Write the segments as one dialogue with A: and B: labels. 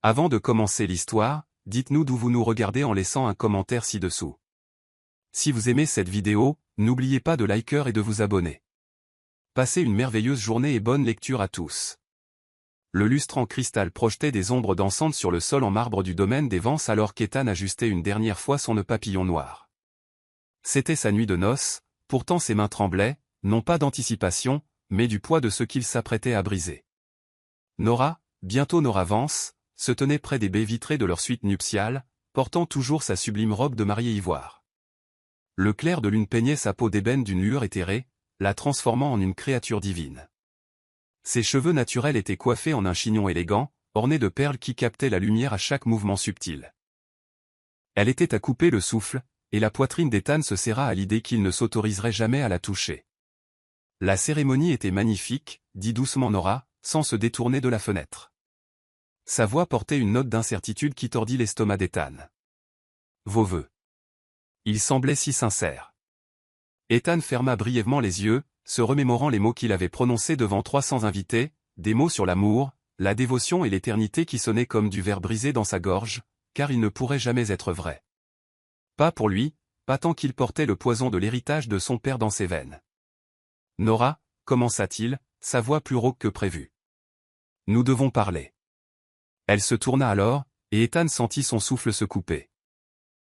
A: Avant de commencer l'histoire, dites-nous d'où vous nous regardez en laissant un commentaire ci-dessous. Si vous aimez cette vidéo, n'oubliez pas de liker et de vous abonner. Passez une merveilleuse journée et bonne lecture à tous. Le lustre en cristal projetait des ombres dansantes sur le sol en marbre du domaine des Vance alors qu'Ethan ajustait une dernière fois son nœud papillon noir. C'était sa nuit de noces, pourtant ses mains tremblaient, non pas d'anticipation, mais du poids de ce qu'il s'apprêtait à briser. Nora, bientôt Nora Vance, se tenait près des baies vitrées de leur suite nuptiale, portant toujours sa sublime robe de mariée ivoire. Le clair de lune peignait sa peau d'ébène d'une lueur éthérée, la transformant en une créature divine. Ses cheveux naturels étaient coiffés en un chignon élégant, orné de perles qui captaient la lumière à chaque mouvement subtil. Elle était à couper le souffle, et la poitrine d'Ethan se serra à l'idée qu'il ne s'autoriserait jamais à la toucher. La cérémonie était magnifique, dit doucement Nora, sans se détourner de la fenêtre. Sa voix portait une note d'incertitude qui tordit l'estomac d'Ethan. Vos vœux. Il semblait si sincère. Ethan ferma brièvement les yeux, se remémorant les mots qu'il avait prononcés devant 300 invités, des mots sur l'amour, la dévotion et l'éternité qui sonnaient comme du verre brisé dans sa gorge, car ils ne pourraient jamais être vrais. Pas pour lui, pas tant qu'il portait le poison de l'héritage de son père dans ses veines. Nora, commença-t-il, sa voix plus rauque que prévu. Nous devons parler. Elle se tourna alors, et Ethan sentit son souffle se couper.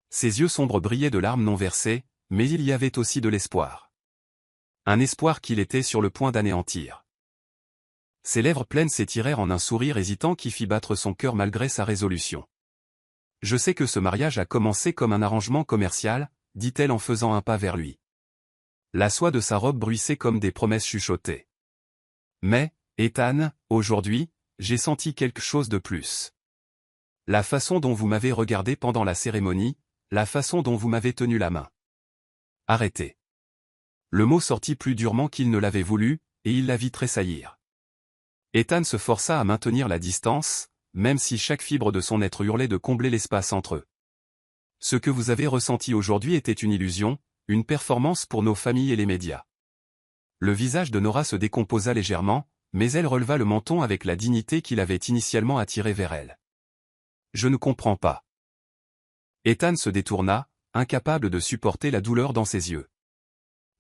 A: Ses yeux sombres brillaient de larmes non versées, mais il y avait aussi de l'espoir. Un espoir qu'il était sur le point d'anéantir. Ses lèvres pleines s'étirèrent en un sourire hésitant qui fit battre son cœur malgré sa résolution. Je sais que ce mariage a commencé comme un arrangement commercial, dit-elle en faisant un pas vers lui. La soie de sa robe bruissait comme des promesses chuchotées. Mais, Ethan, aujourd'hui, j'ai senti quelque chose de plus. La façon dont vous m'avez regardé pendant la cérémonie, la façon dont vous m'avez tenu la main. Arrêtez. Le mot sortit plus durement qu'il ne l'avait voulu, et il la vit tressaillir. Ethan se força à maintenir la distance, même si chaque fibre de son être hurlait de combler l'espace entre eux. Ce que vous avez ressenti aujourd'hui était une illusion, une performance pour nos familles et les médias. Le visage de Nora se décomposa légèrement, mais elle releva le menton avec la dignité qui l'avait initialement attiré vers elle. Je ne comprends pas. Ethan se détourna, incapable de supporter la douleur dans ses yeux.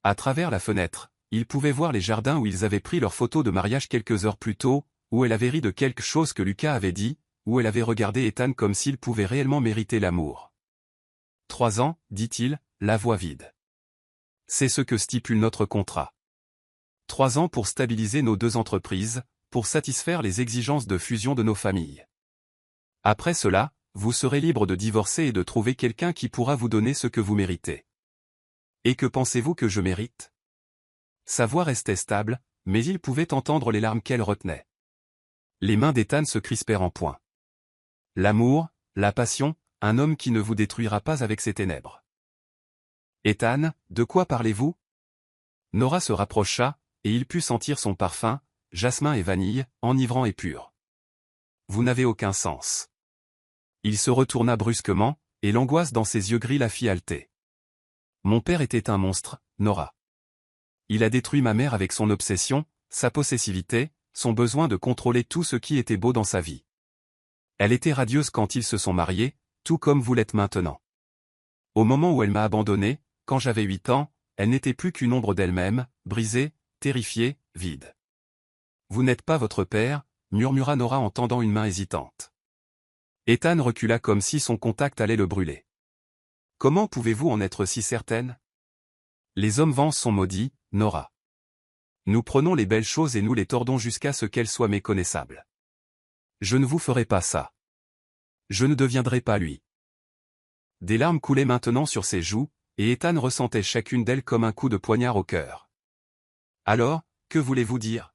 A: À travers la fenêtre, il pouvait voir les jardins où ils avaient pris leur photo de mariage quelques heures plus tôt, où elle avait ri de quelque chose que Lucas avait dit, où elle avait regardé Ethan comme s'il pouvait réellement mériter l'amour. 3 ans, dit-il, la voix vide. C'est ce que stipule notre contrat. 3 ans pour stabiliser nos 2 entreprises, pour satisfaire les exigences de fusion de nos familles. Après cela, vous serez libre de divorcer et de trouver quelqu'un qui pourra vous donner ce que vous méritez. Et que pensez-vous que je mérite? Sa voix restait stable, mais il pouvait entendre les larmes qu'elle retenait. Les mains d'Ethan se crispèrent en poing. L'amour, la passion, un homme qui ne vous détruira pas avec ses ténèbres. Ethan, de quoi parlez-vous? Nora se rapprocha, et il put sentir son parfum, jasmin et vanille, enivrant et pur. Vous n'avez aucun sens. Il se retourna brusquement, et l'angoisse dans ses yeux gris la fit halter. Mon père était un monstre, Nora. Il a détruit ma mère avec son obsession, sa possessivité, son besoin de contrôler tout ce qui était beau dans sa vie. Elle était radieuse quand ils se sont mariés, tout comme vous l'êtes maintenant. Au moment où elle m'a abandonné, quand j'avais 8 ans, elle n'était plus qu'une ombre d'elle-même, brisée, terrifiée, vide. Vous n'êtes pas votre père, murmura Nora en tendant une main hésitante. Ethan recula comme si son contact allait le brûler. Comment pouvez-vous en être si certaine? Les hommes Vance sont maudits, Nora. Nous prenons les belles choses et nous les tordons jusqu'à ce qu'elles soient méconnaissables. Je ne vous ferai pas ça. Je ne deviendrai pas lui. Des larmes coulaient maintenant sur ses joues, et Ethan ressentait chacune d'elles comme un coup de poignard au cœur. Alors, que voulez-vous dire?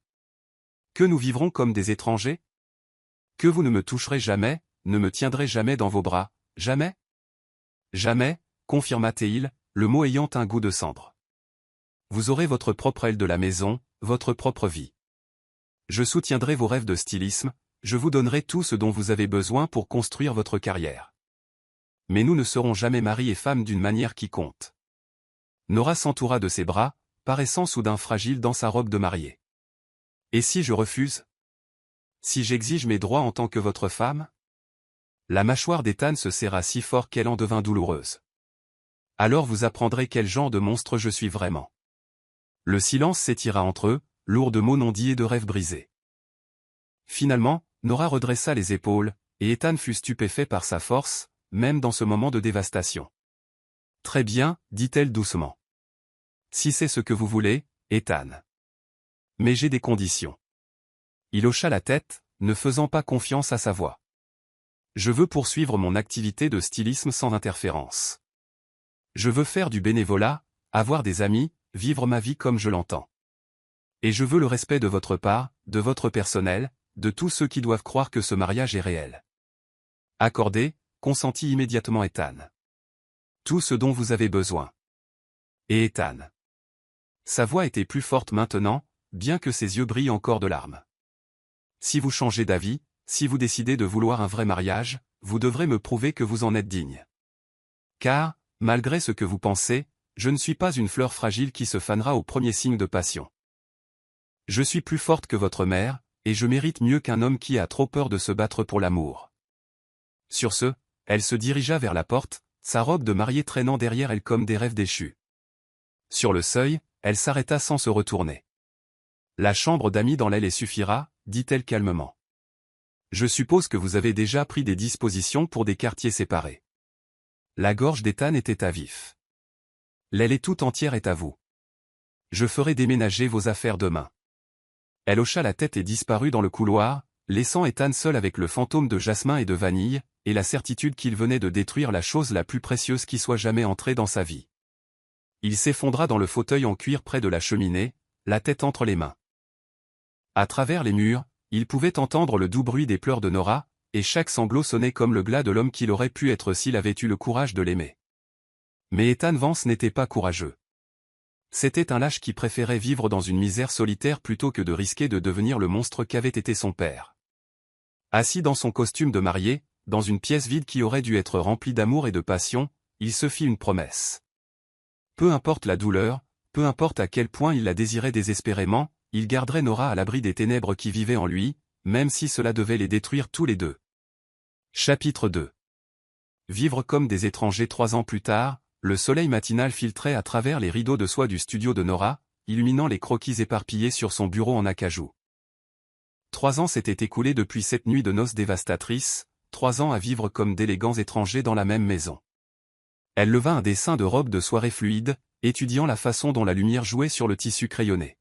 A: Que nous vivrons comme des étrangers? Que vous ne me toucherez jamais, ne me tiendrez jamais dans vos bras, jamais? Jamais, confirma Théil, le mot ayant un goût de cendre. Vous aurez votre propre aile de la maison, votre propre vie. Je soutiendrai vos rêves de stylisme, je vous donnerai tout ce dont vous avez besoin pour construire votre carrière. Mais nous ne serons jamais mari et femme d'une manière qui compte. Nora s'entoura de ses bras, paraissant soudain fragile dans sa robe de mariée. Et si je refuse? Si j'exige mes droits en tant que votre femme? La mâchoire d'Ethan se serra si fort qu'elle en devint douloureuse. Alors vous apprendrez quel genre de monstre je suis vraiment. Le silence s'étira entre eux, lourd de mots non dits et de rêves brisés. Finalement, Nora redressa les épaules, et Ethan fut stupéfait par sa force, même dans ce moment de dévastation. « Très bien, dit-elle doucement. Si c'est ce que vous voulez, Ethan. Mais j'ai des conditions. » Il hocha la tête, ne faisant pas confiance à sa voix. « Je veux poursuivre mon activité de stylisme sans interférence. Je veux faire du bénévolat, avoir des amis, vivre ma vie comme je l'entends. Et je veux le respect de votre part, de votre personnel, de tous ceux qui doivent croire que ce mariage est réel. » Accordé, consentit immédiatement Ethan. Tout ce dont vous avez besoin. Et Ethan. Sa voix était plus forte maintenant, bien que ses yeux brillent encore de larmes. Si vous changez d'avis, si vous décidez de vouloir un vrai mariage, vous devrez me prouver que vous en êtes digne. Car, malgré ce que vous pensez, je ne suis pas une fleur fragile qui se fanera au premier signe de passion. Je suis plus forte que votre mère, et je mérite mieux qu'un homme qui a trop peur de se battre pour l'amour. Sur ce, elle se dirigea vers la porte, sa robe de mariée traînant derrière elle comme des rêves déchus. Sur le seuil, elle s'arrêta sans se retourner. « La chambre d'amis dans l'aile suffira, dit-elle calmement. Je suppose que vous avez déjà pris des dispositions pour des quartiers séparés. » La gorge d'Ethan était à vif. « L'aile toute entière est à vous. Je ferai déménager vos affaires demain. » Elle hocha la tête et disparut dans le couloir, laissant Ethan seul avec le fantôme de jasmin et de vanille, et la certitude qu'il venait de détruire la chose la plus précieuse qui soit jamais entrée dans sa vie. Il s'effondra dans le fauteuil en cuir près de la cheminée, la tête entre les mains. À travers les murs, il pouvait entendre le doux bruit des pleurs de Nora, et chaque sanglot sonnait comme le glas de l'homme qu'il aurait pu être s'il avait eu le courage de l'aimer. Mais Ethan Vance n'était pas courageux. C'était un lâche qui préférait vivre dans une misère solitaire plutôt que de risquer de devenir le monstre qu'avait été son père. Assis dans son costume de marié, dans une pièce vide qui aurait dû être remplie d'amour et de passion, il se fit une promesse. Peu importe la douleur, peu importe à quel point il la désirait désespérément, il garderait Nora à l'abri des ténèbres qui vivaient en lui, même si cela devait les détruire tous les deux. Chapitre 2. Vivre comme des étrangers 3 ans plus tard, le soleil matinal filtrait à travers les rideaux de soie du studio de Nora, illuminant les croquis éparpillés sur son bureau en acajou. 3 ans s'étaient écoulés depuis cette nuit de noces dévastatrice, 3 ans à vivre comme d'élégants étrangers dans la même maison. Elle leva un dessin de robe de soirée fluide, étudiant la façon dont la lumière jouait sur le tissu crayonné.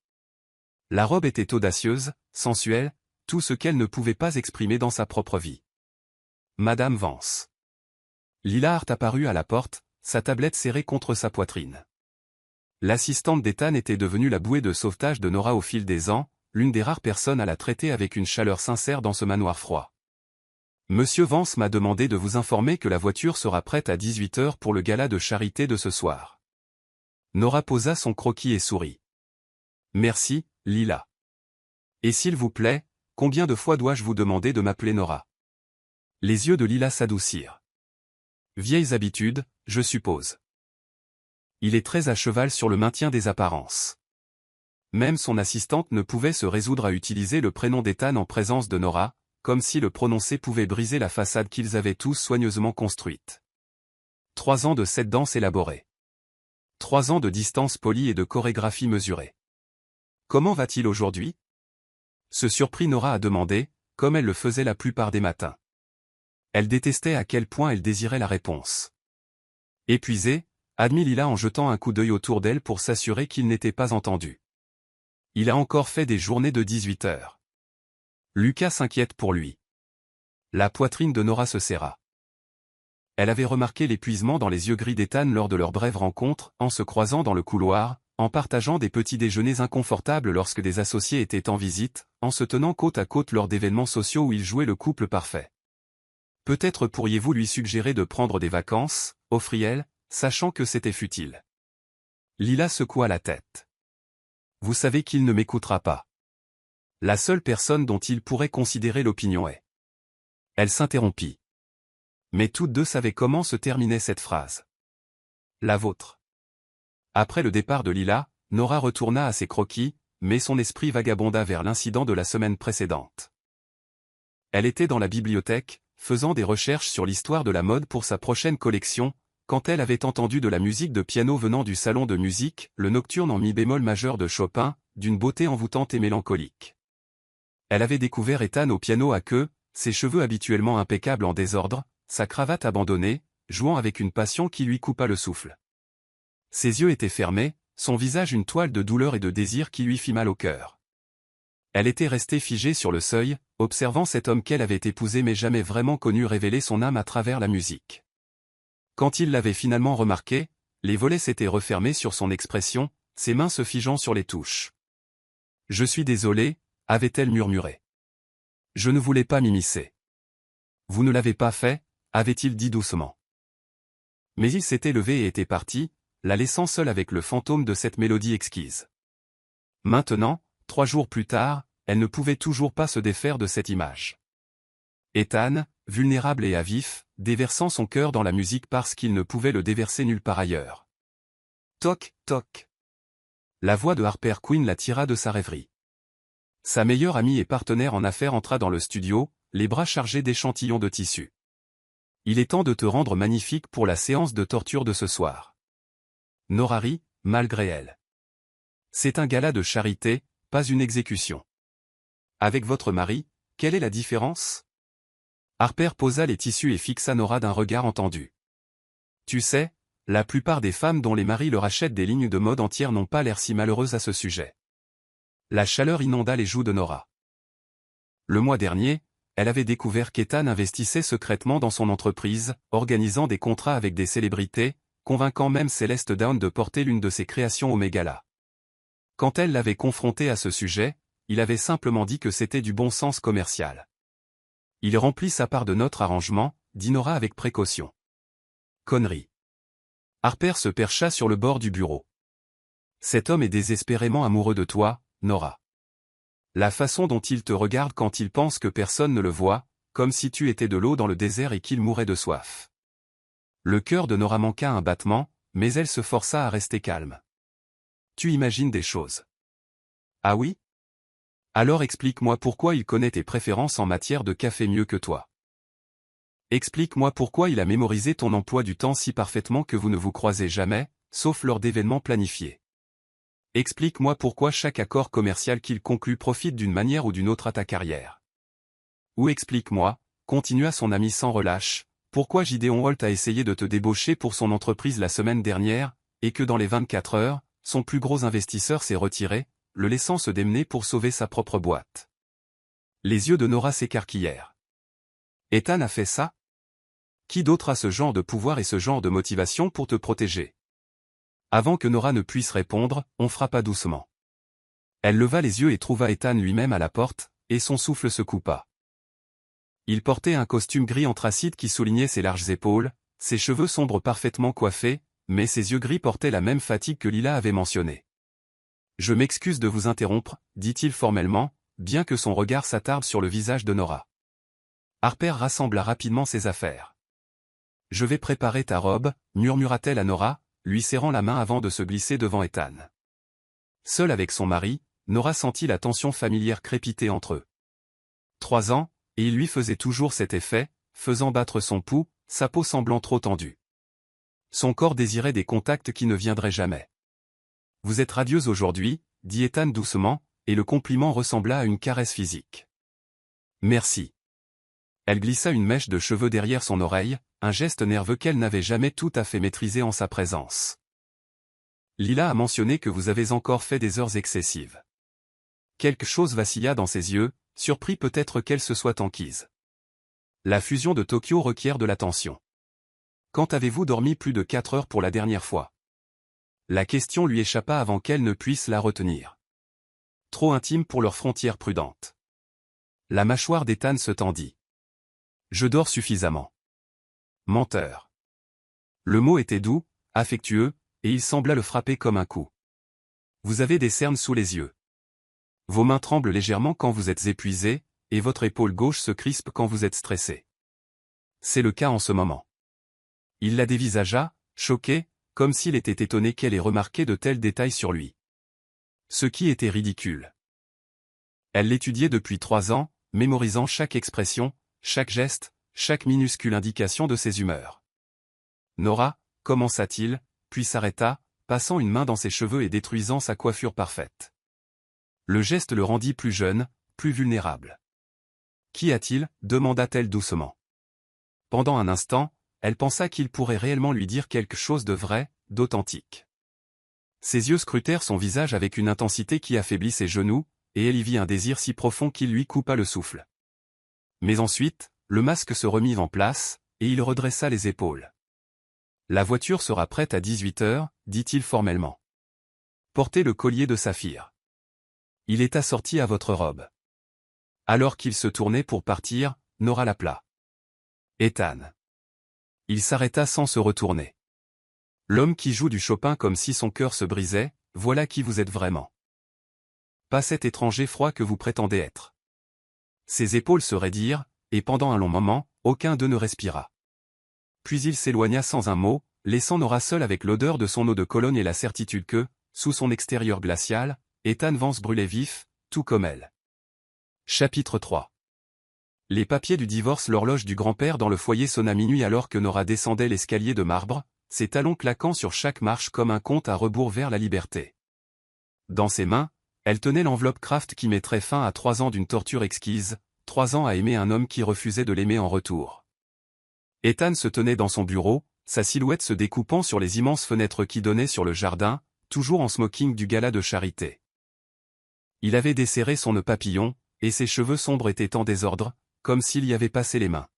A: La robe était audacieuse, sensuelle, tout ce qu'elle ne pouvait pas exprimer dans sa propre vie. Madame Vance. Lila Hart apparut à la porte, sa tablette serrée contre sa poitrine. L'assistante d'Ethan était devenue la bouée de sauvetage de Nora au fil des ans, l'une des rares personnes à la traiter avec une chaleur sincère dans ce manoir froid. Monsieur Vance m'a demandé de vous informer que la voiture sera prête à 18h pour le gala de charité de ce soir. Nora posa son croquis et sourit. Merci, Lila. Et s'il vous plaît, combien de fois dois-je vous demander de m'appeler Nora? Les yeux de Lila s'adoucirent. Vieilles habitudes, je suppose. Il est très à cheval sur le maintien des apparences. Même son assistante ne pouvait se résoudre à utiliser le prénom d'Ethan en présence de Nora, comme si le prononcer pouvait briser la façade qu'ils avaient tous soigneusement construite. 3 ans de cette danse élaborée. 3 ans de distance polie et de chorégraphie mesurée. Comment va-t-il aujourd'hui? Se surprit Nora à demander, comme elle le faisait la plupart des matins. Elle détestait à quel point elle désirait la réponse. Épuisée, admit Lila en jetant un coup d'œil autour d'elle pour s'assurer qu'il n'était pas entendu. Il a encore fait des journées de 18 heures. Lucas s'inquiète pour lui. La poitrine de Nora se serra. Elle avait remarqué l'épuisement dans les yeux gris d'Ethan lors de leur brève rencontre, en se croisant dans le couloir, en partageant des petits déjeuners inconfortables lorsque des associés étaient en visite, en se tenant côte à côte lors d'événements sociaux où ils jouaient le couple parfait. Peut-être pourriez-vous lui suggérer de prendre des vacances, offrit-elle, sachant que c'était futile. Lila secoua la tête. Vous savez qu'il ne m'écoutera pas. La seule personne dont il pourrait considérer l'opinion est. Elle s'interrompit. Mais toutes deux savaient comment se terminait cette phrase. La vôtre. Après le départ de Lila, Nora retourna à ses croquis, mais son esprit vagabonda vers l'incident de la semaine précédente. Elle était dans la bibliothèque, faisant des recherches sur l'histoire de la mode pour sa prochaine collection, quand elle avait entendu de la musique de piano venant du salon de musique, le nocturne en mi bémol majeur de Chopin, d'une beauté envoûtante et mélancolique. Elle avait découvert Ethan au piano à queue, ses cheveux habituellement impeccables en désordre, sa cravate abandonnée, jouant avec une passion qui lui coupa le souffle. Ses yeux étaient fermés, son visage une toile de douleur et de désir qui lui fit mal au cœur. Elle était restée figée sur le seuil, observant cet homme qu'elle avait épousé mais jamais vraiment connu révéler son âme à travers la musique. Quand il l'avait finalement remarqué, les volets s'étaient refermés sur son expression, ses mains se figeant sur les touches. « Je suis désolé », avait-elle murmuré. « Je ne voulais pas m'immiscer. »« Vous ne l'avez pas fait » avait-il dit doucement. Mais il s'était levé et était parti, la laissant seule avec le fantôme de cette mélodie exquise. Maintenant, 3 jours plus tard, elle ne pouvait toujours pas se défaire de cette image. Ethan, vulnérable et à vif, déversant son cœur dans la musique parce qu'il ne pouvait le déverser nulle part ailleurs. Toc, toc. La voix de Harper Quinn la tira de sa rêverie. Sa meilleure amie et partenaire en affaires entra dans le studio, les bras chargés d'échantillons de tissu. Il est temps de te rendre magnifique pour la séance de torture de ce soir. Nora rit, malgré elle. C'est un gala de charité, pas une exécution. Avec votre mari, quelle est la différence? Harper posa les tissus et fixa Nora d'un regard entendu. Tu sais, la plupart des femmes dont les maris leur achètent des lignes de mode entières n'ont pas l'air si malheureuses à ce sujet. La chaleur inonda les joues de Nora. Le mois dernier, elle avait découvert qu'Ethan investissait secrètement dans son entreprise, organisant des contrats avec des célébrités, convainquant même Céleste Down de porter l'une de ses créations au mégala. Quand elle l'avait confronté à ce sujet, il avait simplement dit que c'était du bon sens commercial. Il remplit sa part de notre arrangement, dit Nora avec précaution. Connerie. Harper se percha sur le bord du bureau. Cet homme est désespérément amoureux de toi, Nora. La façon dont il te regarde quand il pense que personne ne le voit, comme si tu étais de l'eau dans le désert et qu'il mourait de soif. Le cœur de Nora manqua un battement, mais elle se força à rester calme. Tu imagines des choses. Ah oui? Alors explique-moi pourquoi il connaît tes préférences en matière de café mieux que toi. Explique-moi pourquoi il a mémorisé ton emploi du temps si parfaitement que vous ne vous croisez jamais, sauf lors d'événements planifiés. Explique-moi pourquoi chaque accord commercial qu'il conclut profite d'une manière ou d'une autre à ta carrière. Ou explique-moi, continua son ami sans relâche, pourquoi Gideon Holt a essayé de te débaucher pour son entreprise la semaine dernière, et que dans les 24 heures, son plus gros investisseur s'est retiré, le laissant se démener pour sauver sa propre boîte. Les yeux de Nora s'écarquillèrent. Ethan a fait ça? Qui d'autre a ce genre de pouvoir et ce genre de motivation pour te protéger? Avant que Nora ne puisse répondre, on frappa doucement. Elle leva les yeux et trouva Ethan lui-même à la porte, et son souffle se coupa. Il portait un costume gris anthracite qui soulignait ses larges épaules, ses cheveux sombres parfaitement coiffés, mais ses yeux gris portaient la même fatigue que Lila avait mentionnée. « Je m'excuse de vous interrompre, dit-il formellement, bien que son regard s'attarde sur le visage de Nora. Harper rassembla rapidement ses affaires. « Je vais préparer ta robe, murmura-t-elle à Nora, lui serrant la main avant de se glisser devant Ethan. Seule avec son mari, Nora sentit la tension familière crépiter entre eux. 3 ans, et il lui faisait toujours cet effet, faisant battre son pouls, sa peau semblant trop tendue. Son corps désirait des contacts qui ne viendraient jamais. « Vous êtes radieuse aujourd'hui, dit Ethan doucement, et le compliment ressembla à une caresse physique. « Merci. » Elle glissa une mèche de cheveux derrière son oreille, un geste nerveux qu'elle n'avait jamais tout à fait maîtrisé en sa présence. Lila a mentionné que vous avez encore fait des heures excessives. Quelque chose vacilla dans ses yeux, surpris peut-être qu'elle se soit enquise. La fusion de Tokyo requiert de l'attention. Quand avez-vous dormi plus de 4 heures pour la dernière fois? La question lui échappa avant qu'elle ne puisse la retenir. Trop intime pour leurs frontières prudentes. La mâchoire d'Ethan se tendit. Je dors suffisamment. Menteur. Le mot était doux, affectueux, et il sembla le frapper comme un coup. Vous avez des cernes sous les yeux. Vos mains tremblent légèrement quand vous êtes épuisé, et votre épaule gauche se crispe quand vous êtes stressé. C'est le cas en ce moment. Il la dévisagea, choqué, comme s'il était étonné qu'elle ait remarqué de tels détails sur lui. Ce qui était ridicule. Elle l'étudiait depuis 3 ans, mémorisant chaque expression, chaque geste, chaque minuscule indication de ses humeurs. Nora, commença-t-il, puis s'arrêta, passant une main dans ses cheveux et détruisant sa coiffure parfaite. Le geste le rendit plus jeune, plus vulnérable. « Qu'y a-t-il » demanda-t-elle doucement. Pendant un instant, elle pensa qu'il pourrait réellement lui dire quelque chose de vrai, d'authentique. Ses yeux scrutèrent son visage avec une intensité qui affaiblit ses genoux, et elle y vit un désir si profond qu'il lui coupa le souffle. Mais ensuite, le masque se remit en place, et il redressa les épaules. « La voiture sera prête à 18 heures, dit-il formellement. Portez le collier de saphir. Il est assorti à votre robe. » Alors qu'il se tournait pour partir, Nora l'appela. « Ethan. » Il s'arrêta sans se retourner. « L'homme qui joue du Chopin comme si son cœur se brisait, voilà qui vous êtes vraiment. Pas cet étranger froid que vous prétendez être. » Ses épaules se raidirent, et pendant un long moment, aucun d'eux ne respira. Puis il s'éloigna sans un mot, laissant Nora seule avec l'odeur de son eau de Cologne et la certitude que, sous son extérieur glacial, Ethan Vance brûlait vif, tout comme elle. Chapitre 3. Les papiers du divorce. L'horloge du grand-père dans le foyer sonna minuit alors que Nora descendait l'escalier de marbre, ses talons claquant sur chaque marche comme un compte à rebours vers la liberté. Dans ses mains, elle tenait l'enveloppe Kraft qui mettrait fin à 3 ans d'une torture exquise, 3 ans à aimer un homme qui refusait de l'aimer en retour. Ethan se tenait dans son bureau, sa silhouette se découpant sur les immenses fenêtres qui donnaient sur le jardin, toujours en smoking du gala de charité. Il avait desserré son nœud papillon, et ses cheveux sombres étaient en désordre, comme s'il y avait passé les mains.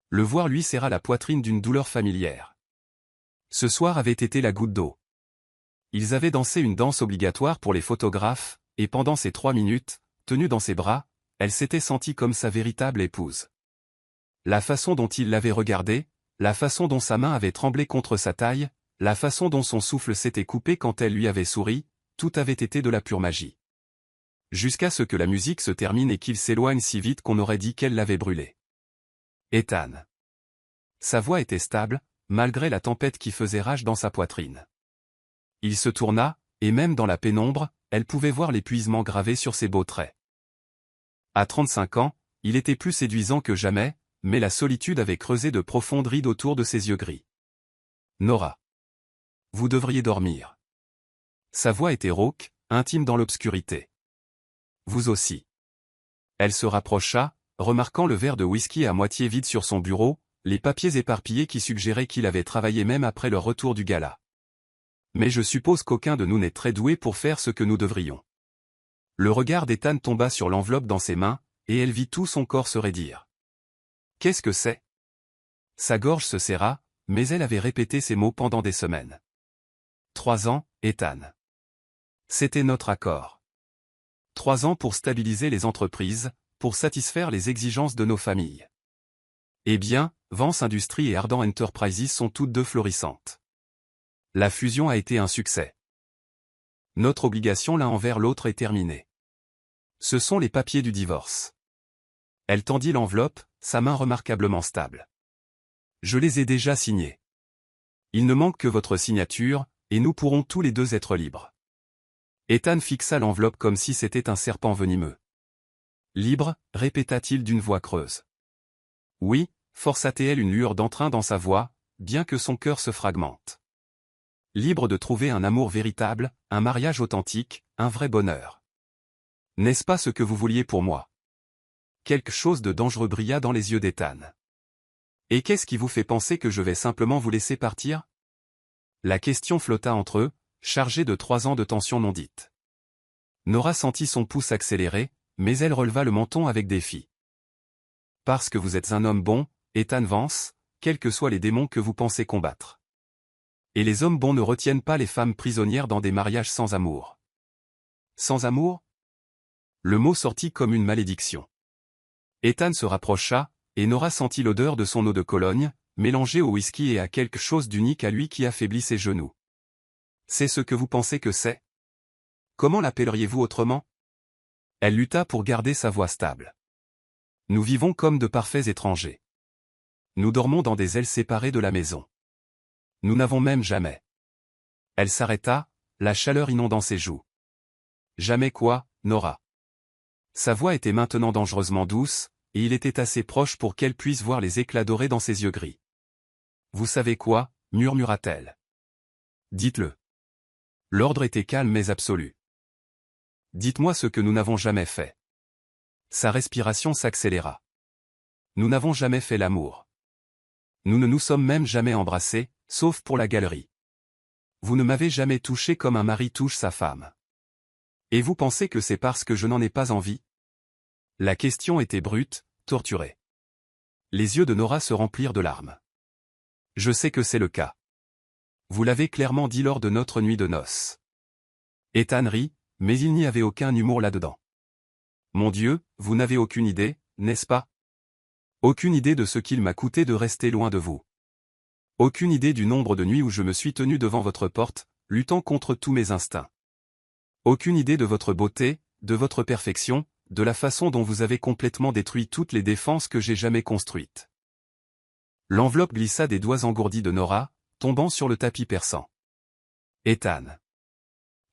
A: Le voir lui serra la poitrine d'une douleur familière. Ce soir avait été la goutte d'eau. Ils avaient dansé une danse obligatoire pour les photographes, et pendant ces 3 minutes, tenue dans ses bras, elle s'était sentie comme sa véritable épouse. La façon dont il l'avait regardée, la façon dont sa main avait tremblé contre sa taille, la façon dont son souffle s'était coupé quand elle lui avait souri, tout avait été de la pure magie. Jusqu'à ce que la musique se termine et qu'il s'éloigne si vite qu'on aurait dit qu'elle l'avait brûlé. Ethan. Sa voix était stable, malgré la tempête qui faisait rage dans sa poitrine. Il se tourna, et même dans la pénombre, elle pouvait voir l'épuisement gravé sur ses beaux traits. À 35 ans, il était plus séduisant que jamais, mais la solitude avait creusé de profondes rides autour de ses yeux gris. Nora. Vous devriez dormir. Sa voix était rauque, intime dans l'obscurité. Vous aussi. Elle se rapprocha, remarquant le verre de whisky à moitié vide sur son bureau, les papiers éparpillés qui suggéraient qu'il avait travaillé même après leur retour du gala. Mais je suppose qu'aucun de nous n'est très doué pour faire ce que nous devrions. Le regard d'Ethan tomba sur l'enveloppe dans ses mains, et elle vit tout son corps se raidir. Qu'est-ce que c'est ? Sa gorge se serra, mais elle avait répété ces mots pendant des semaines. 3 ans, Ethan. C'était notre accord. 3 ans pour stabiliser les entreprises, pour satisfaire les exigences de nos familles. Eh bien, Vance Industries et Ardent Enterprises sont toutes deux florissantes. La fusion a été un succès. Notre obligation l'un envers l'autre est terminée. Ce sont les papiers du divorce. Elle tendit l'enveloppe, sa main remarquablement stable. Je les ai déjà signés. Il ne manque que votre signature, et nous pourrons tous les deux être libres. Ethan fixa l'enveloppe comme si c'était un serpent venimeux. Libre, répéta-t-il d'une voix creuse. Oui, força-t-elle une lueur d'entrain dans sa voix, bien que son cœur se fragmente. Libre de trouver un amour véritable, un mariage authentique, un vrai bonheur. N'est-ce pas ce que vous vouliez pour moi ? Quelque chose de dangereux brilla dans les yeux d'Ethan. Et qu'est-ce qui vous fait penser que je vais simplement vous laisser partir ? La question flotta entre eux, chargée de 3 ans de tension non dite. Nora sentit son pouce accélérer, mais elle releva le menton avec défi. Parce que vous êtes un homme bon, Ethan Vance, quels que soient les démons que vous pensez combattre. Et les hommes bons ne retiennent pas les femmes prisonnières dans des mariages sans amour. Sans amour ? Le mot sortit comme une malédiction. Ethan se rapprocha, et Nora sentit l'odeur de son eau de Cologne, mélangée au whisky et à quelque chose d'unique à lui qui affaiblit ses genoux. C'est ce que vous pensez que c'est ? Comment l'appelleriez-vous autrement ? Elle lutta pour garder sa voix stable. Nous vivons comme de parfaits étrangers. Nous dormons dans des ailes séparées de la maison. Nous n'avons même jamais. Elle s'arrêta, la chaleur inondant ses joues. Jamais quoi, Nora ? Sa voix était maintenant dangereusement douce, et il était assez proche pour qu'elle puisse voir les éclats dorés dans ses yeux gris. « Vous savez quoi » murmura-t-elle. « Dites-le. » L'ordre était calme mais absolu. « Dites-moi ce que nous n'avons jamais fait. » Sa respiration s'accéléra. « Nous n'avons jamais fait l'amour. Nous ne nous sommes même jamais embrassés, sauf pour la galerie. Vous ne m'avez jamais touché comme un mari touche sa femme. Et vous pensez que c'est parce que je n'en ai pas envie ?» La question était brute, torturée. Les yeux de Nora se remplirent de larmes. « Je sais que c'est le cas. Vous l'avez clairement dit lors de notre nuit de noces. » Ethan rit, mais il n'y avait aucun humour là-dedans. « Mon Dieu, vous n'avez aucune idée, n'est-ce pas? Aucune idée de ce qu'il m'a coûté de rester loin de vous. Aucune idée du nombre de nuits où je me suis tenu devant votre porte, luttant contre tous mes instincts. Aucune idée de votre beauté, de votre perfection, de la façon dont vous avez complètement détruit toutes les défenses que j'ai jamais construites. » L'enveloppe glissa des doigts engourdis de Nora, tombant sur le tapis perçant. « Ethan.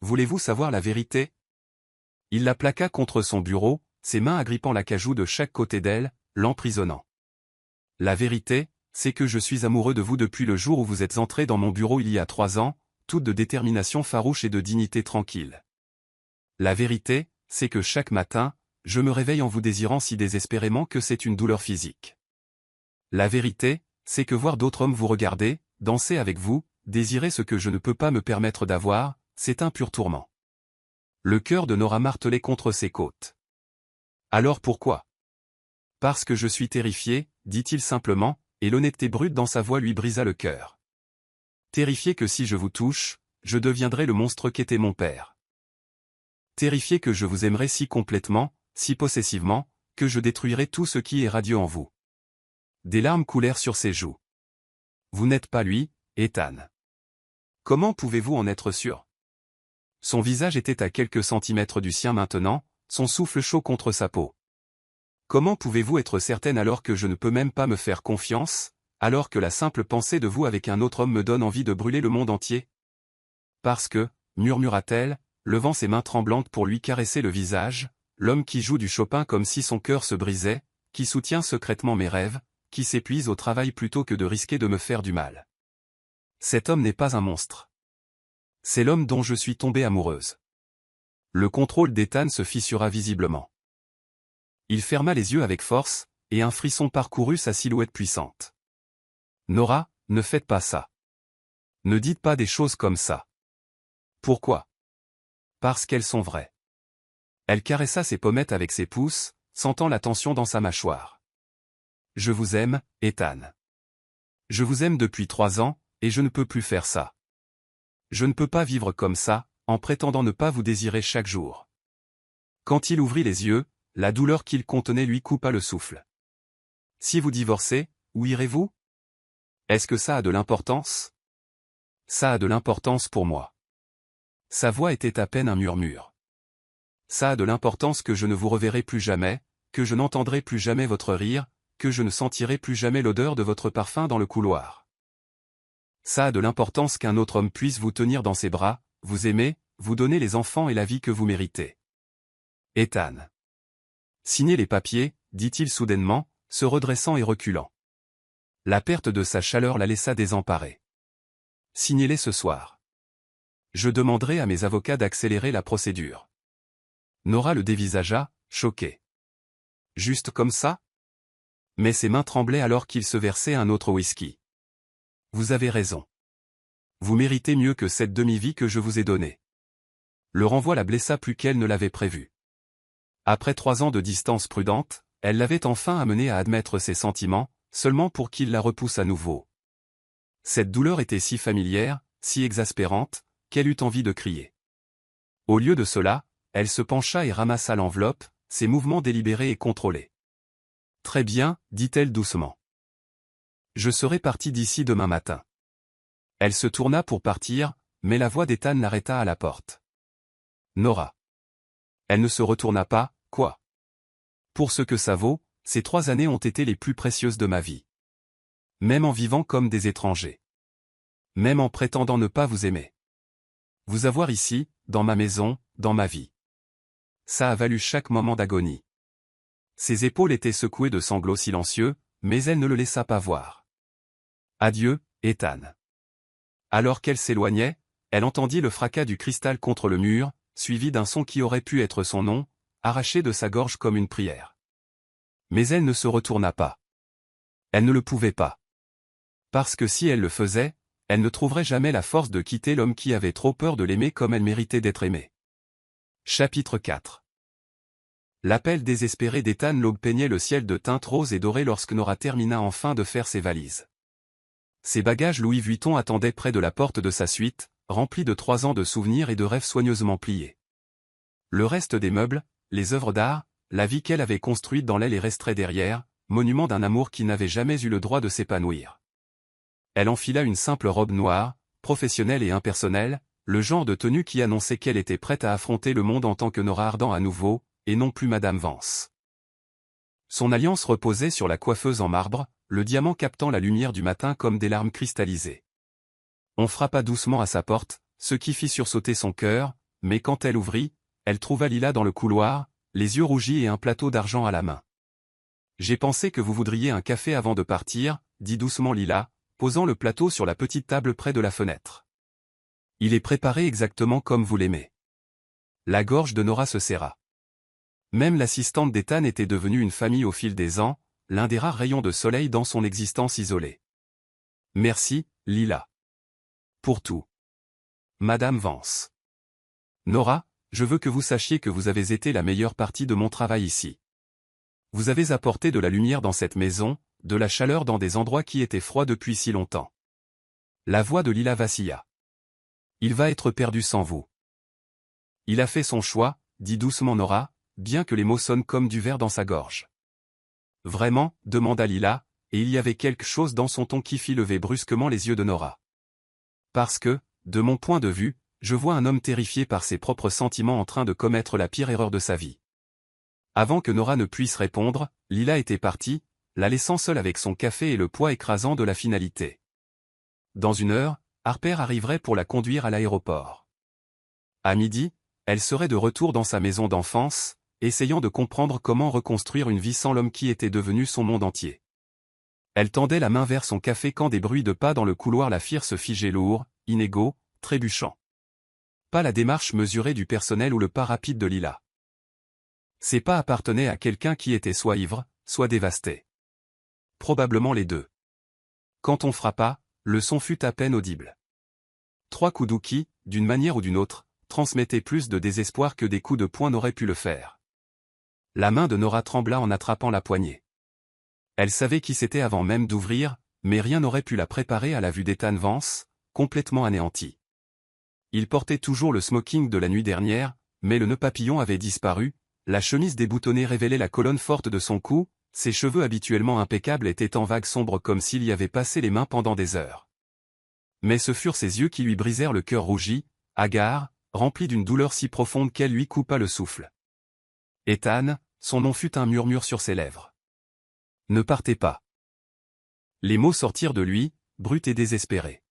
A: Voulez-vous savoir la vérité ?» Il la plaqua contre son bureau, ses mains agrippant l'acajou de chaque côté d'elle, l'emprisonnant. « La vérité, c'est que je suis amoureux de vous depuis le jour où vous êtes entré dans mon bureau il y a 3 ans, toute de détermination farouche et de dignité tranquille. La vérité, c'est que chaque matin, je me réveille en vous désirant si désespérément que c'est une douleur physique. La vérité, c'est que voir d'autres hommes vous regarder, danser avec vous, désirer ce que je ne peux pas me permettre d'avoir, c'est un pur tourment. » Le cœur de Nora martelait contre ses côtes. « Alors pourquoi ? » « Parce que je suis terrifié, dit-il simplement, et l'honnêteté brute dans sa voix lui brisa le cœur. Terrifié que si je vous touche, je deviendrai le monstre qu'était mon père. Terrifié que je vous aimerai si complètement, si possessivement, que je détruirai tout ce qui est radieux en vous. » Des larmes coulèrent sur ses joues. « Vous n'êtes pas lui, Ethan. Comment pouvez-vous en être sûr ? » Son visage était à quelques centimètres du sien maintenant, son souffle chaud contre sa peau. « Comment pouvez-vous être certaine alors que je ne peux même pas me faire confiance, alors que la simple pensée de vous avec un autre homme me donne envie de brûler le monde entier ? » Parce que, murmura-t-elle, levant ses mains tremblantes pour lui caresser le visage, l'homme qui joue du Chopin comme si son cœur se brisait, qui soutient secrètement mes rêves, qui s'épuise au travail plutôt que de risquer de me faire du mal. Cet homme n'est pas un monstre. C'est l'homme dont je suis tombée amoureuse. Le contrôle d'Ethan se fissura visiblement. Il ferma les yeux avec force, et un frisson parcourut sa silhouette puissante. « Nora, ne faites pas ça. Ne dites pas des choses comme ça. » « Pourquoi ? » ?»« Parce qu'elles sont vraies. » Elle caressa ses pommettes avec ses pouces, sentant la tension dans sa mâchoire. « Je vous aime, Ethan. Je vous aime depuis 3 ans, et je ne peux plus faire ça. Je ne peux pas vivre comme ça, en prétendant ne pas vous désirer chaque jour. » Quand il ouvrit les yeux, la douleur qu'il contenait lui coupa le souffle. « Si vous divorcez, où irez-vous ? Est-ce que ça a de l'importance ? » ?»« Ça a de l'importance pour moi. » Sa voix était à peine un murmure. « Ça a de l'importance que je ne vous reverrai plus jamais, que je n'entendrai plus jamais votre rire, que je ne sentirai plus jamais l'odeur de votre parfum dans le couloir. Ça a de l'importance qu'un autre homme puisse vous tenir dans ses bras, vous aimer, vous donner les enfants et la vie que vous méritez. Ethan. » « Signez les papiers, dit-il soudainement, se redressant et reculant. La perte de sa chaleur la laissa désemparée. « Signez-les ce soir. Je demanderai à mes avocats d'accélérer la procédure. » Nora le dévisagea, choquée. « Juste comme ça ? » Mais ses mains tremblaient alors qu'il se versait un autre whisky. « Vous avez raison. Vous méritez mieux que cette demi-vie que je vous ai donnée. » Le renvoi la blessa plus qu'elle ne l'avait prévu. Après 3 ans de distance prudente, elle l'avait enfin amené à admettre ses sentiments, seulement pour qu'il la repousse à nouveau. Cette douleur était si familière, si exaspérante, qu'elle eut envie de crier. Au lieu de cela, elle se pencha et ramassa l'enveloppe, ses mouvements délibérés et contrôlés. « Très bien, dit-elle doucement. Je serai partie d'ici demain matin. » Elle se tourna pour partir, mais la voix d'Ethan l'arrêta à la porte. « Nora. » Elle ne se retourna pas. « Quoi ? » ?»« Pour ce que ça vaut, ces 3 années ont été les plus précieuses de ma vie. Même en vivant comme des étrangers. Même en prétendant ne pas vous aimer. Vous avoir ici, dans ma maison, dans ma vie. Ça a valu chaque moment d'agonie. Ses épaules étaient secouées de sanglots silencieux, mais elle ne le laissa pas voir. Adieu, Ethan. Alors qu'elle s'éloignait, elle entendit le fracas du cristal contre le mur, suivi d'un son qui aurait pu être son nom, arraché de sa gorge comme une prière. Mais elle ne se retourna pas. Elle ne le pouvait pas. Parce que si elle le faisait, elle ne trouverait jamais la force de quitter l'homme qui avait trop peur de l'aimer comme elle méritait d'être aimée. Chapitre 4. L'appel désespéré d'Ethan Logue peignait le ciel de teintes roses et dorées lorsque Nora termina enfin de faire ses valises. Ses bagages Louis Vuitton attendaient près de la porte de sa suite, remplis de 3 ans de souvenirs et de rêves soigneusement pliés. Le reste des meubles, les œuvres d'art, la vie qu'elle avait construite dans l'aile et resterait derrière, monument d'un amour qui n'avait jamais eu le droit de s'épanouir. Elle enfila une simple robe noire, professionnelle et impersonnelle, le genre de tenue qui annonçait qu'elle était prête à affronter le monde en tant que Nora Arden à nouveau, et non plus Madame Vance. Son alliance reposait sur la coiffeuse en marbre, le diamant captant la lumière du matin comme des larmes cristallisées. On frappa doucement à sa porte, ce qui fit sursauter son cœur, mais quand elle ouvrit, elle trouva Lila dans le couloir, les yeux rougis et un plateau d'argent à la main. « J'ai pensé que vous voudriez un café avant de partir, » dit doucement Lila, posant le plateau sur la petite table près de la fenêtre. « Il est préparé exactement comme vous l'aimez. » La gorge de Nora se serra. Même l'assistante d'Ethan était devenue une famille au fil des ans, l'un des rares rayons de soleil dans son existence isolée. « Merci, Lila. Pour tout. Madame Vance. Nora, je veux que vous sachiez que vous avez été la meilleure partie de mon travail ici. Vous avez apporté de la lumière dans cette maison, de la chaleur dans des endroits qui étaient froids depuis si longtemps. » La voix de Lila vacilla. « Il va être perdu sans vous. » « Il a fait son choix, » dit doucement Nora, bien que les mots sonnent comme du verre dans sa gorge. « Vraiment ?» demanda Lila, et il y avait quelque chose dans son ton qui fit lever brusquement les yeux de Nora. « Parce que, de mon point de vue, je vois un homme terrifié par ses propres sentiments en train de commettre la pire erreur de sa vie. » Avant que Nora ne puisse répondre, Lila était partie, la laissant seule avec son café et le poids écrasant de la finalité. Dans 1 heure, Harper arriverait pour la conduire à l'aéroport. À midi, elle serait de retour dans sa maison d'enfance, essayant de comprendre comment reconstruire une vie sans l'homme qui était devenu son monde entier. Elle tendait la main vers son café quand des bruits de pas dans le couloir la firent se figer lourds, inégaux, trébuchants. Pas la démarche mesurée du personnel ou le pas rapide de Lila. Ces pas appartenaient à quelqu'un qui était soit ivre, soit dévasté. Probablement les deux. Quand on frappa, le son fut à peine audible. 3 coups doux qui, d'une manière ou d'une autre, transmettaient plus de désespoir que des coups de poing n'auraient pu le faire. La main de Nora trembla en attrapant la poignée. Elle savait qui c'était avant même d'ouvrir, mais rien n'aurait pu la préparer à la vue d'Ethan Vance, complètement anéanti. Il portait toujours le smoking de la nuit dernière, mais le nœud papillon avait disparu, la chemise déboutonnée révélait la colonne forte de son cou, ses cheveux habituellement impeccables étaient en vagues sombres comme s'il y avait passé les mains pendant des heures. Mais ce furent ses yeux qui lui brisèrent le cœur rougi, hagard, rempli d'une douleur si profonde qu'elle lui coupa le souffle. Ethan, son nom fut un murmure sur ses lèvres. Ne partez pas. Les mots sortirent de lui, bruts et désespérés.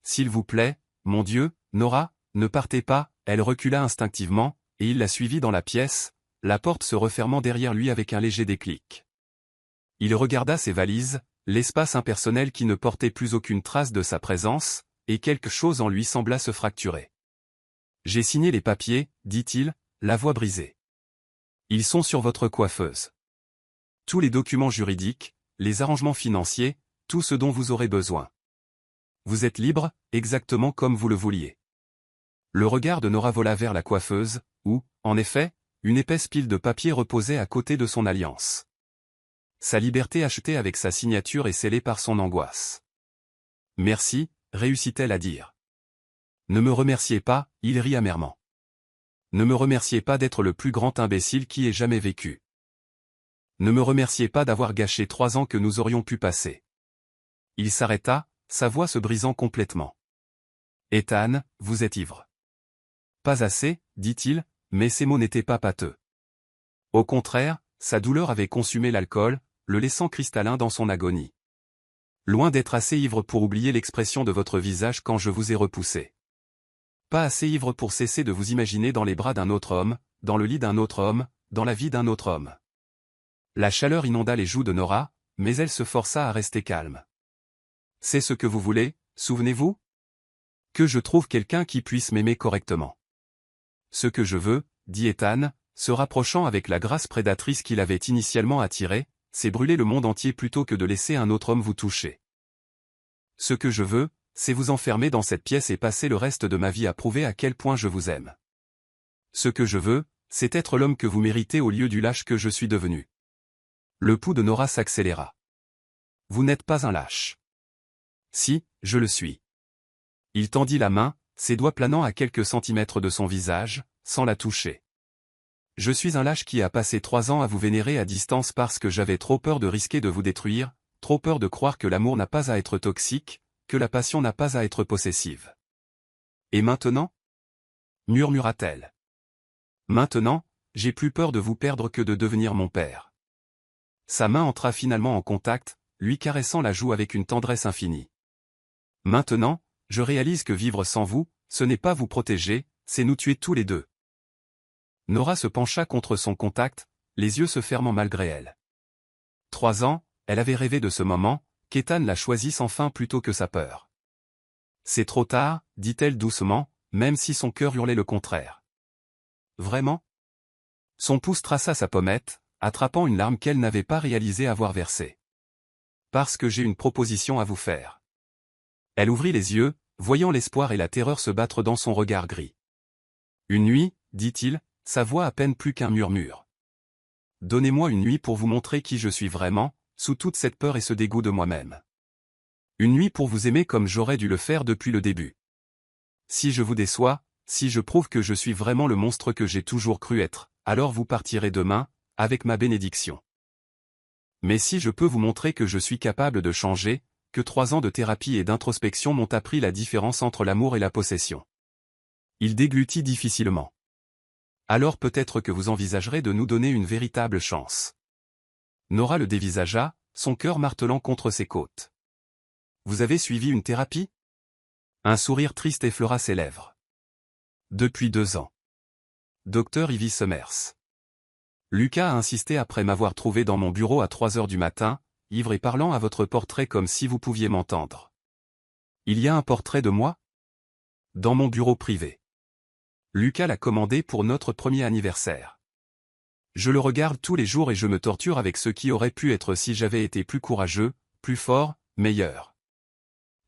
A: S'il vous plaît, mon Dieu, Nora, ne partez pas, elle recula instinctivement, et il la suivit dans la pièce, la porte se refermant derrière lui avec un léger déclic. Il regarda ses valises, l'espace impersonnel qui ne portait plus aucune trace de sa présence, et quelque chose en lui sembla se fracturer. « J'ai signé les papiers, dit-il, la voix brisée. Ils sont sur votre coiffeuse. Tous les documents juridiques, les arrangements financiers, tout ce dont vous aurez besoin. Vous êtes libre, exactement comme vous le vouliez. » Le regard de Nora vola vers la coiffeuse, où, en effet, une épaisse pile de papier reposait à côté de son alliance. Sa liberté achetée avec sa signature et scellée par son angoisse. « Merci », réussit-elle à dire. « Ne me remerciez pas, il rit amèrement. Ne me remerciez pas d'être le plus grand imbécile qui ait jamais vécu. Ne me remerciez pas d'avoir gâché 3 ans que nous aurions pu passer. » Il s'arrêta, sa voix se brisant complètement. « Ethan, vous êtes ivre. » Pas assez, dit-il, mais ces mots n'étaient pas pâteux. Au contraire, sa douleur avait consumé l'alcool, le laissant cristallin dans son agonie. Loin d'être assez ivre pour oublier l'expression de votre visage quand je vous ai repoussé. Pas assez ivre pour cesser de vous imaginer dans les bras d'un autre homme, dans le lit d'un autre homme, dans la vie d'un autre homme. La chaleur inonda les joues de Nora, mais elle se força à rester calme. C'est ce que vous voulez, souvenez-vous? Que je trouve quelqu'un qui puisse m'aimer correctement. Ce que je veux, dit Ethan, se rapprochant avec la grâce prédatrice qu'il avait initialement attirée, c'est brûler le monde entier plutôt que de laisser un autre homme vous toucher. Ce que je veux, c'est vous enfermer dans cette pièce et passer le reste de ma vie à prouver à quel point je vous aime. Ce que je veux, c'est être l'homme que vous méritez au lieu du lâche que je suis devenu. Le pouls de Nora s'accéléra. Vous n'êtes pas un lâche. Si, je le suis. Il tendit la main, ses doigts planant à quelques centimètres de son visage, sans la toucher. Je suis un lâche qui a passé 3 ans à vous vénérer à distance parce que j'avais trop peur de risquer de vous détruire, trop peur de croire que l'amour n'a pas à être toxique, que la passion n'a pas à être possessive. Et maintenant? Murmura-t-elle. Maintenant, j'ai plus peur de vous perdre que de devenir mon père. Sa main entra finalement en contact, lui caressant la joue avec une tendresse infinie. Maintenant, je réalise que vivre sans vous, ce n'est pas vous protéger, c'est nous tuer tous les deux. Nora se pencha contre son contact, les yeux se fermant malgré elle. 3 ans, elle avait rêvé de ce moment, qu'Ethan la choisisse enfin plutôt que sa peur. C'est trop tard, dit-elle doucement, même si son cœur hurlait le contraire. Vraiment? Son pouce traça sa pommette, attrapant une larme qu'elle n'avait pas réalisé avoir versée. Parce que j'ai une proposition à vous faire. Elle ouvrit les yeux, voyant l'espoir et la terreur se battre dans son regard gris. Une nuit, dit-il, sa voix à peine plus qu'un murmure. Donnez-moi une nuit pour vous montrer qui je suis vraiment, sous toute cette peur et ce dégoût de moi-même. Une nuit pour vous aimer comme j'aurais dû le faire depuis le début. Si je vous déçois, si je prouve que je suis vraiment le monstre que j'ai toujours cru être, alors vous partirez demain, avec ma bénédiction. Mais si je peux vous montrer que je suis capable de changer, que 3 ans de thérapie et d'introspection m'ont appris la différence entre l'amour et la possession. Il déglutit difficilement. Alors peut-être que vous envisagerez de nous donner une véritable chance. Nora le dévisagea, son cœur martelant contre ses côtes. Vous avez suivi une thérapie? Un sourire triste effleura ses lèvres. Depuis 2 ans. Docteur Ivy Summers. Lucas a insisté après m'avoir trouvé dans mon bureau à 3 heures du matin, ivre et parlant à votre portrait comme si vous pouviez m'entendre. Il y a un portrait de moi? Dans mon bureau privé. Lucas l'a commandé pour notre premier anniversaire. Je le regarde tous les jours et je me torture avec ce qui aurait pu être si j'avais été plus courageux, plus fort, meilleur.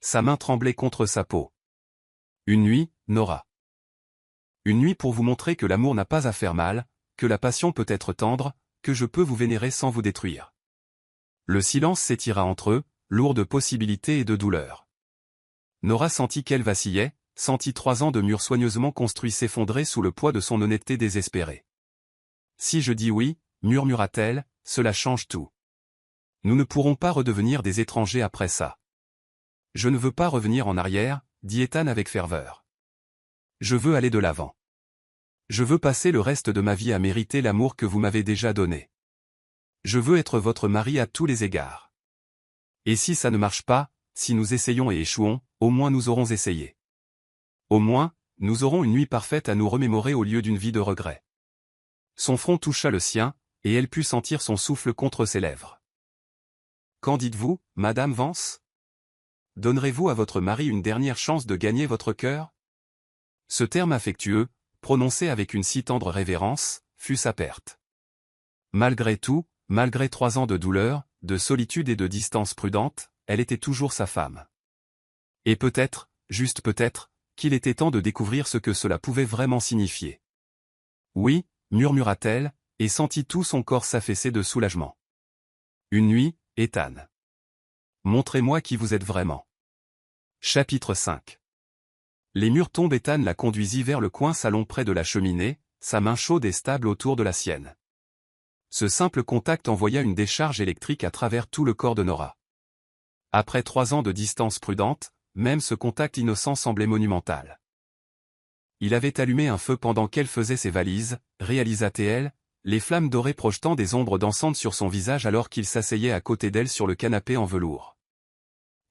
A: Sa main tremblait contre sa peau. Une nuit, Nora. Une nuit pour vous montrer que l'amour n'a pas à faire mal, que la passion peut être tendre, que je peux vous vénérer sans vous détruire. Le silence s'étira entre eux, lourd de possibilités et de douleurs. Nora sentit qu'elle vacillait, sentit 3 ans de murs soigneusement construits s'effondrer sous le poids de son honnêteté désespérée. Si je dis oui, murmura-t-elle, cela change tout. Nous ne pourrons pas redevenir des étrangers après ça. Je ne veux pas revenir en arrière, dit Ethan avec ferveur. Je veux aller de l'avant. Je veux passer le reste de ma vie à mériter l'amour que vous m'avez déjà donné. Je veux être votre mari à tous les égards. Et si ça ne marche pas, si nous essayons et échouons, au moins nous aurons essayé. Au moins, nous aurons une nuit parfaite à nous remémorer au lieu d'une vie de regret. Son front toucha le sien, et elle put sentir son souffle contre ses lèvres. Qu'en dites-vous, Madame Vance? Donnerez-vous à votre mari une dernière chance de gagner votre cœur? Ce terme affectueux, prononcé avec une si tendre révérence, fut sa perte. Malgré tout, malgré 3 ans de douleur, de solitude et de distance prudente, elle était toujours sa femme. Et peut-être, juste peut-être, qu'il était temps de découvrir ce que cela pouvait vraiment signifier. Oui, murmura-t-elle, et sentit tout son corps s'affaisser de soulagement. Une nuit, Ethan. Montrez-moi qui vous êtes vraiment. Chapitre 5. Les murs tombent. Ethan la conduisit vers le coin salon près de la cheminée, sa main chaude et stable autour de la sienne. Ce simple contact envoya une décharge électrique à travers tout le corps de Nora. Après 3 ans de distance prudente, même ce contact innocent semblait monumental. Il avait allumé un feu pendant qu'elle faisait ses valises, réalisa-t-elle, les flammes dorées projetant des ombres dansantes sur son visage alors qu'il s'asseyait à côté d'elle sur le canapé en velours.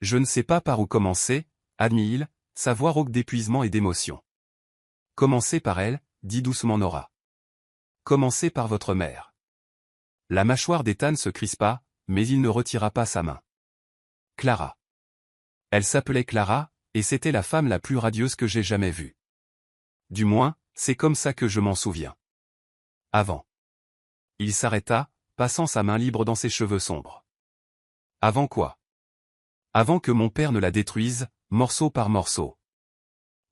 A: Je ne sais pas par où commencer, admit-il, sa voix rauque d'épuisement et d'émotion. Commencez par elle, dit doucement Nora. Commencez par votre mère. La mâchoire d'Ethan se crispa, mais il ne retira pas sa main. Clara. Elle s'appelait Clara, et c'était la femme la plus radieuse que j'ai jamais vue. Du moins, c'est comme ça que je m'en souviens. Avant. Il s'arrêta, passant sa main libre dans ses cheveux sombres. Avant quoi? Avant que mon père ne la détruise, morceau par morceau.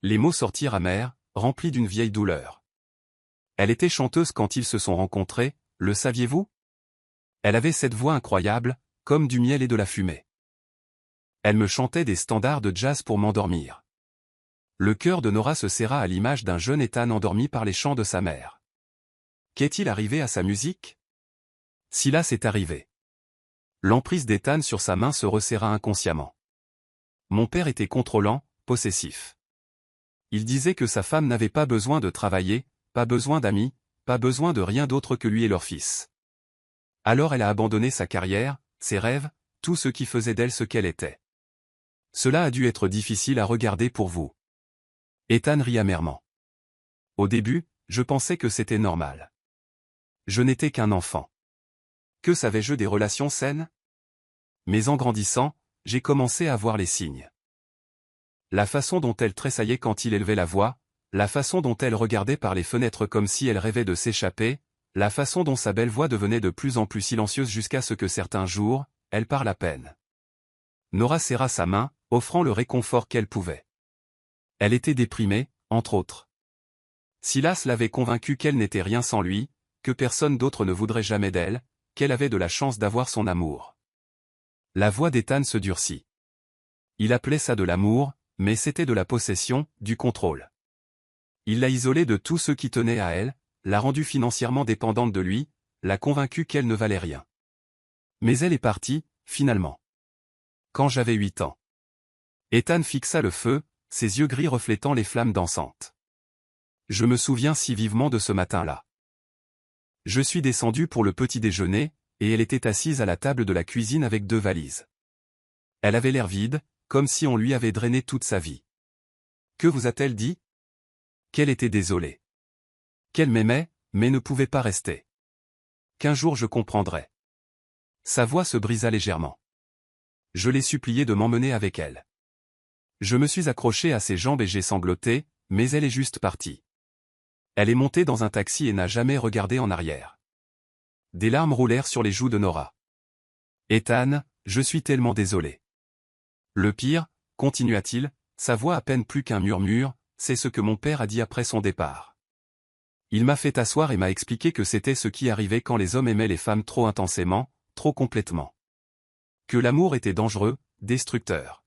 A: Les mots sortirent amers, remplis d'une vieille douleur. Elle était chanteuse quand ils se sont rencontrés, le saviez-vous? Elle avait cette voix incroyable, comme du miel et de la fumée. Elle me chantait des standards de jazz pour m'endormir. Le cœur de Nora se serra à l'image d'un jeune Ethan endormi par les chants de sa mère. Qu'est-il arrivé à sa musique? Silas est arrivé. L'emprise d'Ethan sur sa main se resserra inconsciemment. Mon père était contrôlant, possessif. Il disait que sa femme n'avait pas besoin de travailler, pas besoin d'amis, pas besoin de rien d'autre que lui et leur fils. Alors elle a abandonné sa carrière, ses rêves, tout ce qui faisait d'elle ce qu'elle était. Cela a dû être difficile à regarder pour vous. Ethan rit amèrement. Au début, je pensais que c'était normal. Je n'étais qu'un enfant. Que savais-je des relations saines? Mais en grandissant, j'ai commencé à voir les signes. La façon dont elle tressaillait quand il élevait la voix, la façon dont elle regardait par les fenêtres comme si elle rêvait de s'échapper, la façon dont sa belle voix devenait de plus en plus silencieuse jusqu'à ce que certains jours, elle parle à peine. Nora serra sa main, offrant le réconfort qu'elle pouvait. Elle était déprimée, entre autres. Silas l'avait convaincue qu'elle n'était rien sans lui, que personne d'autre ne voudrait jamais d'elle, qu'elle avait de la chance d'avoir son amour. La voix d'Ethan se durcit. Il appelait ça de l'amour, mais c'était de la possession, du contrôle. Il l'a isolée de tous ceux qui tenaient à elle, l'a rendue financièrement dépendante de lui, l'a convaincue qu'elle ne valait rien. Mais elle est partie, finalement. Quand j'avais 8 ans. Ethan fixa le feu, ses yeux gris reflétant les flammes dansantes. Je me souviens si vivement de ce matin-là. Je suis descendu pour le petit déjeuner, et elle était assise à la table de la cuisine avec 2 valises. Elle avait l'air vide, comme si on lui avait drainé toute sa vie. Que vous a-t-elle dit? Qu'elle était désolée. Qu'elle m'aimait, mais ne pouvait pas rester. Qu'un jour je comprendrais. Sa voix se brisa légèrement. Je l'ai suppliée de m'emmener avec elle. Je me suis accroché à ses jambes et j'ai sangloté, mais elle est juste partie. Elle est montée dans un taxi et n'a jamais regardé en arrière. Des larmes roulèrent sur les joues de Nora. Ethan, je suis tellement désolé. Le pire, continua-t-il, sa voix à peine plus qu'un murmure, c'est ce que mon père a dit après son départ. Il m'a fait asseoir et m'a expliqué que c'était ce qui arrivait quand les hommes aimaient les femmes trop intensément, trop complètement. Que l'amour était dangereux, destructeur.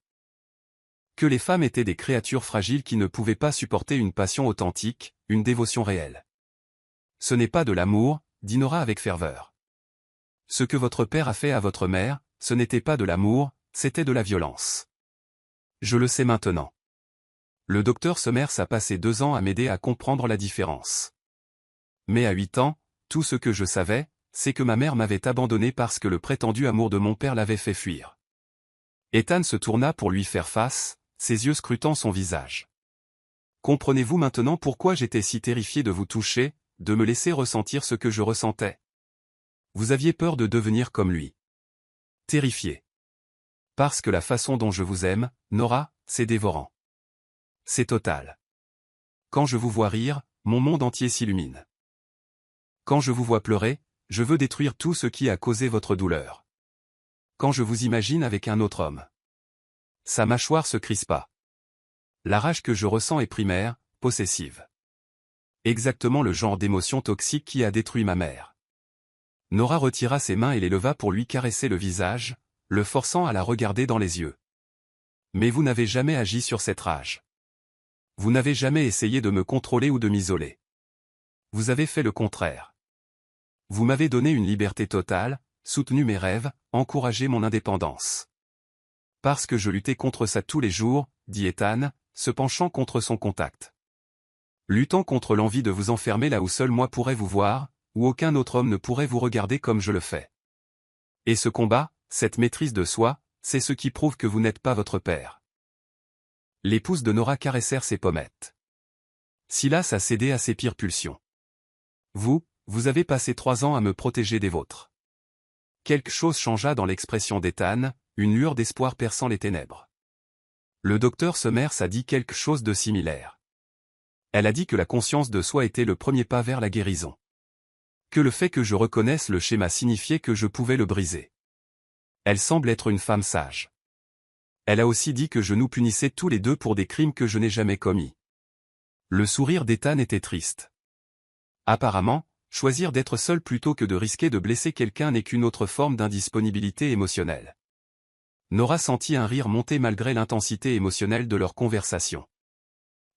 A: Que les femmes étaient des créatures fragiles qui ne pouvaient pas supporter une passion authentique, une dévotion réelle. Ce n'est pas de l'amour, dit Nora avec ferveur. Ce que votre père a fait à votre mère, ce n'était pas de l'amour, c'était de la violence. Je le sais maintenant. Le docteur Summers a passé 2 ans à m'aider à comprendre la différence. Mais à 8 ans, tout ce que je savais, c'est que ma mère m'avait abandonné parce que le prétendu amour de mon père l'avait fait fuir. Ethan se tourna pour lui faire face, ses yeux scrutant son visage. Comprenez-vous maintenant pourquoi j'étais si terrifié de vous toucher, de me laisser ressentir ce que je ressentais? Vous aviez peur de devenir comme lui. Terrifié. Parce que la façon dont je vous aime, Nora, c'est dévorant. C'est total. Quand je vous vois rire, mon monde entier s'illumine. Quand je vous vois pleurer, je veux détruire tout ce qui a causé votre douleur. Quand je vous imagine avec un autre homme. Sa mâchoire se crispa. La rage que je ressens est primaire, possessive. Exactement le genre d'émotion toxique qui a détruit ma mère. Nora retira ses mains et les leva pour lui caresser le visage, le forçant à la regarder dans les yeux. Mais vous n'avez jamais agi sur cette rage. Vous n'avez jamais essayé de me contrôler ou de m'isoler. Vous avez fait le contraire. Vous m'avez donné une liberté totale, soutenu mes rêves, encouragé mon indépendance. Parce que je luttais contre ça tous les jours, dit Ethan, se penchant contre son contact. Luttant contre l'envie de vous enfermer là où seul moi pourrais vous voir, où aucun autre homme ne pourrait vous regarder comme je le fais. Et ce combat, cette maîtrise de soi, c'est ce qui prouve que vous n'êtes pas votre père. Les pouces de Nora caressèrent ses pommettes. Silas a cédé à ses pires pulsions. Vous avez passé 3 ans à me protéger des vôtres. Quelque chose changea dans l'expression d'Ethan, une lueur d'espoir perçant les ténèbres. Le docteur Summers a dit quelque chose de similaire. Elle a dit que la conscience de soi était le premier pas vers la guérison. Que le fait que je reconnaisse le schéma signifiait que je pouvais le briser. Elle semble être une femme sage. Elle a aussi dit que je nous punissais tous les deux pour des crimes que je n'ai jamais commis. Le sourire d'Ethan était triste. Apparemment, choisir d'être seul plutôt que de risquer de blesser quelqu'un n'est qu'une autre forme d'indisponibilité émotionnelle. Nora sentit un rire monter malgré l'intensité émotionnelle de leur conversation.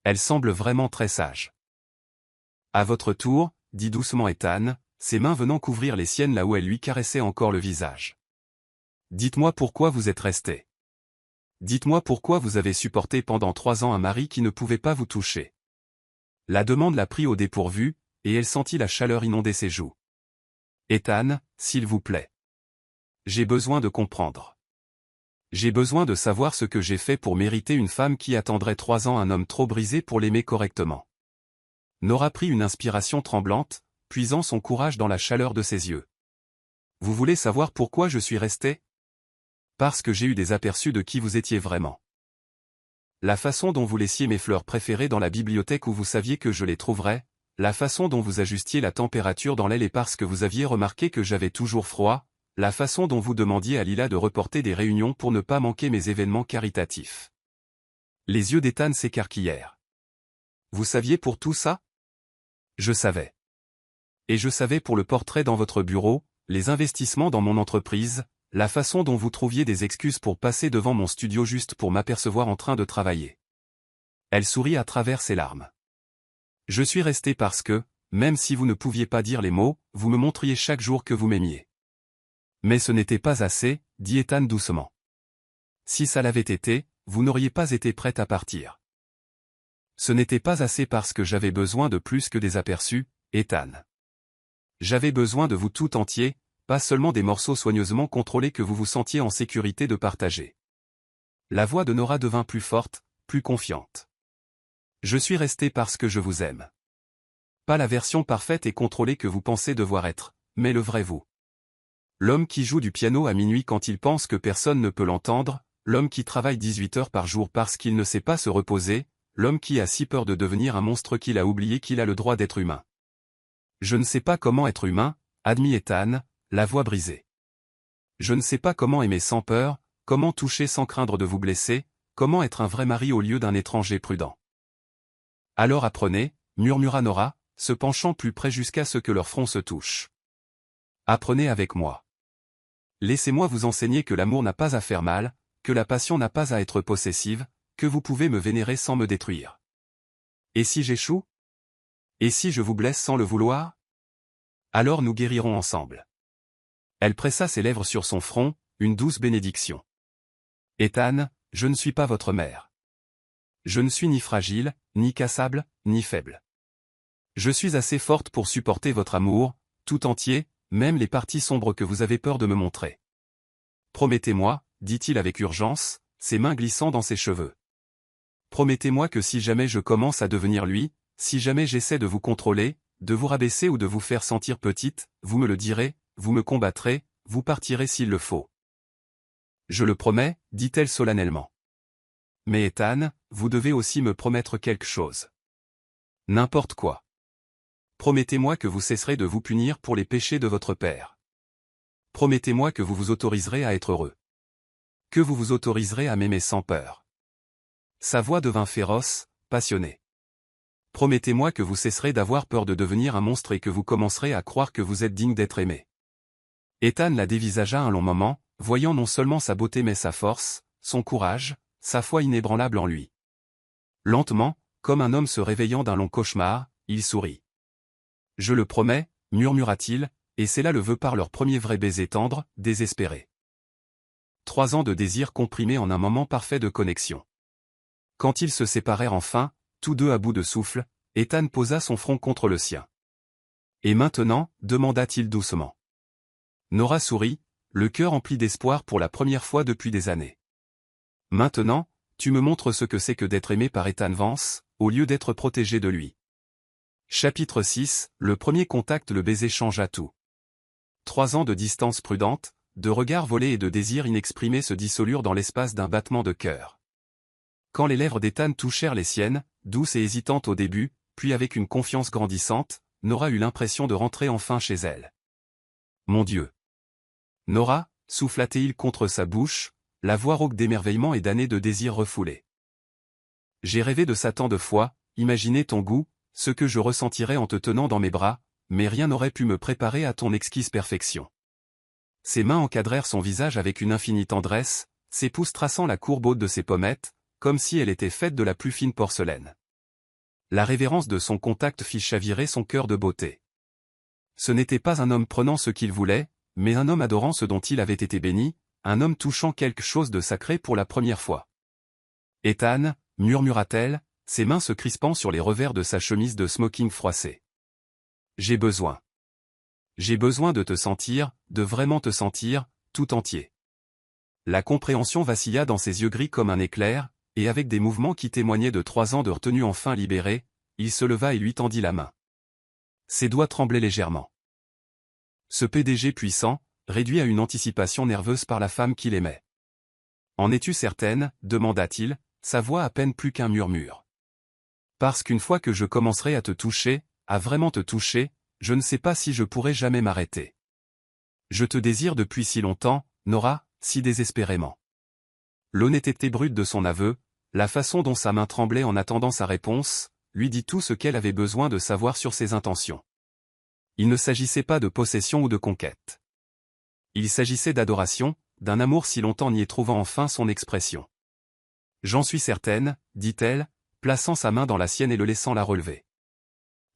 A: Elle semble vraiment très sage. À votre tour, dit doucement Ethan, ses mains venant couvrir les siennes là où elle lui caressait encore le visage. Dites-moi pourquoi vous êtes resté. Dites-moi pourquoi vous avez supporté pendant 3 ans un mari qui ne pouvait pas vous toucher. La demande la prit au dépourvu, et elle sentit la chaleur inonder ses joues. Ethan, s'il vous plaît. J'ai besoin de comprendre. J'ai besoin de savoir ce que j'ai fait pour mériter une femme qui attendrait 3 ans un homme trop brisé pour l'aimer correctement. Nora prit une inspiration tremblante, puisant son courage dans la chaleur de ses yeux. Vous voulez savoir pourquoi je suis resté? Parce que j'ai eu des aperçus de qui vous étiez vraiment. La façon dont vous laissiez mes fleurs préférées dans la bibliothèque où vous saviez que je les trouverais, la façon dont vous ajustiez la température dans l'aile et parce que vous aviez remarqué que j'avais toujours froid, la façon dont vous demandiez à Lila de reporter des réunions pour ne pas manquer mes événements caritatifs. Les yeux d'Ethan s'écarquillèrent. Vous saviez pour tout ça? Je savais. Et je savais pour le portrait dans votre bureau, les investissements dans mon entreprise, la façon dont vous trouviez des excuses pour passer devant mon studio juste pour m'apercevoir en train de travailler. Elle sourit à travers ses larmes. Je suis resté parce que, même si vous ne pouviez pas dire les mots, vous me montriez chaque jour que vous m'aimiez. Mais ce n'était pas assez, dit Ethan doucement. Si ça l'avait été, vous n'auriez pas été prête à partir. Ce n'était pas assez parce que j'avais besoin de plus que des aperçus, Ethan. J'avais besoin de vous tout entier, pas seulement des morceaux soigneusement contrôlés que vous vous sentiez en sécurité de partager. La voix de Nora devint plus forte, plus confiante. Je suis resté parce que je vous aime. Pas la version parfaite et contrôlée que vous pensez devoir être, mais le vrai vous. L'homme qui joue du piano à minuit quand il pense que personne ne peut l'entendre, l'homme qui travaille 18 heures par jour parce qu'il ne sait pas se reposer, l'homme qui a si peur de devenir un monstre qu'il a oublié qu'il a le droit d'être humain. Je ne sais pas comment être humain, admit Ethan, la voix brisée. Je ne sais pas comment aimer sans peur, comment toucher sans craindre de vous blesser, comment être un vrai mari au lieu d'un étranger prudent. Alors apprenez, murmura Nora, se penchant plus près jusqu'à ce que leurs fronts se touchent. Apprenez avec moi. Laissez-moi vous enseigner que l'amour n'a pas à faire mal, que la passion n'a pas à être possessive, que vous pouvez me vénérer sans me détruire. Et si j'échoue? Et si je vous blesse sans le vouloir? Alors nous guérirons ensemble. Elle pressa ses lèvres sur son front, une douce bénédiction. Ethan, je ne suis pas votre mère. Je ne suis ni fragile, ni cassable, ni faible. Je suis assez forte pour supporter votre amour, tout entier, même les parties sombres que vous avez peur de me montrer. Promettez-moi, dit-il avec urgence, ses mains glissant dans ses cheveux. Promettez-moi que si jamais je commence à devenir lui, si jamais j'essaie de vous contrôler, de vous rabaisser ou de vous faire sentir petite, vous me le direz, vous me combattrez, vous partirez s'il le faut. Je le promets, dit-elle solennellement. Mais Ethan, vous devez aussi me promettre quelque chose. N'importe quoi. Promettez-moi que vous cesserez de vous punir pour les péchés de votre père. Promettez-moi que vous vous autoriserez à être heureux. Que vous vous autoriserez à m'aimer sans peur. Sa voix devint féroce, passionnée. Promettez-moi que vous cesserez d'avoir peur de devenir un monstre et que vous commencerez à croire que vous êtes digne d'être aimé. Ethan la dévisagea un long moment, voyant non seulement sa beauté mais sa force, son courage, sa foi inébranlable en lui. Lentement, comme un homme se réveillant d'un long cauchemar, il sourit. Je le promets, murmura-t-il, et c'est là le vœu par leur premier vrai baiser tendre, désespéré. 3 ans de désir comprimés en un moment parfait de connexion. Quand ils se séparèrent enfin, tous deux à bout de souffle, Ethan posa son front contre le sien. Et maintenant, demanda-t-il doucement. Nora sourit, le cœur empli d'espoir pour la première fois depuis des années. Maintenant, tu me montres ce que c'est que d'être aimé par Ethan Vance, au lieu d'être protégé de lui. Chapitre 6, le premier contact. Le baiser changea tout. 3 ans de distance prudente, de regards volés et de désirs inexprimés se dissolurent dans l'espace d'un battement de cœur. Quand les lèvres d'Ethan touchèrent les siennes, douces et hésitantes au début, puis avec une confiance grandissante, Nora eut l'impression de rentrer enfin chez elle. « Mon Dieu !» Nora, souffla-t-il contre sa bouche, la voix rauque d'émerveillement et d'années de désirs refoulés. « J'ai rêvé de ça tant de fois, imaginé ton goût, ce que je ressentirais en te tenant dans mes bras, mais rien n'aurait pu me préparer à ton exquise perfection. » Ses mains encadrèrent son visage avec une infinie tendresse, ses pouces traçant la courbe haute de ses pommettes, comme si elle était faite de la plus fine porcelaine. La révérence de son contact fit chavirer son cœur de beauté. Ce n'était pas un homme prenant ce qu'il voulait, mais un homme adorant ce dont il avait été béni, un homme touchant quelque chose de sacré pour la première fois. « Ethan » murmura-t-elle, ses mains se crispant sur les revers de sa chemise de smoking froissée. « J'ai besoin. J'ai besoin de te sentir, de vraiment te sentir, tout entier. » La compréhension vacilla dans ses yeux gris comme un éclair, et avec des mouvements qui témoignaient de 3 ans de retenue enfin libérés, il se leva et lui tendit la main. Ses doigts tremblaient légèrement. Ce PDG puissant, réduit à une anticipation nerveuse par la femme qu'il aimait. « En es-tu certaine » demanda-t-il, sa voix à peine plus qu'un murmure. « Parce qu'une fois que je commencerai à te toucher, à vraiment te toucher, je ne sais pas si je pourrai jamais m'arrêter. Je te désire depuis si longtemps, Nora, si désespérément. » L'honnêteté brute de son aveu, la façon dont sa main tremblait en attendant sa réponse, lui dit tout ce qu'elle avait besoin de savoir sur ses intentions. Il ne s'agissait pas de possession ou de conquête. Il s'agissait d'adoration, d'un amour si longtemps n'y trouvant enfin son expression. « J'en suis certaine, dit-elle, plaçant sa main dans la sienne et le laissant la relever.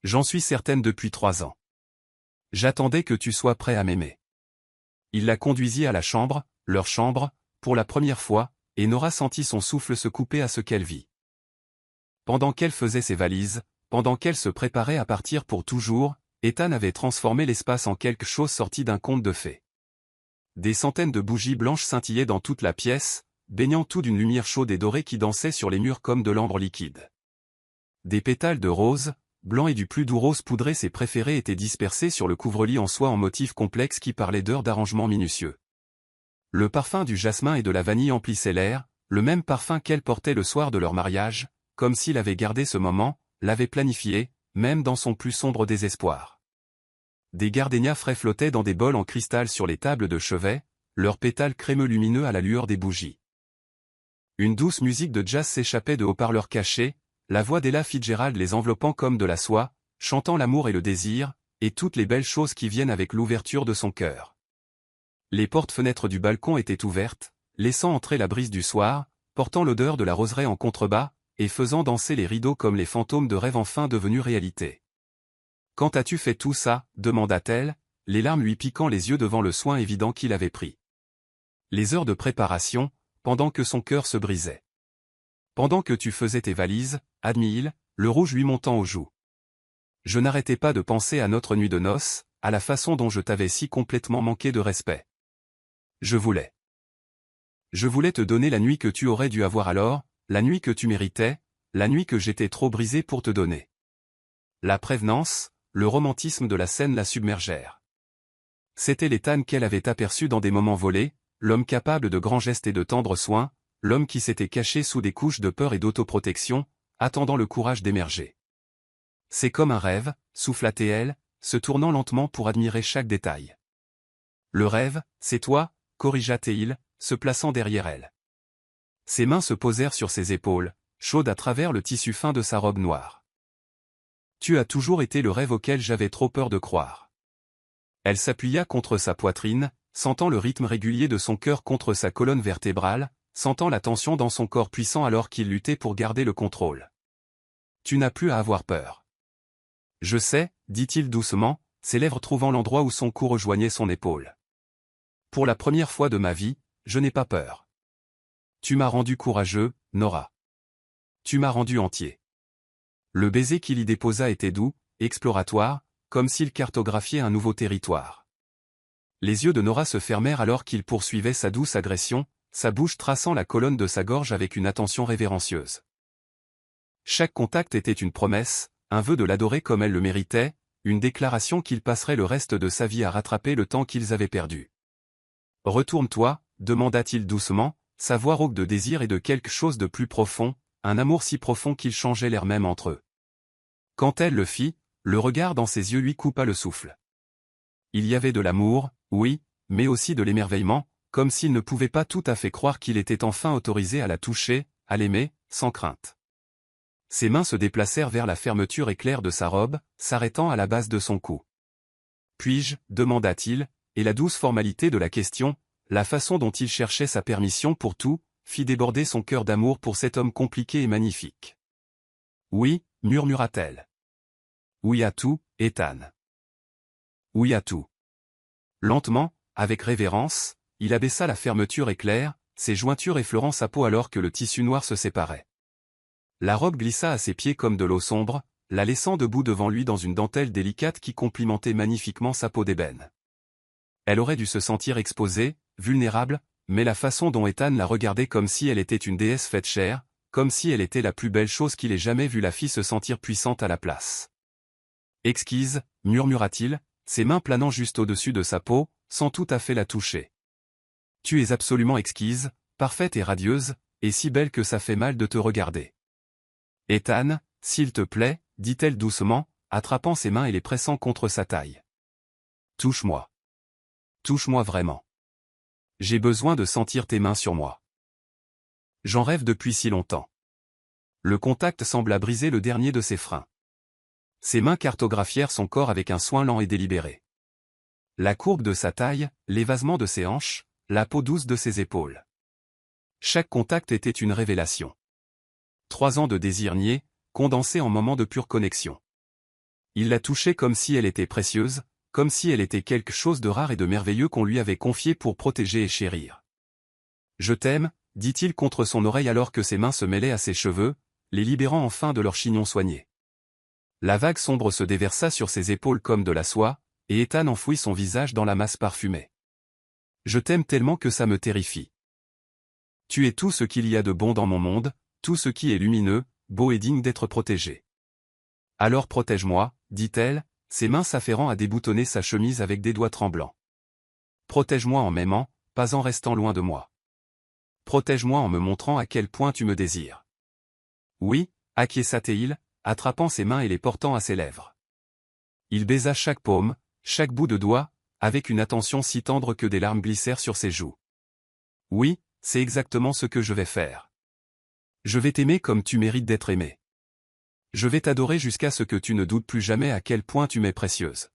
A: J'en suis certaine depuis 3 ans. J'attendais que tu sois prêt à m'aimer. » Il la conduisit à la chambre, leur chambre, pour la première fois, et Nora sentit son souffle se couper à ce qu'elle vit. Pendant qu'elle faisait ses valises, pendant qu'elle se préparait à partir pour toujours, Ethan avait transformé l'espace en quelque chose sorti d'un conte de fées. Des centaines de bougies blanches scintillaient dans toute la pièce, baignant tout d'une lumière chaude et dorée qui dansait sur les murs comme de l'ambre liquide. Des pétales de rose, blanc et du plus doux rose poudré ses préférés étaient dispersés sur le couvre-lit en soie en motif complexe qui parlait d'heures d'arrangement minutieux. Le parfum du jasmin et de la vanille emplissait l'air, le même parfum qu'elle portait le soir de leur mariage, comme s'il avait gardé ce moment, l'avait planifié, même dans son plus sombre désespoir. Des gardénias frais flottaient dans des bols en cristal sur les tables de chevet, leurs pétales crémeux lumineux à la lueur des bougies. Une douce musique de jazz s'échappait de haut-parleurs cachés, la voix d'Ella Fitzgerald les enveloppant comme de la soie, chantant l'amour et le désir, et toutes les belles choses qui viennent avec l'ouverture de son cœur. Les portes-fenêtres du balcon étaient ouvertes, laissant entrer la brise du soir, portant l'odeur de la roseraie en contrebas, et faisant danser les rideaux comme les fantômes de rêves enfin devenus réalité. « Quand as-tu fait tout ça » demanda-t-elle, les larmes lui piquant les yeux devant le soin évident qu'il avait pris. Les heures de préparation, pendant que son cœur se brisait. « Pendant que tu faisais tes valises, admit-il, le rouge lui montant aux joues. Je n'arrêtais pas de penser à notre nuit de noces, à la façon dont je t'avais si complètement manqué de respect. Je voulais te donner la nuit que tu aurais dû avoir alors, la nuit que tu méritais, la nuit que j'étais trop brisé pour te donner. » La prévenance, le romantisme de la scène la submergèrent. C'était l'Ethan qu'elle avait aperçu dans des moments volés, l'homme capable de grands gestes et de tendres soins, l'homme qui s'était caché sous des couches de peur et d'autoprotection, attendant le courage d'émerger. « C'est comme un rêve » souffla-t-elle, se tournant lentement pour admirer chaque détail. « Le rêve, c'est toi » corrigea-t-il, se plaçant derrière elle. Ses mains se posèrent sur ses épaules, chaudes à travers le tissu fin de sa robe noire. « Tu as toujours été le rêve auquel j'avais trop peur de croire. » Elle s'appuya contre sa poitrine, sentant le rythme régulier de son cœur contre sa colonne vertébrale, sentant la tension dans son corps puissant alors qu'il luttait pour garder le contrôle. « Tu n'as plus à avoir peur. »« Je sais, » dit-il doucement, ses lèvres trouvant l'endroit où son cou rejoignait son épaule. « Pour la première fois de ma vie, je n'ai pas peur. Tu m'as rendu courageux, Nora. Tu m'as rendu entier. » Le baiser qu'il y déposa était doux, exploratoire, comme s'il cartographiait un nouveau territoire. Les yeux de Nora se fermèrent alors qu'il poursuivait sa douce agression, sa bouche traçant la colonne de sa gorge avec une attention révérencieuse. Chaque contact était une promesse, un vœu de l'adorer comme elle le méritait, une déclaration qu'il passerait le reste de sa vie à rattraper le temps qu'ils avaient perdu. Retourne-toi, demanda-t-il doucement, sa voix rauque de désir et de quelque chose de plus profond, un amour si profond qu'il changeait l'air même entre eux. Quand elle le fit, le regard dans ses yeux lui coupa le souffle. Il y avait de l'amour, oui, mais aussi de l'émerveillement, comme s'il ne pouvait pas tout à fait croire qu'il était enfin autorisé à la toucher, à l'aimer, sans crainte. Ses mains se déplacèrent vers la fermeture éclair de sa robe, s'arrêtant à la base de son cou. Puis-je, demanda-t-il, et la douce formalité de la question, la façon dont il cherchait sa permission pour tout, fit déborder son cœur d'amour pour cet homme compliqué et magnifique. Oui, murmura-t-elle. Oui à tout, Ethan. Oui à tout. Lentement, avec révérence, il abaissa la fermeture éclair, ses jointures effleurant sa peau alors que le tissu noir se séparait. La robe glissa à ses pieds comme de l'eau sombre, la laissant debout devant lui dans une dentelle délicate qui complimentait magnifiquement sa peau d'ébène. Elle aurait dû se sentir exposée, vulnérable, mais la façon dont Ethan la regardait comme si elle était une déesse faite chair, comme si elle était la plus belle chose qu'il ait jamais vue, la fit se sentir puissante à la place. Exquise, murmura-t-il, ses mains planant juste au-dessus de sa peau, sans tout à fait la toucher. Tu es absolument exquise, parfaite et radieuse, et si belle que ça fait mal de te regarder. Ethan, s'il te plaît, dit-elle doucement, attrapant ses mains et les pressant contre sa taille. Touche-moi. Touche-moi vraiment. J'ai besoin de sentir tes mains sur moi. J'en rêve depuis si longtemps. Le contact sembla briser le dernier de ses freins. Ses mains cartographièrent son corps avec un soin lent et délibéré. La courbe de sa taille, l'évasement de ses hanches, la peau douce de ses épaules. Chaque contact était une révélation. 3 ans de désir niais, condensés en moments de pure connexion. Il la touchait comme si elle était précieuse, comme si elle était quelque chose de rare et de merveilleux qu'on lui avait confié pour protéger et chérir. Je t'aime, dit-il contre son oreille alors que ses mains se mêlaient à ses cheveux, les libérant enfin de leur chignon soigné. La vague sombre se déversa sur ses épaules comme de la soie, et Ethan enfouit son visage dans la masse parfumée. Je t'aime tellement que ça me terrifie. Tu es tout ce qu'il y a de bon dans mon monde, tout ce qui est lumineux, beau et digne d'être protégé. Alors protège-moi, dit-elle, ses mains s'affairant à déboutonner sa chemise avec des doigts tremblants. Protège-moi en m'aimant, pas en restant loin de moi. Protège-moi en me montrant à quel point tu me désires. Oui, acquiesça-t-il, attrapant ses mains et les portant à ses lèvres. Il baisa chaque paume, chaque bout de doigt, avec une attention si tendre que des larmes glissèrent sur ses joues. Oui, c'est exactement ce que je vais faire. Je vais t'aimer comme tu mérites d'être aimé. Je vais t'adorer jusqu'à ce que tu ne doutes plus jamais à quel point tu m'es précieuse.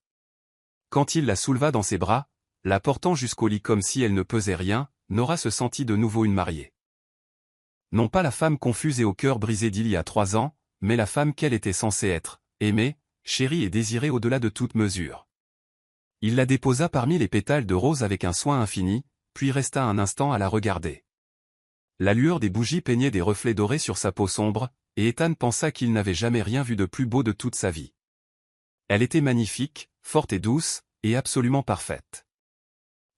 A: Quand il la souleva dans ses bras, la portant jusqu'au lit comme si elle ne pesait rien, Nora se sentit de nouveau une mariée. Non pas la femme confuse et au cœur brisé d'il y a 3 ans, mais la femme qu'elle était censée être, aimée, chérie et désirée au-delà de toute mesure. Il la déposa parmi les pétales de rose avec un soin infini, puis resta un instant à la regarder. La lueur des bougies peignait des reflets dorés sur sa peau sombre, et Ethan pensa qu'il n'avait jamais rien vu de plus beau de toute sa vie. Elle était magnifique, forte et douce, et absolument parfaite.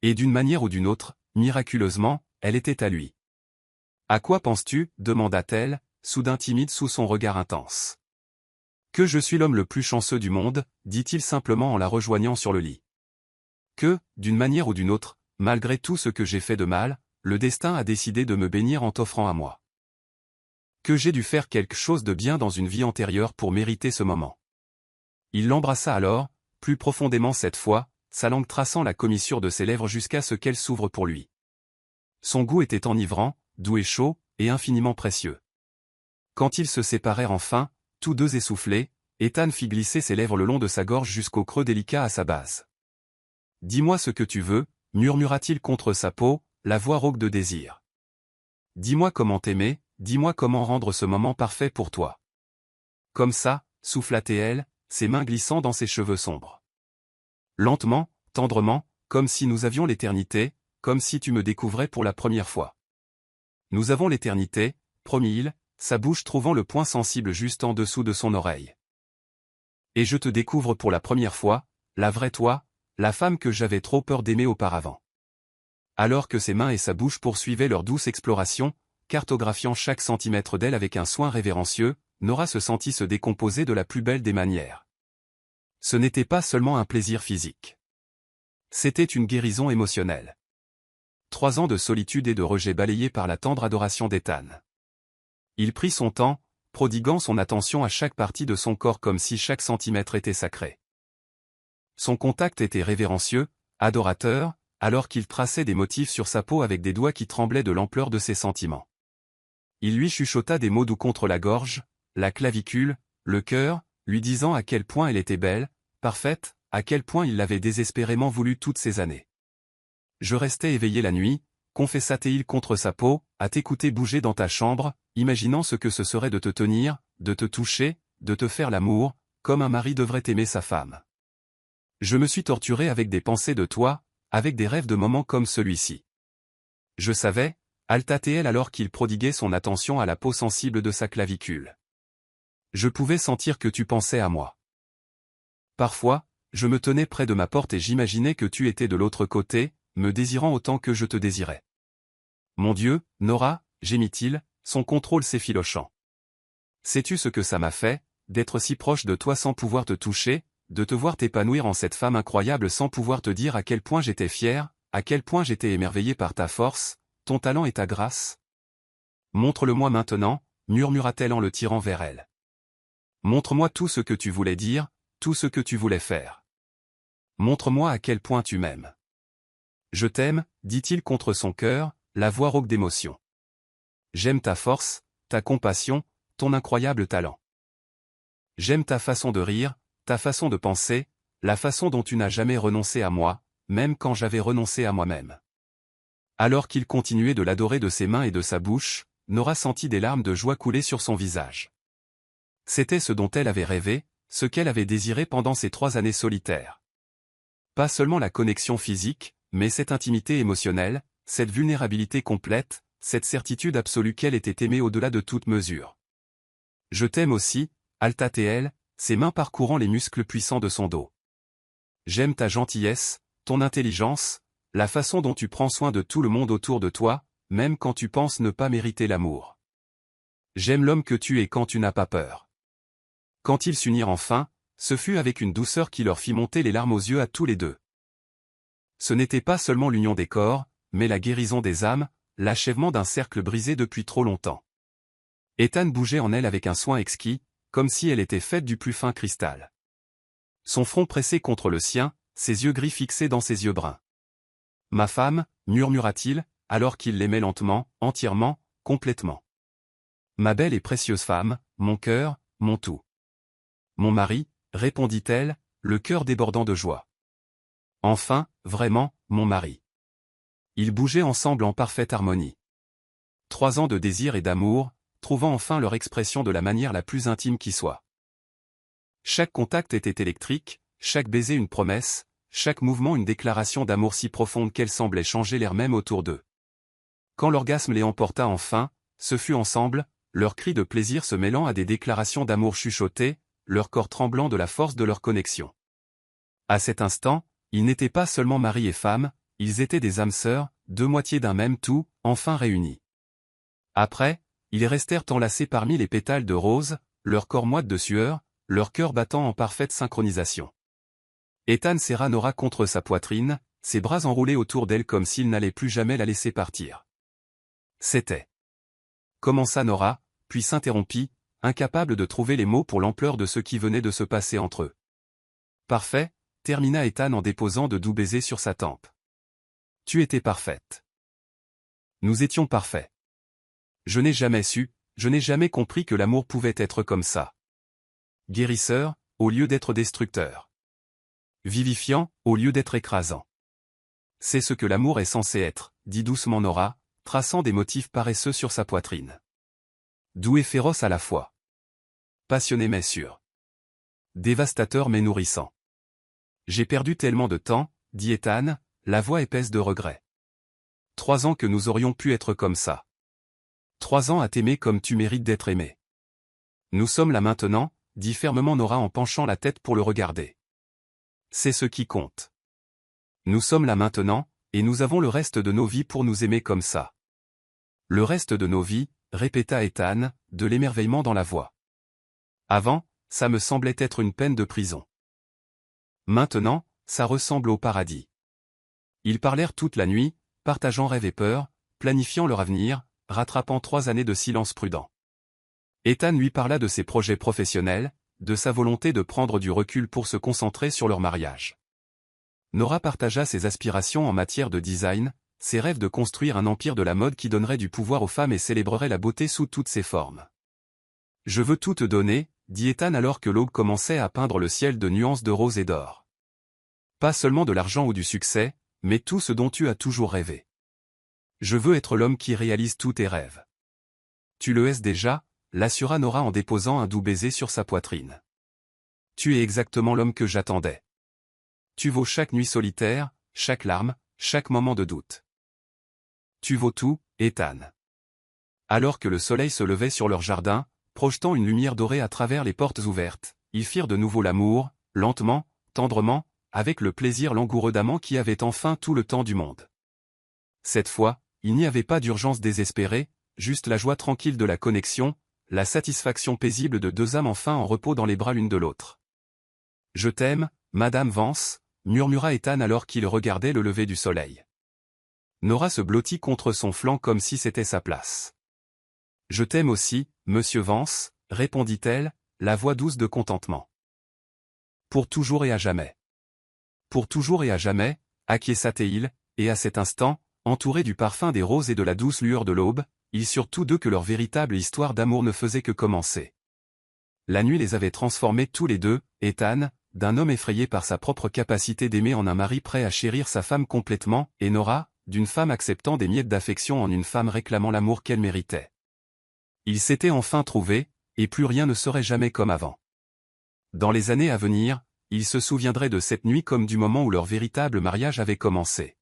A: Et d'une manière ou d'une autre, miraculeusement, elle était à lui. « À quoi penses-tu » demanda-t-elle, soudain timide sous son regard intense. « Que je suis l'homme le plus chanceux du monde » dit-il simplement en la rejoignant sur le lit. « Que, d'une manière ou d'une autre, malgré tout ce que j'ai fait de mal, le destin a décidé de me bénir en t'offrant à moi. Que j'ai dû faire quelque chose de bien dans une vie antérieure pour mériter ce moment. » Il l'embrassa alors, plus profondément cette fois, sa langue traçant la commissure de ses lèvres jusqu'à ce qu'elle s'ouvre pour lui. Son goût était enivrant, doux et chaud, et infiniment précieux. Quand ils se séparèrent enfin, tous deux essoufflés, Ethan fit glisser ses lèvres le long de sa gorge jusqu'au creux délicat à sa base. « Dis-moi ce que tu veux » murmura-t-il contre sa peau, la voix rauque de désir. « Dis-moi comment t'aimer, dis-moi comment rendre ce moment parfait pour toi. » Comme ça, souffla-t-elle, ses mains glissant dans ses cheveux sombres. Lentement, tendrement, comme si nous avions l'éternité, comme si tu me découvrais pour la première fois. Nous avons l'éternité, promit-il, sa bouche trouvant le point sensible juste en dessous de son oreille. Et je te découvre pour la première fois, la vraie toi, la femme que j'avais trop peur d'aimer auparavant. Alors que ses mains et sa bouche poursuivaient leur douce exploration, cartographiant chaque centimètre d'elle avec un soin révérencieux, Nora se sentit se décomposer de la plus belle des manières. Ce n'était pas seulement un plaisir physique. C'était une guérison émotionnelle. 3 ans de solitude et de rejet balayés par la tendre adoration d'Ethan. Il prit son temps, prodiguant son attention à chaque partie de son corps comme si chaque centimètre était sacré. Son contact était révérencieux, adorateur, alors qu'il traçait des motifs sur sa peau avec des doigts qui tremblaient de l'ampleur de ses sentiments. Il lui chuchota des mots doux contre la gorge, la clavicule, le cœur, lui disant à quel point elle était belle, parfaite, à quel point il l'avait désespérément voulu toutes ces années. Je restais éveillé la nuit, confessa-t-il contre sa peau, à t'écouter bouger dans ta chambre, imaginant ce que ce serait de te tenir, de te toucher, de te faire l'amour, comme un mari devrait aimer sa femme. Je me suis torturé avec des pensées de toi, avec des rêves de moments comme celui-ci. Je savais, Altatl alors qu'il prodiguait son attention à la peau sensible de sa clavicule. Je pouvais sentir que tu pensais à moi. Parfois, je me tenais près de ma porte et j'imaginais que tu étais de l'autre côté, me désirant autant que je te désirais. Mon Dieu, Nora, gémit-il, son contrôle s'effilochant. Sais-tu ce que ça m'a fait, d'être si proche de toi sans pouvoir te toucher, de te voir t'épanouir en cette femme incroyable sans pouvoir te dire à quel point j'étais fier, à quel point j'étais émerveillé par ta force, ton talent et ta grâce? Montre-le-moi maintenant, murmura-t-elle en le tirant vers elle. Montre-moi tout ce que tu voulais dire, tout ce que tu voulais faire. Montre-moi à quel point tu m'aimes. Je t'aime, dit-il contre son cœur, la voix rauque d'émotion. J'aime ta force, ta compassion, ton incroyable talent. J'aime ta façon de rire, ta façon de penser, la façon dont tu n'as jamais renoncé à moi, même quand j'avais renoncé à moi-même. Alors qu'il continuait de l'adorer de ses mains et de sa bouche, Nora sentit des larmes de joie couler sur son visage. C'était ce dont elle avait rêvé, ce qu'elle avait désiré pendant ces 3 années solitaires. Pas seulement la connexion physique, mais cette intimité émotionnelle, cette vulnérabilité complète, cette certitude absolue qu'elle était aimée au-delà de toute mesure. Je t'aime aussi, Altatl, ses mains parcourant les muscles puissants de son dos. J'aime ta gentillesse, ton intelligence, la façon dont tu prends soin de tout le monde autour de toi, même quand tu penses ne pas mériter l'amour. J'aime l'homme que tu es quand tu n'as pas peur. Quand ils s'unirent enfin, ce fut avec une douceur qui leur fit monter les larmes aux yeux à tous les deux. Ce n'était pas seulement l'union des corps, mais la guérison des âmes, l'achèvement d'un cercle brisé depuis trop longtemps. Ethan bougeait en elle avec un soin exquis, comme si elle était faite du plus fin cristal. Son front pressé contre le sien, ses yeux gris fixés dans ses yeux bruns. « Ma femme » murmura-t-il, alors qu'il l'aimait lentement, entièrement, complètement. « Ma belle et précieuse femme, mon cœur, mon tout. »« Mon mari » répondit-elle, le cœur débordant de joie. « Enfin, vraiment, mon mari. » Ils bougeaient ensemble en parfaite harmonie. 3 ans de désir et d'amour, trouvant enfin leur expression de la manière la plus intime qui soit. Chaque contact était électrique, chaque baiser une promesse, chaque mouvement une déclaration d'amour si profonde qu'elle semblait changer l'air même autour d'eux. Quand l'orgasme les emporta enfin, ce fut ensemble, leurs cris de plaisir se mêlant à des déclarations d'amour chuchotées, leur corps tremblant de la force de leur connexion. À cet instant, ils n'étaient pas seulement mari et femme, ils étaient des âmes sœurs, 2 moitiés d'un même tout, enfin réunies. Après, ils restèrent enlacés parmi les pétales de rose, leur corps moite de sueur, leur cœur battant en parfaite synchronisation. Ethan serra Nora contre sa poitrine, ses bras enroulés autour d'elle comme s'il n'allait plus jamais la laisser partir. C'était. Commença Nora, puis s'interrompit, incapable de trouver les mots pour l'ampleur de ce qui venait de se passer entre eux. Parfait, termina Ethan en déposant de doux baisers sur sa tempe. Tu étais parfaite. Nous étions parfaits. Je n'ai jamais su, je n'ai jamais compris que l'amour pouvait être comme ça. Guérisseur, au lieu d'être destructeur. Vivifiant, au lieu d'être écrasant. C'est ce que l'amour est censé être, dit doucement Nora, traçant des motifs paresseux sur sa poitrine. Doux et féroce à la fois. Passionné mais sûr. Dévastateur mais nourrissant. J'ai perdu tellement de temps, dit Ethan, la voix épaisse de regret. 3 ans que nous aurions pu être comme ça. 3 ans à t'aimer comme tu mérites d'être aimé. Nous sommes là maintenant, dit fermement Nora en penchant la tête pour le regarder. C'est ce qui compte. Nous sommes là maintenant, et nous avons le reste de nos vies pour nous aimer comme ça. Le reste de nos vies, répéta Ethan, de l'émerveillement dans la voix. Avant, ça me semblait être une peine de prison. Maintenant, ça ressemble au paradis. Ils parlèrent toute la nuit, partageant rêves et peurs, planifiant leur avenir, rattrapant 3 années de silence prudent. Ethan lui parla de ses projets professionnels, de sa volonté de prendre du recul pour se concentrer sur leur mariage. Nora partagea ses aspirations en matière de design, ses rêves de construire un empire de la mode qui donnerait du pouvoir aux femmes et célébrerait la beauté sous toutes ses formes. « Je veux tout te donner », dit Ethan alors que l'aube commençait à peindre le ciel de nuances de rose et d'or. Pas seulement de l'argent ou du succès, mais tout ce dont tu as toujours rêvé. Je veux être l'homme qui réalise tous tes rêves. Tu le es déjà, l'assura Nora en déposant un doux baiser sur sa poitrine. Tu es exactement l'homme que j'attendais. Tu vaux chaque nuit solitaire, chaque larme, chaque moment de doute. Tu vaux tout, Ethan. Alors que le soleil se levait sur leur jardin, projetant une lumière dorée à travers les portes ouvertes, ils firent de nouveau l'amour, lentement, tendrement, avec le plaisir langoureux d'amants qui avaient enfin tout le temps du monde. Cette fois, il n'y avait pas d'urgence désespérée, juste la joie tranquille de la connexion, la satisfaction paisible de deux âmes enfin en repos dans les bras l'une de l'autre. « Je t'aime, Madame Vance », murmura Ethan alors qu'il regardait le lever du soleil. Nora se blottit contre son flanc comme si c'était sa place. « Je t'aime aussi, Monsieur Vance », répondit-elle, la voix douce de contentement. « Pour toujours et à jamais. » Pour toujours et à jamais, acquiesça-t-il, et à cet instant, entourés du parfum des roses et de la douce lueur de l'aube, ils surent tous deux que leur véritable histoire d'amour ne faisait que commencer. La nuit les avait transformés tous les deux, Ethan, d'un homme effrayé par sa propre capacité d'aimer en un mari prêt à chérir sa femme complètement, et Nora, d'une femme acceptant des miettes d'affection en une femme réclamant l'amour qu'elle méritait. Ils s'étaient enfin trouvés, et plus rien ne serait jamais comme avant. Dans les années à venir, ils se souviendraient de cette nuit comme du moment où leur véritable mariage avait commencé.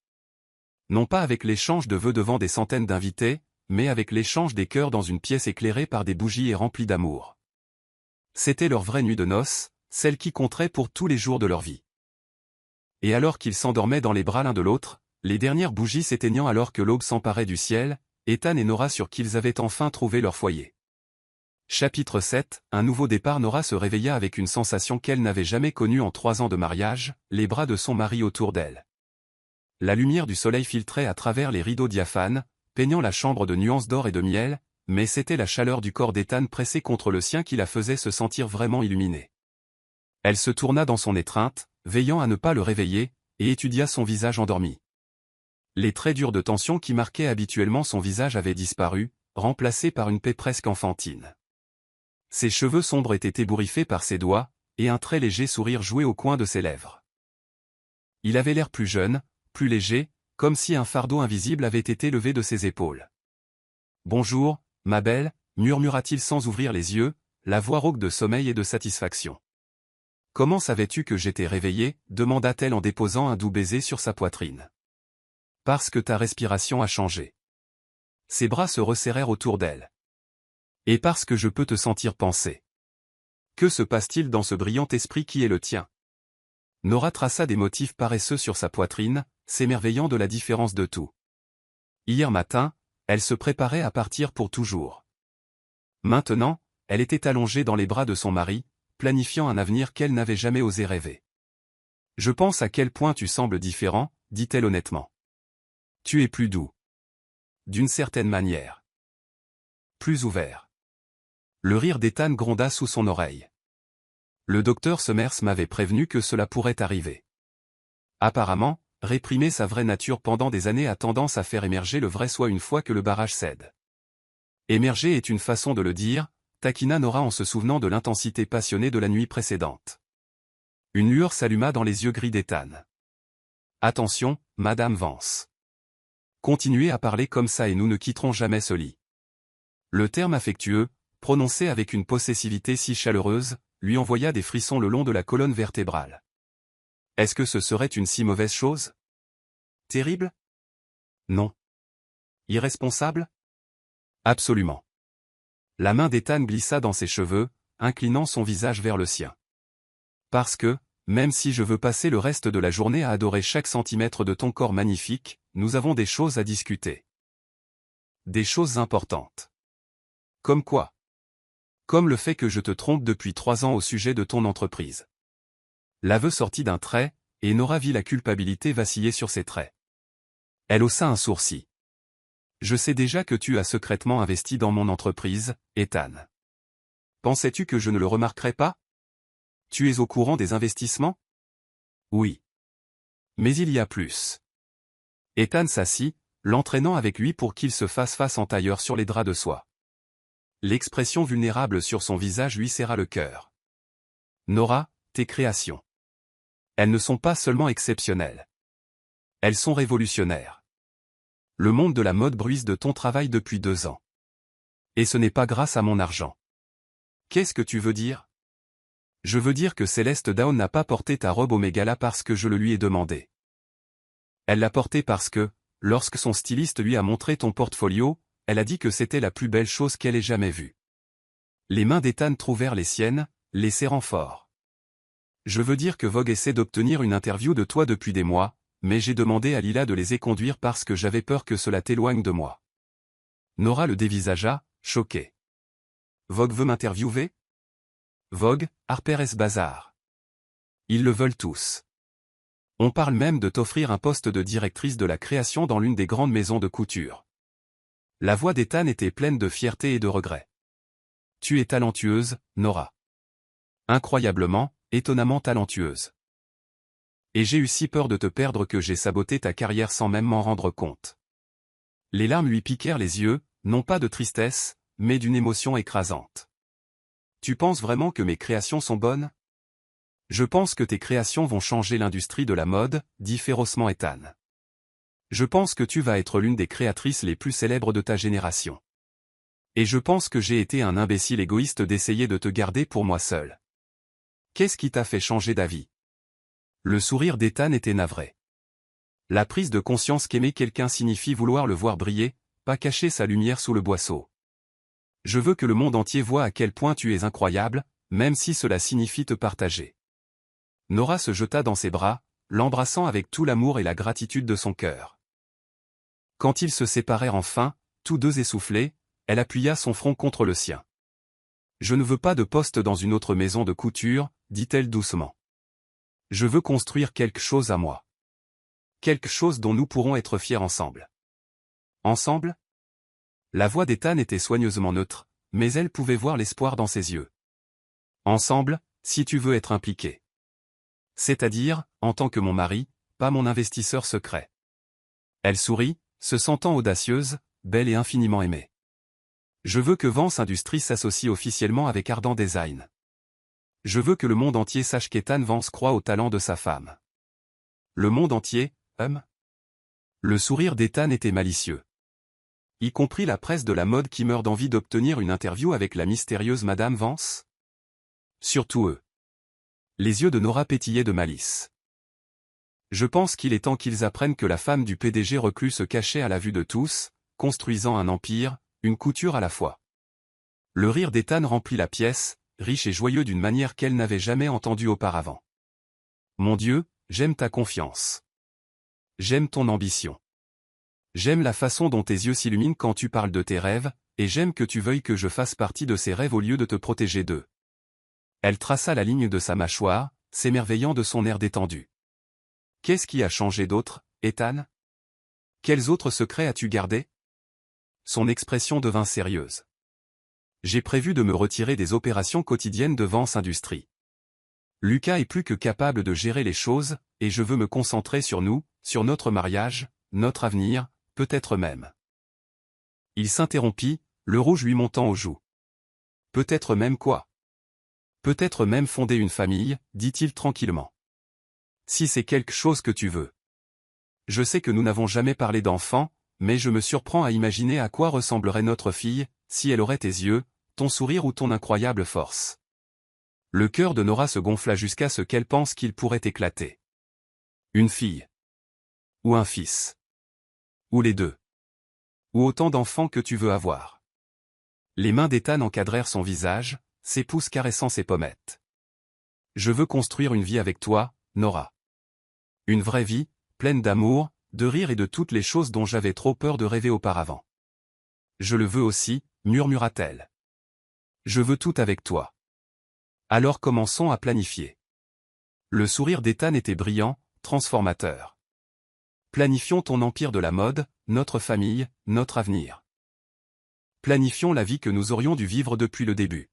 A: Non pas avec l'échange de vœux devant des centaines d'invités, mais avec l'échange des cœurs dans une pièce éclairée par des bougies et remplie d'amour. C'était leur vraie nuit de noces, celle qui compterait pour tous les jours de leur vie. Et alors qu'ils s'endormaient dans les bras l'un de l'autre, les dernières bougies s'éteignant alors que l'aube s'emparait du ciel, Ethan et Nora surent qu'ils avaient enfin trouvé leur foyer. Chapitre 7, un nouveau départ. Nora se réveilla avec une sensation qu'elle n'avait jamais connue en 3 ans de mariage, les bras de son mari autour d'elle. La lumière du soleil filtrait à travers les rideaux diaphanes, peignant la chambre de nuances d'or et de miel, mais c'était la chaleur du corps d'Ethan pressé contre le sien qui la faisait se sentir vraiment illuminée. Elle se tourna dans son étreinte, veillant à ne pas le réveiller, et étudia son visage endormi. Les traits durs de tension qui marquaient habituellement son visage avaient disparu, remplacés par une paix presque enfantine. Ses cheveux sombres étaient ébouriffés par ses doigts, et un très léger sourire jouait au coin de ses lèvres. Il avait l'air plus jeune, plus léger, comme si un fardeau invisible avait été levé de ses épaules. « Bonjour, ma belle », murmura-t-il sans ouvrir les yeux, la voix rauque de sommeil et de satisfaction. « Comment savais-tu que j'étais réveillée » demanda-t-elle en déposant un doux baiser sur sa poitrine. « Parce que ta respiration a changé. » Ses bras se resserrèrent autour d'elle. « Et parce que je peux te sentir penser. » Que se passe-t-il dans ce brillant esprit qui est le tien? Nora traça des motifs paresseux sur sa poitrine, s'émerveillant de la différence de tout. Hier matin, elle se préparait à partir pour toujours. Maintenant, elle était allongée dans les bras de son mari, planifiant un avenir qu'elle n'avait jamais osé rêver. « Je pense à quel point tu sembles différent, » dit-elle honnêtement. « Tu es plus doux. D'une certaine manière. Plus ouvert. » Le rire d'Ethan gronda sous son oreille. Le docteur Summers m'avait prévenu que cela pourrait arriver. Apparemment, réprimer sa vraie nature pendant des années a tendance à faire émerger le vrai soi une fois que le barrage cède. Émerger est une façon de le dire, taquina Nora en se souvenant de l'intensité passionnée de la nuit précédente. Une lueur s'alluma dans les yeux gris d'Ethan. Attention, Madame Vance. Continuez à parler comme ça et nous ne quitterons jamais ce lit. Le terme affectueux, prononcé avec une possessivité si chaleureuse, lui envoya des frissons le long de la colonne vertébrale. Est-ce que ce serait une si mauvaise chose? Terrible? Non. Irresponsable? Absolument. La main d'Ethan glissa dans ses cheveux, inclinant son visage vers le sien. Parce que, même si je veux passer le reste de la journée à adorer chaque centimètre de ton corps magnifique, nous avons des choses à discuter. Des choses importantes. Comme quoi? Comme le fait que je te trompe depuis 3 ans au sujet de ton entreprise. L'aveu sortit d'un trait, et Nora vit la culpabilité vaciller sur ses traits. Elle haussa un sourcil. Je sais déjà que tu as secrètement investi dans mon entreprise, Ethan. Pensais-tu que je ne le remarquerais pas? Tu es au courant des investissements? Oui. Mais il y a plus. Ethan s'assit, l'entraînant avec lui pour qu'il se fasse face en tailleur sur les draps de soie. L'expression vulnérable sur son visage lui serra le cœur. Nora, tes créations. Elles ne sont pas seulement exceptionnelles. Elles sont révolutionnaires. Le monde de la mode bruise de ton travail depuis 2 ans. Et ce n'est pas grâce à mon argent. Qu'est-ce que tu veux dire? Je veux dire que Céleste Dawn n'a pas porté ta robe au Mégala parce que je le lui ai demandé. Elle l'a portée parce que, lorsque son styliste lui a montré ton portfolio, elle a dit que c'était la plus belle chose qu'elle ait jamais vue. Les mains d'Ethan trouvèrent les siennes, les serrant fort. Je veux dire que Vogue essaie d'obtenir une interview de toi depuis des mois, mais j'ai demandé à Lila de les éconduire parce que j'avais peur que cela t'éloigne de moi. Nora le dévisagea, choquée. Vogue veut m'interviewer? Vogue, Harper's Bazaar. Ils le veulent tous. On parle même de t'offrir un poste de directrice de la création dans l'une des grandes maisons de couture. La voix d'Ethan était pleine de fierté et de regret. Tu es talentueuse, Nora. Incroyablement, étonnamment talentueuse. Et j'ai eu si peur de te perdre que j'ai saboté ta carrière sans même m'en rendre compte. Les larmes lui piquèrent les yeux, non pas de tristesse, mais d'une émotion écrasante. Tu penses vraiment que mes créations sont bonnes? Je pense que tes créations vont changer l'industrie de la mode, dit férocement Ethan. Je pense que tu vas être l'une des créatrices les plus célèbres de ta génération. Et je pense que j'ai été un imbécile égoïste d'essayer de te garder pour moi seul. Qu'est-ce qui t'a fait changer d'avis? Le sourire d'Ethan était navré. La prise de conscience qu'aimer quelqu'un signifie vouloir le voir briller, pas cacher sa lumière sous le boisseau. Je veux que le monde entier voie à quel point tu es incroyable, même si cela signifie te partager. Nora se jeta dans ses bras, l'embrassant avec tout l'amour et la gratitude de son cœur. Quand ils se séparèrent enfin, tous deux essoufflés, elle appuya son front contre le sien. Je ne veux pas de poste dans une autre maison de couture, dit-elle doucement. Je veux construire quelque chose à moi. Quelque chose dont nous pourrons être fiers ensemble. Ensemble? La voix d'Ethan était soigneusement neutre, mais elle pouvait voir l'espoir dans ses yeux. Ensemble, si tu veux être impliqué. C'est-à-dire, en tant que mon mari, pas mon investisseur secret. Elle sourit, se sentant audacieuse, belle et infiniment aimée. Je veux que Vance Industries s'associe officiellement avec Ardent Design. Je veux que le monde entier sache qu'Ethan Vance croit au talent de sa femme. Le monde entier, Le sourire d'Ethan était malicieux. Y compris la presse de la mode qui meurt d'envie d'obtenir une interview avec la mystérieuse Madame Vance? Surtout eux. Les yeux de Nora pétillaient de malice. Je pense qu'il est temps qu'ils apprennent que la femme du PDG reclus se cachait à la vue de tous, construisant un empire, une couture à la fois. Le rire d'Ethan remplit la pièce, riche et joyeux d'une manière qu'elle n'avait jamais entendue auparavant. Mon Dieu, j'aime ta confiance. J'aime ton ambition. J'aime la façon dont tes yeux s'illuminent quand tu parles de tes rêves, et j'aime que tu veuilles que je fasse partie de ces rêves au lieu de te protéger d'eux. Elle traça la ligne de sa mâchoire, s'émerveillant de son air détendu. Qu'est-ce qui a changé d'autre, Ethan? Quels autres secrets as-tu gardés? Son expression devint sérieuse. J'ai prévu de me retirer des opérations quotidiennes de Vance Industries. Lucas est plus que capable de gérer les choses, et je veux me concentrer sur nous, sur notre mariage, notre avenir, peut-être même. Il s'interrompit, le rouge lui montant aux joues. Peut-être même quoi? Peut-être même fonder une famille, dit-il tranquillement. Si c'est quelque chose que tu veux. Je sais que nous n'avons jamais parlé d'enfants, mais je me surprends à imaginer à quoi ressemblerait notre fille, si elle aurait tes yeux, ton sourire ou ton incroyable force. Le cœur de Nora se gonfla jusqu'à ce qu'elle pense qu'il pourrait éclater. Une fille. Ou un fils. Ou les deux. Ou autant d'enfants que tu veux avoir. Les mains d'Ethan encadrèrent son visage, ses pouces caressant ses pommettes. Je veux construire une vie avec toi, Nora. Une vraie vie, pleine d'amour, de rire et de toutes les choses dont j'avais trop peur de rêver auparavant. Je le veux aussi, murmura-t-elle. Je veux tout avec toi. Alors commençons à planifier. Le sourire d'Ethan était brillant, transformateur. Planifions ton empire de la mode, notre famille, notre avenir. Planifions la vie que nous aurions dû vivre depuis le début.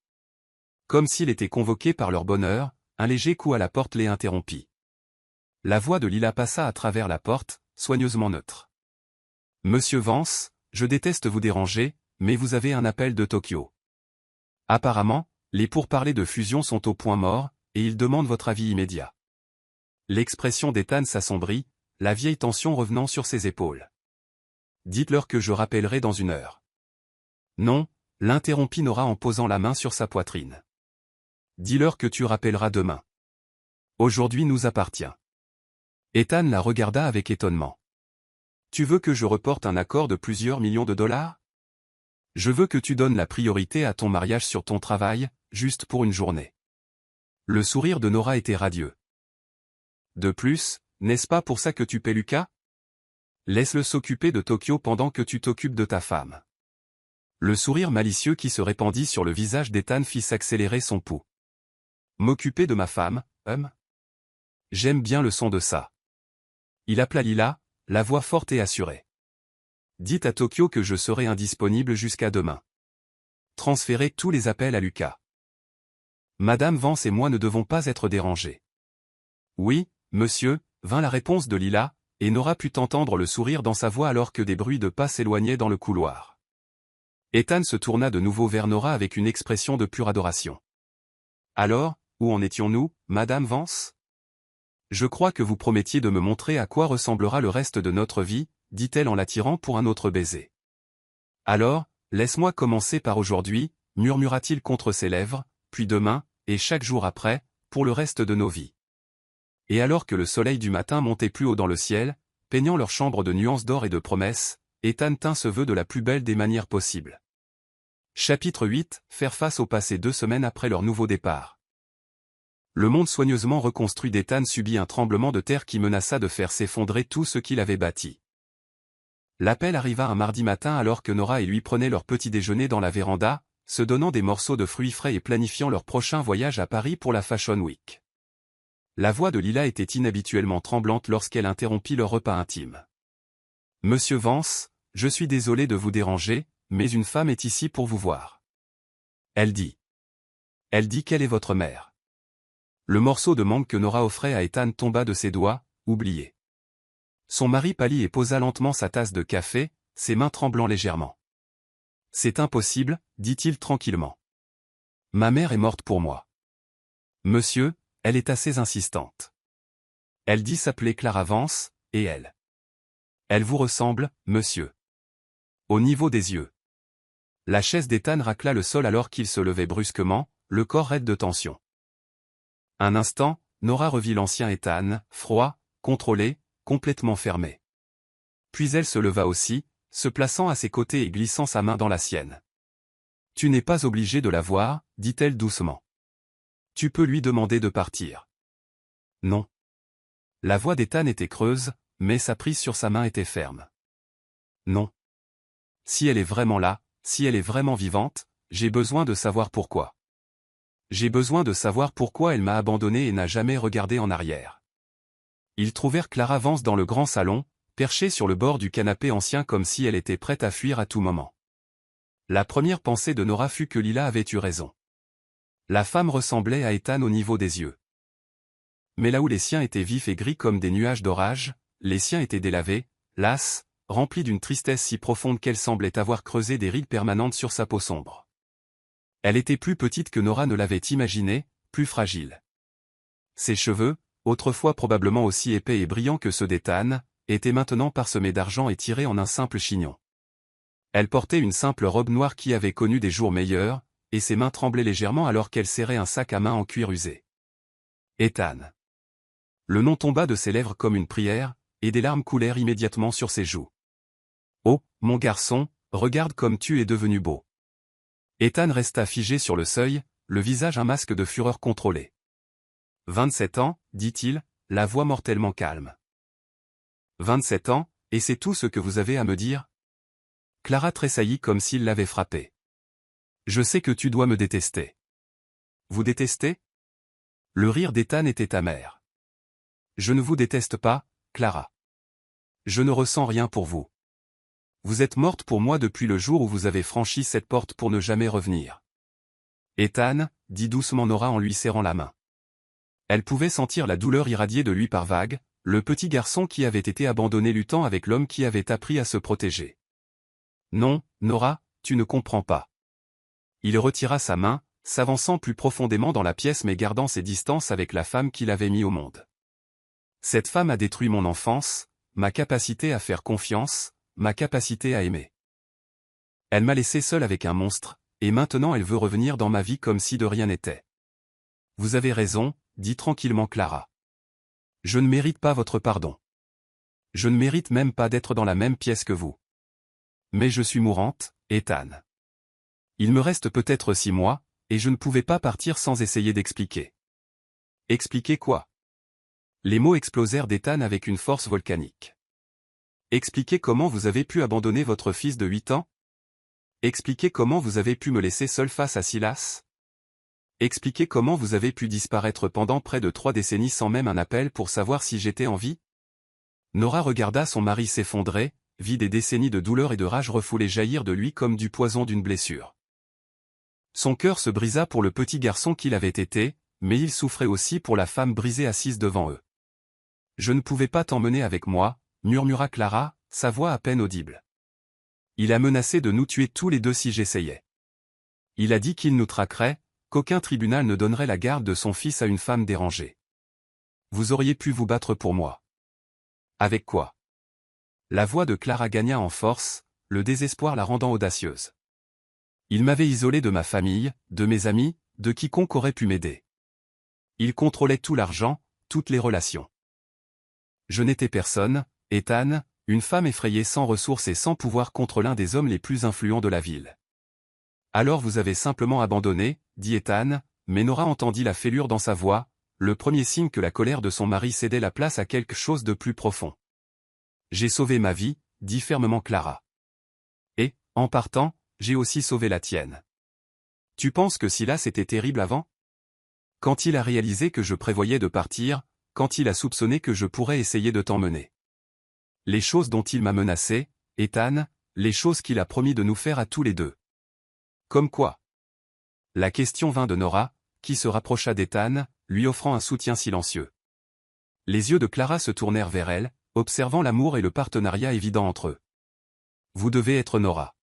A: Comme s'il était convoqué par leur bonheur, un léger coup à la porte les interrompit. La voix de Lila passa à travers la porte, soigneusement neutre. Monsieur Vance, je déteste vous déranger, mais vous avez un appel de Tokyo. Apparemment, les pourparlers de fusion sont au point mort, et ils demandent votre avis immédiat. L'expression d'Ethan s'assombrit, la vieille tension revenant sur ses épaules. Dites-leur que je rappellerai dans 1 heure. Non, l'interrompit Nora en posant la main sur sa poitrine. Dis-leur que tu rappelleras demain. Aujourd'hui nous appartient. Ethan la regarda avec étonnement. Tu veux que je reporte un accord de plusieurs millions de dollars? Je veux que tu donnes la priorité à ton mariage sur ton travail, juste pour une journée. Le sourire de Nora était radieux. De plus, n'est-ce pas pour ça que tu paies Lucas? Laisse-le s'occuper de Tokyo pendant que tu t'occupes de ta femme. Le sourire malicieux qui se répandit sur le visage d'Ethan fit s'accélérer son pouls. M'occuper de ma femme, J'aime bien le son de ça. Il appela Lila, la voix forte et assurée. Dites à Tokyo que je serai indisponible jusqu'à demain. Transférez tous les appels à Lucas. Madame Vance et moi ne devons pas être dérangés. Oui, monsieur, vint la réponse de Lila, et Nora put entendre le sourire dans sa voix alors que des bruits de pas s'éloignaient dans le couloir. Ethan se tourna de nouveau vers Nora avec une expression de pure adoration. Alors, où en étions-nous, Madame Vance? Je crois que vous promettiez de me montrer à quoi ressemblera le reste de notre vie, dit-elle en l'attirant pour un autre baiser. Alors, laisse-moi commencer par aujourd'hui, murmura-t-il contre ses lèvres, puis demain, et chaque jour après, pour le reste de nos vies. Et alors que le soleil du matin montait plus haut dans le ciel, peignant leur chambre de nuances d'or et de promesses, Ethan tint ce vœu de la plus belle des manières possibles. Chapitre 8, faire face au passé 2 semaines après leur nouveau départ. Le monde soigneusement reconstruit d'Ethan subit un tremblement de terre qui menaça de faire s'effondrer tout ce qu'il avait bâti. L'appel arriva un mardi matin alors que Nora et lui prenaient leur petit déjeuner dans la véranda, se donnant des morceaux de fruits frais et planifiant leur prochain voyage à Paris pour la Fashion Week. La voix de Lila était inhabituellement tremblante lorsqu'elle interrompit leur repas intime. « Monsieur Vance, je suis désolé de vous déranger, mais une femme est ici pour vous voir. » Elle dit. Elle dit quelle est votre mère. Le morceau de mangue que Nora offrait à Ethan tomba de ses doigts, oublié. Son mari pâlit et posa lentement sa tasse de café, ses mains tremblant légèrement. « C'est impossible, dit-il tranquillement. Ma mère est morte pour moi. Monsieur, elle est assez insistante. Elle dit s'appeler Clara Vance, et elle. Elle vous ressemble, monsieur. Au niveau des yeux. » La chaise d'Ethan racla le sol alors qu'il se levait brusquement, le corps raide de tension. Un instant, Nora revit l'ancien Ethan, froid, contrôlé, complètement fermé. Puis elle se leva aussi, se plaçant à ses côtés et glissant sa main dans la sienne. « Tu n'es pas obligé de la voir, dit-elle doucement. Tu peux lui demander de partir. » Non. La voix d'Ethan était creuse, mais sa prise sur sa main était ferme. Non. Si elle est vraiment là, si elle est vraiment vivante, j'ai besoin de savoir pourquoi. J'ai besoin de savoir pourquoi elle m'a abandonné et n'a jamais regardé en arrière. Ils trouvèrent Clara Vance dans le grand salon, perchée sur le bord du canapé ancien comme si elle était prête à fuir à tout moment. La première pensée de Nora fut que Lila avait eu raison. La femme ressemblait à Ethan au niveau des yeux. Mais là où les siens étaient vifs et gris comme des nuages d'orage, les siens étaient délavés, lasses, remplis d'une tristesse si profonde qu'elle semblait avoir creusé des rides permanentes sur sa peau sombre. Elle était plus petite que Nora ne l'avait imaginé, plus fragile. Ses cheveux, autrefois probablement aussi épais et brillants que ceux d'Ethan, étaient maintenant parsemés d'argent et tirés en un simple chignon. Elle portait une simple robe noire qui avait connu des jours meilleurs, et ses mains tremblaient légèrement alors qu'elle serrait un sac à main en cuir usé. Ethan. Le nom tomba de ses lèvres comme une prière, et des larmes coulèrent immédiatement sur ses joues. Oh, mon garçon, regarde comme tu es devenu beau. Ethan resta figé sur le seuil, le visage un masque de fureur contrôlée. 27 ans, dit-il, la voix mortellement calme. 27 ans, et c'est tout ce que vous avez à me dire? Clara tressaillit comme s'il l'avait frappée. Je sais que tu dois me détester. Vous détestez? Le rire d'Ethan était amer. Je ne vous déteste pas, Clara. Je ne ressens rien pour vous. Vous êtes morte pour moi depuis le jour où vous avez franchi cette porte pour ne jamais revenir. Ethan, dit doucement Nora en lui serrant la main. Elle pouvait sentir la douleur irradier de lui par vagues, le petit garçon qui avait été abandonné luttant avec l'homme qui avait appris à se protéger. Non, Nora, tu ne comprends pas. Il retira sa main, s'avançant plus profondément dans la pièce mais gardant ses distances avec la femme qu'il avait mis au monde. Cette femme a détruit mon enfance, ma capacité à faire confiance, ma capacité à aimer. Elle m'a laissé seul avec un monstre, et maintenant elle veut revenir dans ma vie comme si de rien n'était. Vous avez raison, dit tranquillement Clara. Je ne mérite pas votre pardon. Je ne mérite même pas d'être dans la même pièce que vous. Mais je suis mourante, Ethan. Il me reste peut-être 6 mois, et je ne pouvais pas partir sans essayer d'expliquer. Expliquer quoi? Les mots explosèrent d'Ethan avec une force volcanique. Expliquer comment vous avez pu abandonner votre fils de 8 ans? Expliquer comment vous avez pu me laisser seul face à Silas? Expliquer comment vous avez pu disparaître pendant près de 3 décennies sans même un appel pour savoir si j'étais en vie? Nora regarda son mari s'effondrer, vit des décennies de douleur et de rage refoulées jaillir de lui comme du poison d'une blessure. Son cœur se brisa pour le petit garçon qu'il avait été, mais il souffrait aussi pour la femme brisée assise devant eux. Je ne pouvais pas t'emmener avec moi, murmura Clara, sa voix à peine audible. Il a menacé de nous tuer tous les deux si j'essayais. Il a dit qu'il nous traquerait, qu'aucun tribunal ne donnerait la garde de son fils à une femme dérangée. Vous auriez pu vous battre pour moi. Avec quoi? La voix de Clara gagna en force, le désespoir la rendant audacieuse. Il m'avait isolé de ma famille, de mes amis, de quiconque aurait pu m'aider. Il contrôlait tout l'argent, toutes les relations. Je n'étais personne, Ethan, une femme effrayée sans ressources et sans pouvoir contre l'un des hommes les plus influents de la ville. Alors vous avez simplement abandonné, dit Ethan, mais Nora entendit la fêlure dans sa voix, le premier signe que la colère de son mari cédait la place à quelque chose de plus profond. J'ai sauvé ma vie, dit fermement Clara. Et, en partant, j'ai aussi sauvé la tienne. Tu penses que Silas était terrible avant? Quand il a réalisé que je prévoyais de partir, quand il a soupçonné que je pourrais essayer de t'emmener. Les choses dont il m'a menacé, Ethan, les choses qu'il a promis de nous faire à tous les deux. Comme quoi? La question vint de Nora, qui se rapprocha d'Ethan, lui offrant un soutien silencieux. Les yeux de Clara se tournèrent vers elle, observant l'amour et le partenariat évident entre eux. Vous devez être Nora.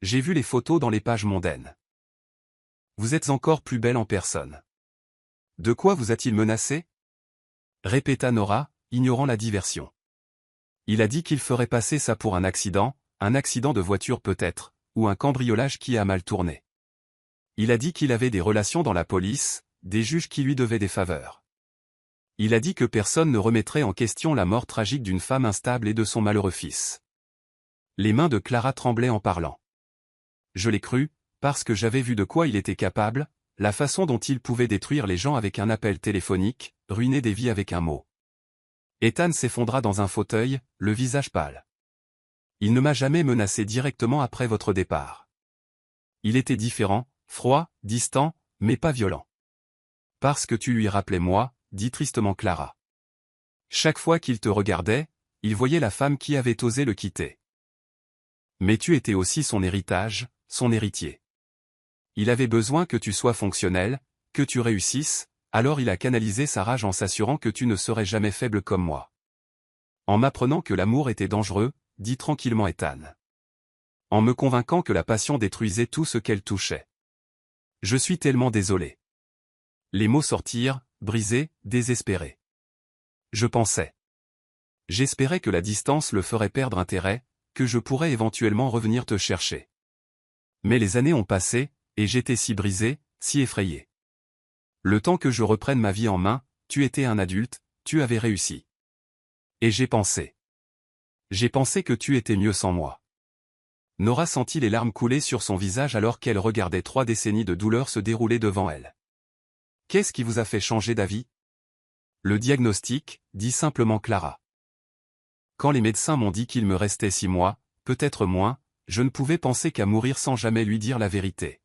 A: J'ai vu les photos dans les pages mondaines. Vous êtes encore plus belle en personne. De quoi vous a-t-il menacé? Répéta Nora, ignorant la diversion. Il a dit qu'il ferait passer ça pour un accident de voiture peut-être, ou un cambriolage qui a mal tourné. Il a dit qu'il avait des relations dans la police, des juges qui lui devaient des faveurs. Il a dit que personne ne remettrait en question la mort tragique d'une femme instable et de son malheureux fils. Les mains de Clara tremblaient en parlant. Je l'ai cru, parce que j'avais vu de quoi il était capable, la façon dont il pouvait détruire les gens avec un appel téléphonique, ruiner des vies avec un mot. Ethan s'effondra dans un fauteuil, le visage pâle. Il ne m'a jamais menacé directement après votre départ. Il était différent, froid, distant, mais pas violent. Parce que tu lui rappelais moi, dit tristement Clara. Chaque fois qu'il te regardait, il voyait la femme qui avait osé le quitter. Mais tu étais aussi son héritage, son héritier. Il avait besoin que tu sois fonctionnel, que tu réussisses, alors il a canalisé sa rage en s'assurant que tu ne serais jamais faible comme moi. En m'apprenant que l'amour était dangereux, dit tranquillement Ethan. En me convainquant que la passion détruisait tout ce qu'elle touchait. Je suis tellement désolé. Les mots sortirent, brisés, désespérés. Je pensais. J'espérais que la distance le ferait perdre intérêt, que je pourrais éventuellement revenir te chercher. Mais les années ont passé, et j'étais si brisé, si effrayé. Le temps que je reprenne ma vie en main, tu étais un adulte, tu avais réussi. Et j'ai pensé. J'ai pensé que tu étais mieux sans moi. Nora sentit les larmes couler sur son visage alors qu'elle regardait 3 décennies de douleur se dérouler devant elle. Qu'est-ce qui vous a fait changer d'avis? Le diagnostic, dit simplement Clara. Quand les médecins m'ont dit qu'il me restait 6 mois, peut-être moins, je ne pouvais penser qu'à mourir sans jamais lui dire la vérité.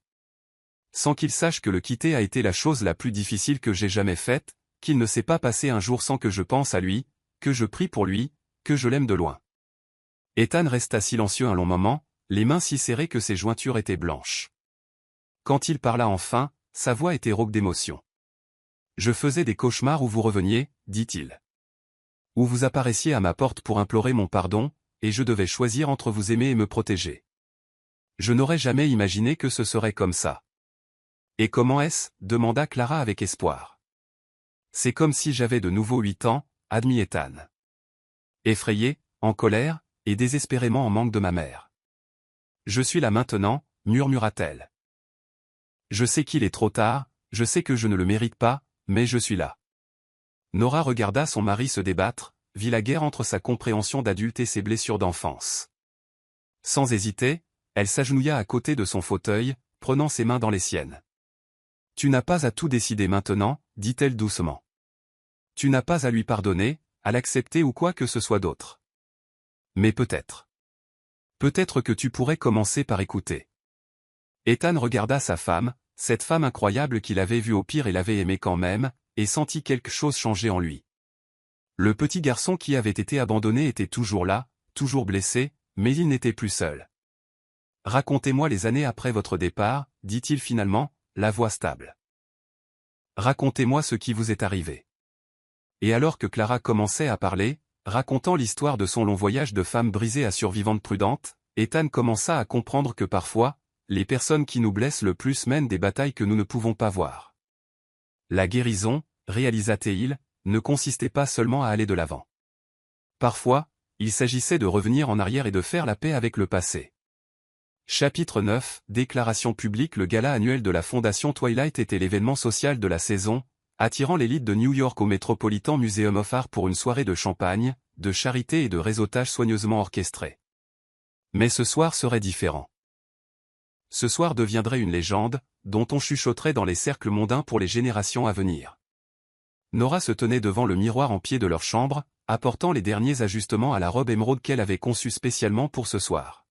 A: Sans qu'il sache que le quitter a été la chose la plus difficile que j'ai jamais faite, qu'il ne s'est pas passé un jour sans que je pense à lui, que je prie pour lui, que je l'aime de loin. Ethan resta silencieux un long moment, les mains si serrées que ses jointures étaient blanches. Quand il parla enfin, sa voix était rauque d'émotion. « Je faisais des cauchemars où vous reveniez, dit-il. Où vous apparaissiez à ma porte pour implorer mon pardon, et je devais choisir entre vous aimer et me protéger. Je n'aurais jamais imaginé que ce serait comme ça. » « Et comment est-ce » demanda Clara avec espoir. « C'est comme si j'avais de nouveau 8 ans, admit Ethan. Effrayé, en colère, et désespérément en manque de ma mère. « Je suis là maintenant, murmura-t-elle. Je sais qu'il est trop tard, je sais que je ne le mérite pas, mais je suis là. » Nora regarda son mari se débattre, vit la guerre entre sa compréhension d'adulte et ses blessures d'enfance. Sans hésiter, elle s'agenouilla à côté de son fauteuil, prenant ses mains dans les siennes. « Tu n'as pas à tout décider maintenant, dit-elle doucement. Tu n'as pas à lui pardonner, à l'accepter ou quoi que ce soit d'autre. Mais peut-être. Peut-être que tu pourrais commencer par écouter. » Ethan regarda sa femme, cette femme incroyable qu'il avait vue au pire et l'avait aimée quand même, et sentit quelque chose changer en lui. Le petit garçon qui avait été abandonné était toujours là, toujours blessé, mais il n'était plus seul. « Racontez-moi les années après votre départ, dit-il finalement, la voix stable. Racontez-moi ce qui vous est arrivé. » Et alors que Clara commençait à parler, racontant l'histoire de son long voyage de femme brisée à survivante prudente, Ethan commença à comprendre que parfois, les personnes qui nous blessent le plus mènent des batailles que nous ne pouvons pas voir. La guérison, réalisa-t-il, ne consistait pas seulement à aller de l'avant. Parfois, il s'agissait de revenir en arrière et de faire la paix avec le passé. Chapitre 9, Déclaration publique. Le gala annuel de la Fondation Twilight était l'événement social de la saison, attirant l'élite de New York au Metropolitan Museum of Art pour une soirée de champagne, de charité et de réseautage soigneusement orchestré. Mais ce soir serait différent. Ce soir deviendrait une légende, dont on chuchoterait dans les cercles mondains pour les générations à venir. Nora se tenait devant le miroir en pied de leur chambre, apportant les derniers ajustements à la robe émeraude qu'elle avait conçue spécialement pour ce soir.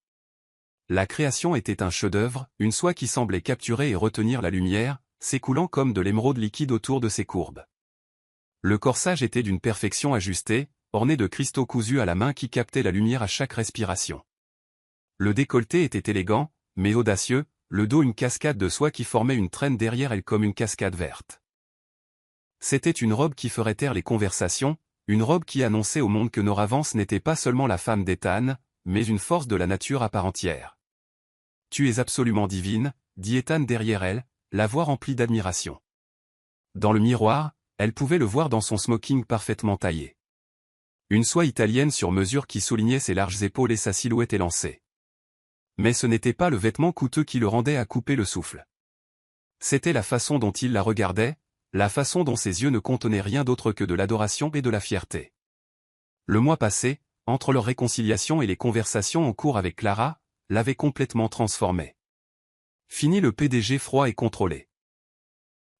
A: La création était un chef-d'œuvre, une soie qui semblait capturer et retenir la lumière, s'écoulant comme de l'émeraude liquide autour de ses courbes. Le corsage était d'une perfection ajustée, orné de cristaux cousus à la main qui captaient la lumière à chaque respiration. Le décolleté était élégant, mais audacieux, le dos une cascade de soie qui formait une traîne derrière elle comme une cascade verte. C'était une robe qui ferait taire les conversations, une robe qui annonçait au monde que Nora Vance n'était pas seulement la femme d'Ethan, mais une force de la nature à part entière. « Tu es absolument divine, » dit Ethan derrière elle, la voix remplie d'admiration. Dans le miroir, elle pouvait le voir dans son smoking parfaitement taillé. Une soie italienne sur mesure qui soulignait ses larges épaules et sa silhouette élancée. Mais ce n'était pas le vêtement coûteux qui le rendait à couper le souffle. C'était la façon dont il la regardait, la façon dont ses yeux ne contenaient rien d'autre que de l'adoration et de la fierté. Le mois passé, entre leur réconciliation et les conversations en cours avec Clara, l'avait complètement transformé. Fini le PDG froid et contrôlé.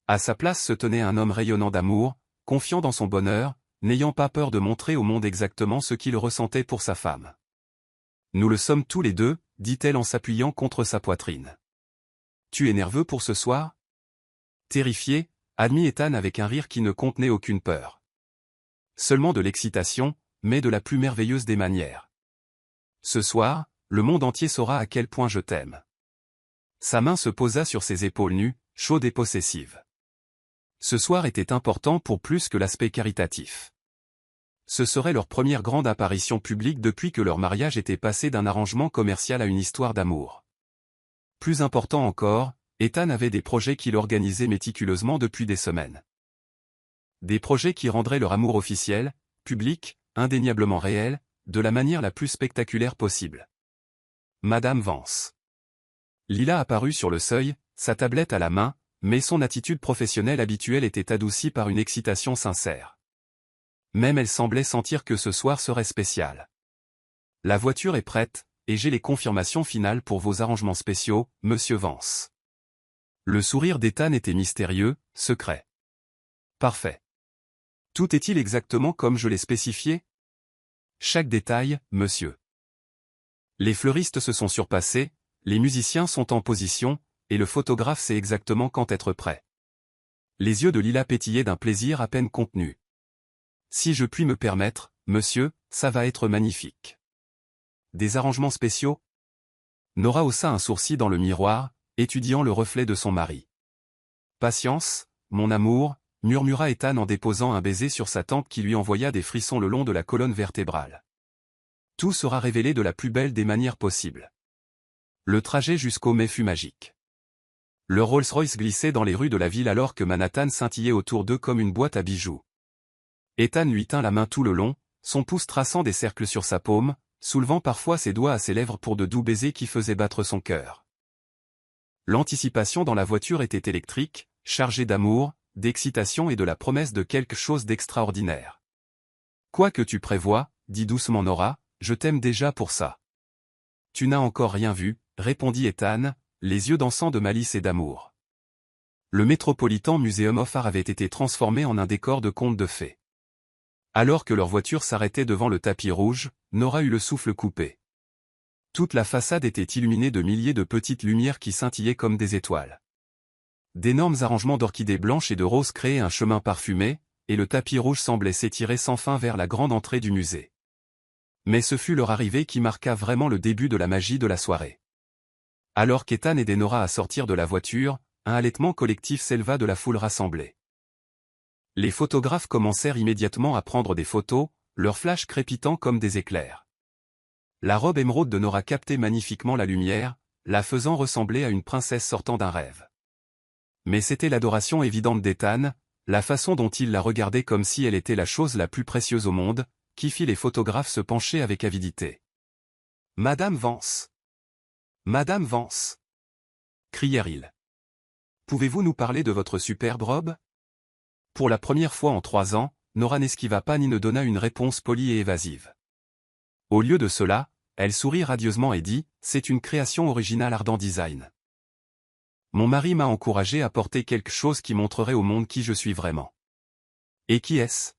A: À sa place se tenait un homme rayonnant d'amour, confiant dans son bonheur, n'ayant pas peur de montrer au monde exactement ce qu'il ressentait pour sa femme. « Nous le sommes tous les deux, » dit-elle en s'appuyant contre sa poitrine. « Tu es nerveux pour ce soir ?» Terrifié, admit Ethan avec un rire qui ne contenait aucune peur. Seulement de l'excitation, mais de la plus merveilleuse des manières. « Ce soir, le monde entier saura à quel point je t'aime. » Sa main se posa sur ses épaules nues, chaude et possessive. Ce soir était important pour plus que l'aspect caritatif. Ce serait leur première grande apparition publique depuis que leur mariage était passé d'un arrangement commercial à une histoire d'amour. Plus important encore, Ethan avait des projets qu'il organisait méticuleusement depuis des semaines. Des projets qui rendraient leur amour officiel, public, indéniablement réel, de la manière la plus spectaculaire possible. Madame Vance. Lila apparut sur le seuil, sa tablette à la main, mais son attitude professionnelle habituelle était adoucie par une excitation sincère. Même elle semblait sentir que ce soir serait spécial. « La voiture est prête, et j'ai les confirmations finales pour vos arrangements spéciaux, Monsieur Vance. » Le sourire d'Ethan était mystérieux, secret. « Parfait. Tout est-il exactement comme je l'ai spécifié ? » Chaque détail, monsieur. Les fleuristes se sont surpassés, les musiciens sont en position, et le photographe sait exactement quand être prêt. Les yeux de Lila pétillaient d'un plaisir à peine contenu. « Si je puis me permettre, monsieur, » ça va être magnifique. Des arrangements spéciaux? Nora haussa un sourcil dans le miroir, étudiant le reflet de son mari. Patience, mon amour, murmura Ethan en déposant un baiser sur sa tempe qui lui envoya des frissons le long de la colonne vertébrale. Tout sera révélé de la plus belle des manières possibles. Le trajet jusqu'au mai fut magique. Le Rolls-Royce glissait dans les rues de la ville alors que Manhattan scintillait autour d'eux comme une boîte à bijoux. Ethan lui tint la main tout le long, son pouce traçant des cercles sur sa paume, soulevant parfois ses doigts à ses lèvres pour de doux baisers qui faisaient battre son cœur. L'anticipation dans la voiture était électrique, chargée d'amour, d'excitation et de la promesse de quelque chose d'extraordinaire. « Quoi que tu prévois, dit doucement Nora, je t'aime déjà pour ça. »« Tu n'as encore rien vu, » répondit Ethan, les yeux dansant de malice et d'amour. Le Metropolitan Museum of Art avait été transformé en un décor de conte de fées. Alors que leur voiture s'arrêtait devant le tapis rouge, Nora eut le souffle coupé. Toute la façade était illuminée de milliers de petites lumières qui scintillaient comme des étoiles. D'énormes arrangements d'orchidées blanches et de roses créaient un chemin parfumé, et le tapis rouge semblait s'étirer sans fin vers la grande entrée du musée. Mais ce fut leur arrivée qui marqua vraiment le début de la magie de la soirée. Alors qu'Ethan aidait Nora à sortir de la voiture, un halètement collectif s'éleva de la foule rassemblée. Les photographes commencèrent immédiatement à prendre des photos, leurs flashs crépitant comme des éclairs. La robe émeraude de Nora captait magnifiquement la lumière, la faisant ressembler à une princesse sortant d'un rêve. Mais c'était l'adoration évidente d'Ethan, la façon dont il la regardait comme si elle était la chose la plus précieuse au monde, qui fit les photographes se pencher avec avidité. « Madame Vance! Madame Vance !» crièrent-ils. « Pouvez-vous nous parler de votre superbe robe ?» Pour la première fois en 3 ans, Nora n'esquiva pas ni ne donna une réponse polie et évasive. Au lieu de cela, elle sourit radieusement et dit, « C'est une création originale Ardent Design. Mon mari m'a encouragé à porter quelque chose qui montrerait au monde qui je suis vraiment. » « Et qui est-ce »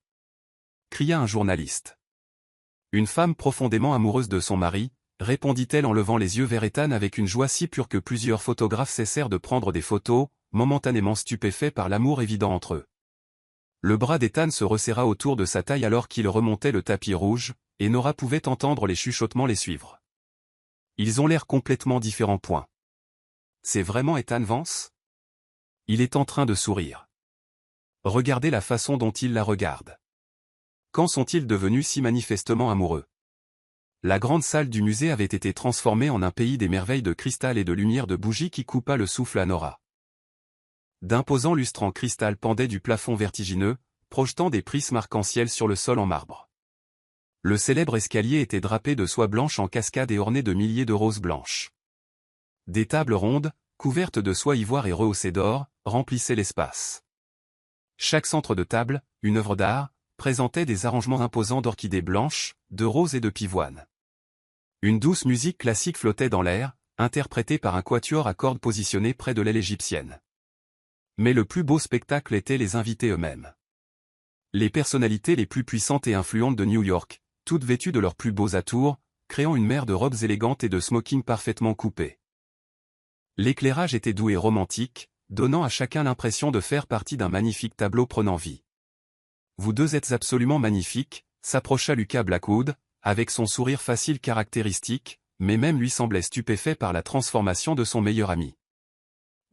A: cria un journaliste. « Une femme profondément amoureuse de son mari, » répondit-elle en levant les yeux vers Ethan avec une joie si pure que plusieurs photographes cessèrent de prendre des photos, momentanément stupéfaits par l'amour évident entre eux. Le bras d'Ethan se resserra autour de sa taille alors qu'il remontait le tapis rouge, et Nora pouvait entendre les chuchotements les suivre. Ils ont l'air complètement différents. C'est vraiment Ethan Vance? Il est en train de sourire. Regardez la façon dont il la regarde. Quand sont-ils devenus si manifestement amoureux? La grande salle du musée avait été transformée en un pays des merveilles de cristal et de lumière de bougies qui coupa le souffle à Nora. D'imposants lustres en cristal pendaient du plafond vertigineux, projetant des prismes arc-en-ciel sur le sol en marbre. Le célèbre escalier était drapé de soie blanche en cascade et orné de milliers de roses blanches. Des tables rondes, couvertes de soie ivoire et rehaussées d'or, remplissaient l'espace. Chaque centre de table, une œuvre d'art, présentait des arrangements imposants d'orchidées blanches, de roses et de pivoines. Une douce musique classique flottait dans l'air, interprétée par un quatuor à cordes positionné près de l'aile égyptienne. Mais le plus beau spectacle étaient les invités eux-mêmes. Les personnalités les plus puissantes et influentes de New York, toutes vêtues de leurs plus beaux atours, créant une mer de robes élégantes et de smokings parfaitement coupés. L'éclairage était doux et romantique, donnant à chacun l'impression de faire partie d'un magnifique tableau prenant vie. « Vous deux êtes absolument magnifiques », s'approcha Lucas Blackwood, avec son sourire facile caractéristique, mais même lui semblait stupéfait par la transformation de son meilleur ami.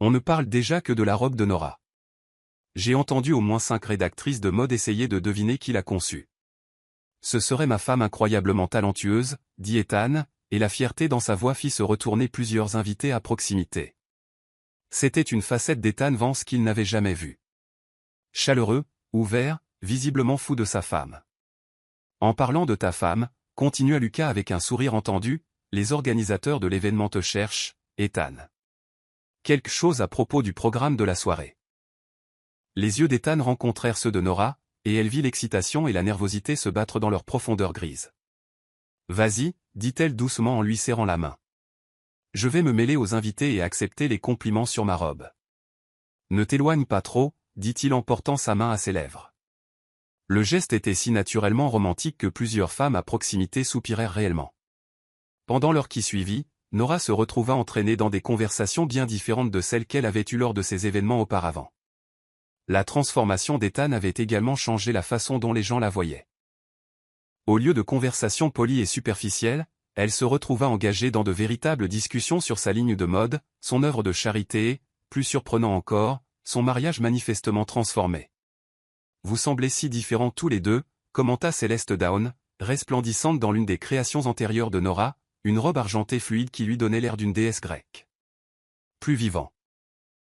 A: On ne parle déjà que de la robe de Nora. J'ai entendu au moins 5 rédactrices de mode essayer de deviner qui l'a conçue. Ce serait ma femme incroyablement talentueuse, dit Ethan, et la fierté dans sa voix fit se retourner plusieurs invités à proximité. C'était une facette d'Ethan Vance qu'il n'avait jamais vue. Chaleureux, ouvert, visiblement fou de sa femme. En parlant de ta femme, continua Lucas avec un sourire entendu, les organisateurs de l'événement te cherchent, Ethan. Quelque chose à propos du programme de la soirée. Les yeux d'Ethan rencontrèrent ceux de Nora, et elle vit l'excitation et la nervosité se battre dans leur profondeur grise. « Vas-y, dit-elle doucement en lui serrant la main. Je vais me mêler aux invités et accepter les compliments sur ma robe. Ne t'éloigne pas trop, dit-il en portant sa main à ses lèvres. Le geste était si naturellement romantique que plusieurs femmes à proximité soupirèrent réellement. Pendant l'heure qui suivit, Nora se retrouva entraînée dans des conversations bien différentes de celles qu'elle avait eues lors de ces événements auparavant. La transformation d'Ethan avait également changé la façon dont les gens la voyaient. Au lieu de conversations polies et superficielles, elle se retrouva engagée dans de véritables discussions sur sa ligne de mode, son œuvre de charité et, plus surprenant encore, son mariage manifestement transformé. Vous semblez si différents tous les deux, commenta Céleste Down, resplendissante dans l'une des créations antérieures de Nora, une robe argentée fluide qui lui donnait l'air d'une déesse grecque. Plus vivant.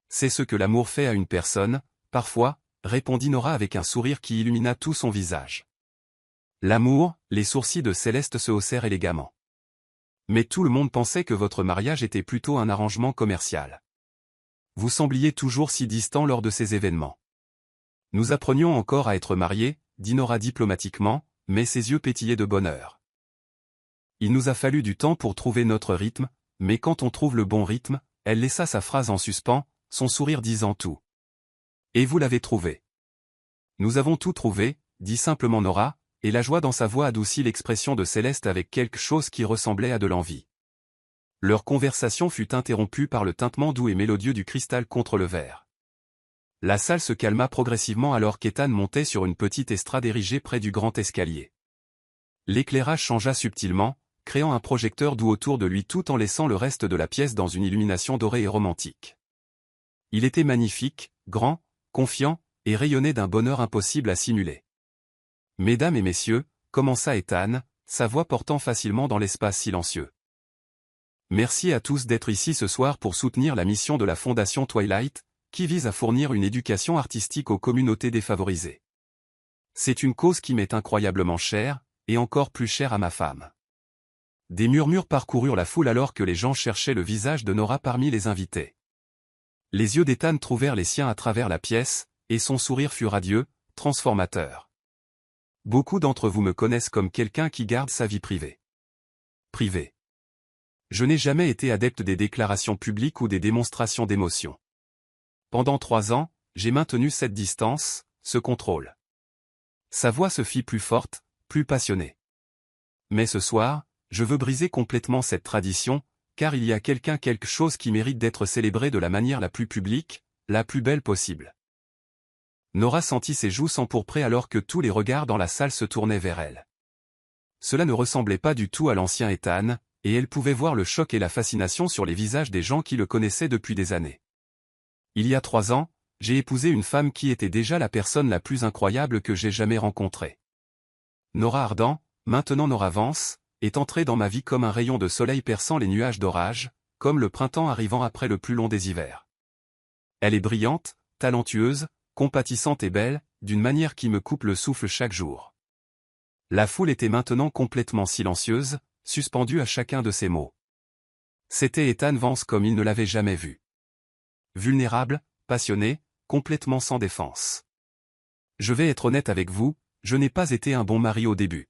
A: C'est ce que l'amour fait à une personne, parfois, répondit Nora avec un sourire qui illumina tout son visage. L'amour, les sourcils de Céleste se haussèrent élégamment. Mais tout le monde pensait que votre mariage était plutôt un arrangement commercial. Vous sembliez toujours si distant lors de ces événements. Nous apprenions encore à être mariés, dit Nora diplomatiquement, mais ses yeux pétillaient de bonheur. Il nous a fallu du temps pour trouver notre rythme, mais quand on trouve le bon rythme, elle laissa sa phrase en suspens, son sourire disant tout. Et vous l'avez trouvé. Nous avons tout trouvé, dit simplement Nora, et la joie dans sa voix adoucit l'expression de Céleste avec quelque chose qui ressemblait à de l'envie. Leur conversation fut interrompue par le tintement doux et mélodieux du cristal contre le verre. La salle se calma progressivement alors qu'Ethan montait sur une petite estrade érigée près du grand escalier. L'éclairage changea subtilement, créant un projecteur doux autour de lui tout en laissant le reste de la pièce dans une illumination dorée et romantique. Il était magnifique, grand, confiant, et rayonnait d'un bonheur impossible à simuler. « Mesdames et messieurs », commença Ethan, sa voix portant facilement dans l'espace silencieux. Merci à tous d'être ici ce soir pour soutenir la mission de la Fondation Twilight, qui vise à fournir une éducation artistique aux communautés défavorisées. C'est une cause qui m'est incroyablement chère, et encore plus chère à ma femme. Des murmures parcoururent la foule alors que les gens cherchaient le visage de Nora parmi les invités. Les yeux d'Ethan trouvèrent les siens à travers la pièce, et son sourire fut radieux, transformateur. Beaucoup d'entre vous me connaissent comme quelqu'un qui garde sa vie privée. Privée. Je n'ai jamais été adepte des déclarations publiques ou des démonstrations d'émotion. Pendant 3 ans, j'ai maintenu cette distance, ce contrôle. Sa voix se fit plus forte, plus passionnée. Mais ce soir, je veux briser complètement cette tradition, car il y a quelque chose qui mérite d'être célébré de la manière la plus publique, la plus belle possible. Nora sentit ses joues s'empourprer alors que tous les regards dans la salle se tournaient vers elle. Cela ne ressemblait pas du tout à l'ancien Ethan, et elle pouvait voir le choc et la fascination sur les visages des gens qui le connaissaient depuis des années. Il y a 3 ans, j'ai épousé une femme qui était déjà la personne la plus incroyable que j'ai jamais rencontrée. Nora Arden, maintenant Nora Vance, est entrée dans ma vie comme un rayon de soleil perçant les nuages d'orage, comme le printemps arrivant après le plus long des hivers. Elle est brillante, talentueuse, compatissante et belle, d'une manière qui me coupe le souffle chaque jour. La foule était maintenant complètement silencieuse, suspendue à chacun de ses mots. C'était Ethan Vance comme il ne l'avait jamais vu. Vulnérable, passionné, complètement sans défense. Je vais être honnête avec vous, je n'ai pas été un bon mari au début.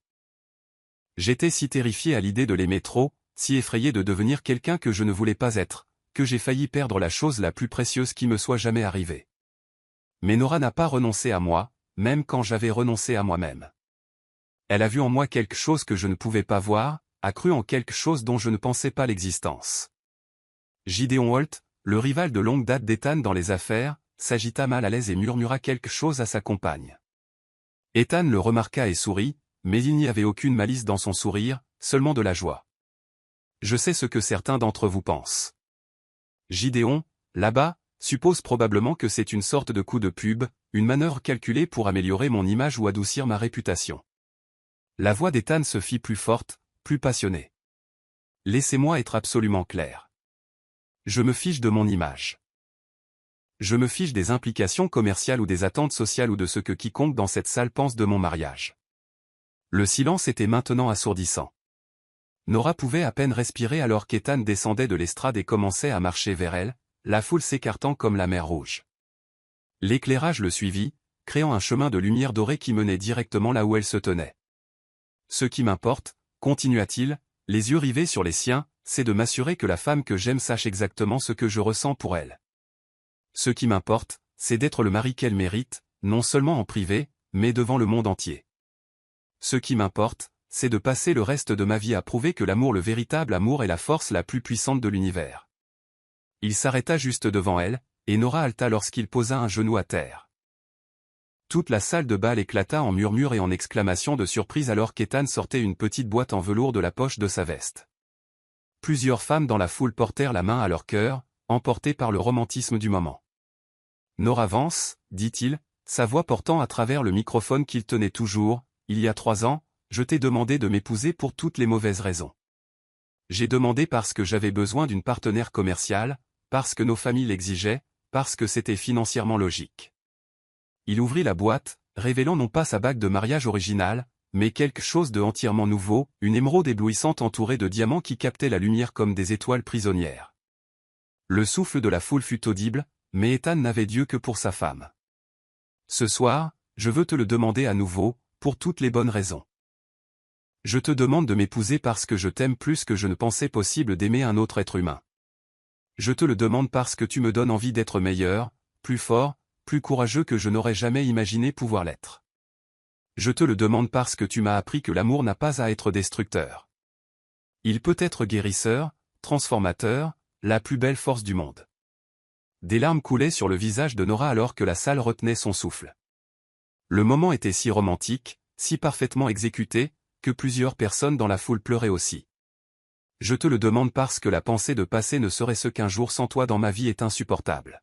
A: J'étais si terrifié à l'idée de l'aimer trop, si effrayé de devenir quelqu'un que je ne voulais pas être, que j'ai failli perdre la chose la plus précieuse qui me soit jamais arrivée. Mais Nora n'a pas renoncé à moi, même quand j'avais renoncé à moi-même. Elle a vu en moi quelque chose que je ne pouvais pas voir, a cru en quelque chose dont je ne pensais pas l'existence. Gideon Holt, le rival de longue date d'Ethan dans les affaires, s'agita mal à l'aise et murmura quelque chose à sa compagne. Ethan le remarqua et sourit, mais il n'y avait aucune malice dans son sourire, seulement de la joie. Je sais ce que certains d'entre vous pensent. Gideon, là-bas, suppose probablement que c'est une sorte de coup de pub, une manœuvre calculée pour améliorer mon image ou adoucir ma réputation. La voix d'Ethan se fit plus forte, plus passionnée. Laissez-moi être absolument clair. Je me fiche de mon image. Je me fiche des implications commerciales ou des attentes sociales ou de ce que quiconque dans cette salle pense de mon mariage. Le silence était maintenant assourdissant. Nora pouvait à peine respirer alors qu'Ethan descendait de l'estrade et commençait à marcher vers elle, la foule s'écartant comme la mer Rouge. L'éclairage le suivit, créant un chemin de lumière dorée qui menait directement là où elle se tenait. Ce qui m'importe, continua-t-il, les yeux rivés sur les siens, c'est de m'assurer que la femme que j'aime sache exactement ce que je ressens pour elle. Ce qui m'importe, c'est d'être le mari qu'elle mérite, non seulement en privé, mais devant le monde entier. Ce qui m'importe, c'est de passer le reste de ma vie à prouver que l'amour, le véritable amour, est la force la plus puissante de l'univers. Il s'arrêta juste devant elle, et Nora halta lorsqu'il posa un genou à terre. Toute la salle de bal éclata en murmures et en exclamations de surprise alors qu'Ethan sortait une petite boîte en velours de la poche de sa veste. Plusieurs femmes dans la foule portèrent la main à leur cœur, emportées par le romantisme du moment. Nora Vance, dit-il, sa voix portant à travers le microphone qu'il tenait toujours, il y a 3 ans, je t'ai demandé de m'épouser pour toutes les mauvaises raisons. J'ai demandé parce que j'avais besoin d'une partenaire commerciale, parce que nos familles l'exigeaient, parce que c'était financièrement logique. Il ouvrit la boîte, révélant non pas sa bague de mariage originale, mais quelque chose de entièrement nouveau, une émeraude éblouissante entourée de diamants qui captaient la lumière comme des étoiles prisonnières. Le souffle de la foule fut audible, mais Ethan n'avait d'yeux que pour sa femme. Ce soir, je veux te le demander à nouveau, pour toutes les bonnes raisons. Je te demande de m'épouser parce que je t'aime plus que je ne pensais possible d'aimer un autre être humain. Je te le demande parce que tu me donnes envie d'être meilleur, plus fort, plus courageux que je n'aurais jamais imaginé pouvoir l'être. Je te le demande parce que tu m'as appris que l'amour n'a pas à être destructeur. Il peut être guérisseur, transformateur, la plus belle force du monde. Des larmes coulaient sur le visage de Nora alors que la salle retenait son souffle. Le moment était si romantique, si parfaitement exécuté, que plusieurs personnes dans la foule pleuraient aussi. Je te le demande parce que la pensée de passer ne serait-ce qu'un jour sans toi dans ma vie est insupportable.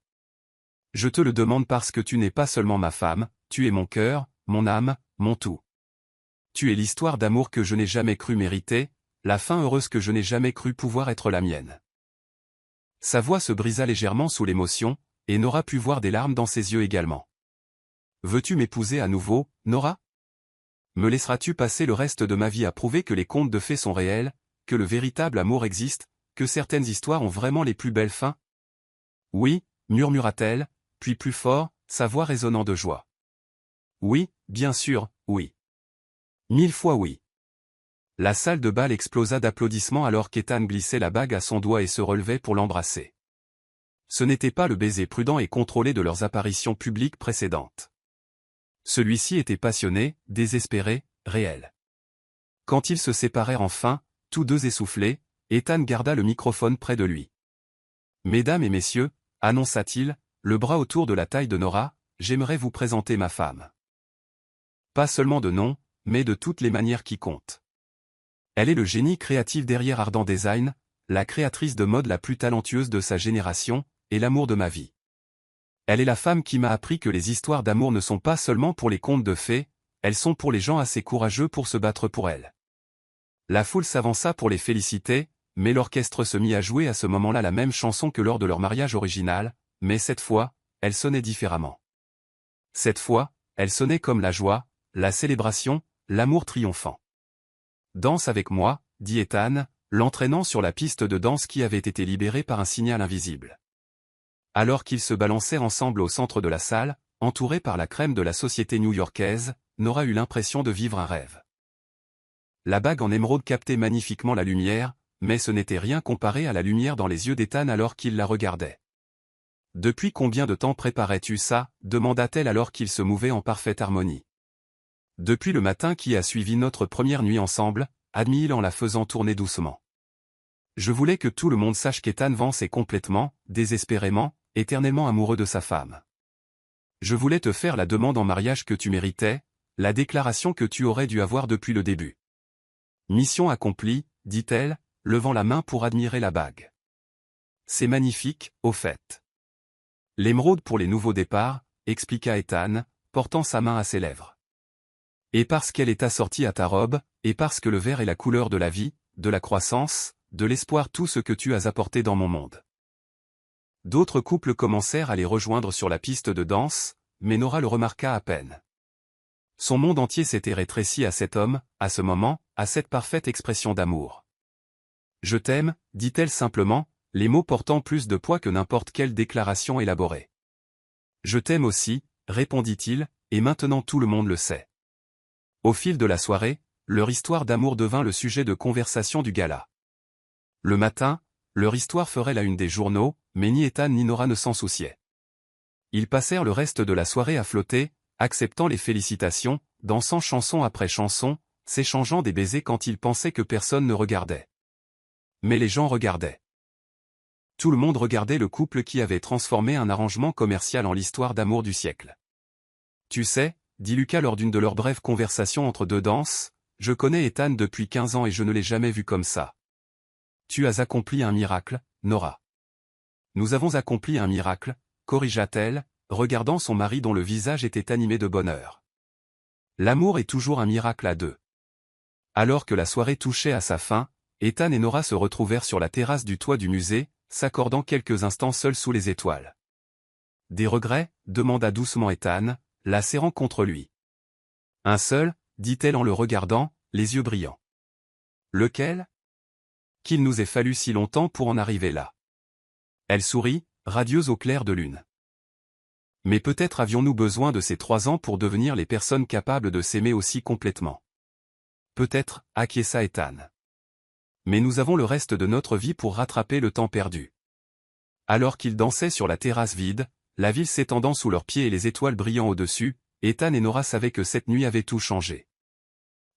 A: Je te le demande parce que tu n'es pas seulement ma femme, tu es mon cœur, mon âme, mon tout. Tu es l'histoire d'amour que je n'ai jamais cru mériter, la fin heureuse que je n'ai jamais cru pouvoir être la mienne. Sa voix se brisa légèrement sous l'émotion, et Nora put voir des larmes dans ses yeux également. Veux-tu m'épouser à nouveau, Nora? Me laisseras-tu passer le reste de ma vie à prouver que les contes de fées sont réels, que le véritable amour existe, que certaines histoires ont vraiment les plus belles fins? Oui, murmura-t-elle, puis plus fort, sa voix résonnant de joie. Oui, bien sûr, oui. 1000 fois oui. La salle de bal explosa d'applaudissements alors qu'Ethan glissait la bague à son doigt et se relevait pour l'embrasser. Ce n'était pas le baiser prudent et contrôlé de leurs apparitions publiques précédentes. Celui-ci était passionné, désespéré, réel. Quand ils se séparèrent enfin, tous deux essoufflés, Ethan garda le microphone près de lui. « Mesdames et messieurs, annonça-t-il, le bras autour de la taille de Nora, j'aimerais vous présenter ma femme. Pas seulement de nom, mais de toutes les manières qui comptent. Elle est le génie créatif derrière Ardent Design, la créatrice de mode la plus talentueuse de sa génération, et l'amour de ma vie. Elle est la femme qui m'a appris que les histoires d'amour ne sont pas seulement pour les contes de fées, elles sont pour les gens assez courageux pour se battre pour elles. » La foule s'avança pour les féliciter, mais l'orchestre se mit à jouer à ce moment-là la même chanson que lors de leur mariage original, mais cette fois, elle sonnait différemment. Cette fois, elle sonnait comme la joie, la célébration, l'amour triomphant. « Danse avec moi, » dit Ethan, l'entraînant sur la piste de danse qui avait été libérée par un signal invisible. Alors qu'ils se balançaient ensemble au centre de la salle, entourés par la crème de la société new-yorkaise, Nora eut l'impression de vivre un rêve. La bague en émeraude captait magnifiquement la lumière, mais ce n'était rien comparé à la lumière dans les yeux d'Ethan alors qu'il la regardait. « Depuis combien de temps préparais-tu ça » demanda-t-elle alors qu'ils se mouvaient en parfaite harmonie. « Depuis le matin qui a suivi notre première nuit ensemble » admit-il en la faisant tourner doucement. « Je voulais que tout le monde sache qu'Ethan Vance est complètement, désespérément, éternellement amoureux de sa femme. Je voulais te faire la demande en mariage que tu méritais, la déclaration que tu aurais dû avoir depuis le début. » Mission accomplie, dit-elle, levant la main pour admirer la bague. C'est magnifique, au fait. L'émeraude pour les nouveaux départs, expliqua Ethan, portant sa main à ses lèvres. Et parce qu'elle est assortie à ta robe, et parce que le vert est la couleur de la vie, de la croissance, de l'espoir, tout ce que tu as apporté dans mon monde. D'autres couples commencèrent à les rejoindre sur la piste de danse, mais Nora le remarqua à peine. Son monde entier s'était rétréci à cet homme, à ce moment, à cette parfaite expression d'amour. « Je t'aime » dit-elle simplement, les mots portant plus de poids que n'importe quelle déclaration élaborée. « Je t'aime aussi » répondit-il, et maintenant tout le monde le sait. Au fil de la soirée, leur histoire d'amour devint le sujet de conversation du gala. Le matin, leur histoire ferait la une des journaux, mais ni Ethan ni Nora ne s'en souciaient. Ils passèrent le reste de la soirée à flotter, acceptant les félicitations, dansant chanson après chanson, s'échangeant des baisers quand ils pensaient que personne ne regardait. Mais les gens regardaient. Tout le monde regardait le couple qui avait transformé un arrangement commercial en l'histoire d'amour du siècle. Tu sais, dit Lucas lors d'une de leurs brèves conversations entre deux danses, je connais Ethan depuis 15 ans et je ne l'ai jamais vu comme ça. Tu as accompli un miracle, Nora. Nous avons accompli un miracle, corrigea-t-elle, regardant son mari dont le visage était animé de bonheur. L'amour est toujours un miracle à deux. Alors que la soirée touchait à sa fin, Ethan et Nora se retrouvèrent sur la terrasse du toit du musée, s'accordant quelques instants seuls sous les étoiles. Des regrets, demanda doucement Ethan, la serrant contre lui. Un seul, dit-elle en le regardant, les yeux brillants. Lequel? Qu'il nous ait fallu si longtemps pour en arriver là. Elle sourit, radieuse au clair de lune. Mais peut-être avions-nous besoin de ces 3 ans pour devenir les personnes capables de s'aimer aussi complètement. Peut-être, acquiesça Ethan. Mais nous avons le reste de notre vie pour rattraper le temps perdu. Alors qu'ils dansaient sur la terrasse vide, la ville s'étendant sous leurs pieds et les étoiles brillant au-dessus, Ethan et Nora savaient que cette nuit avait tout changé.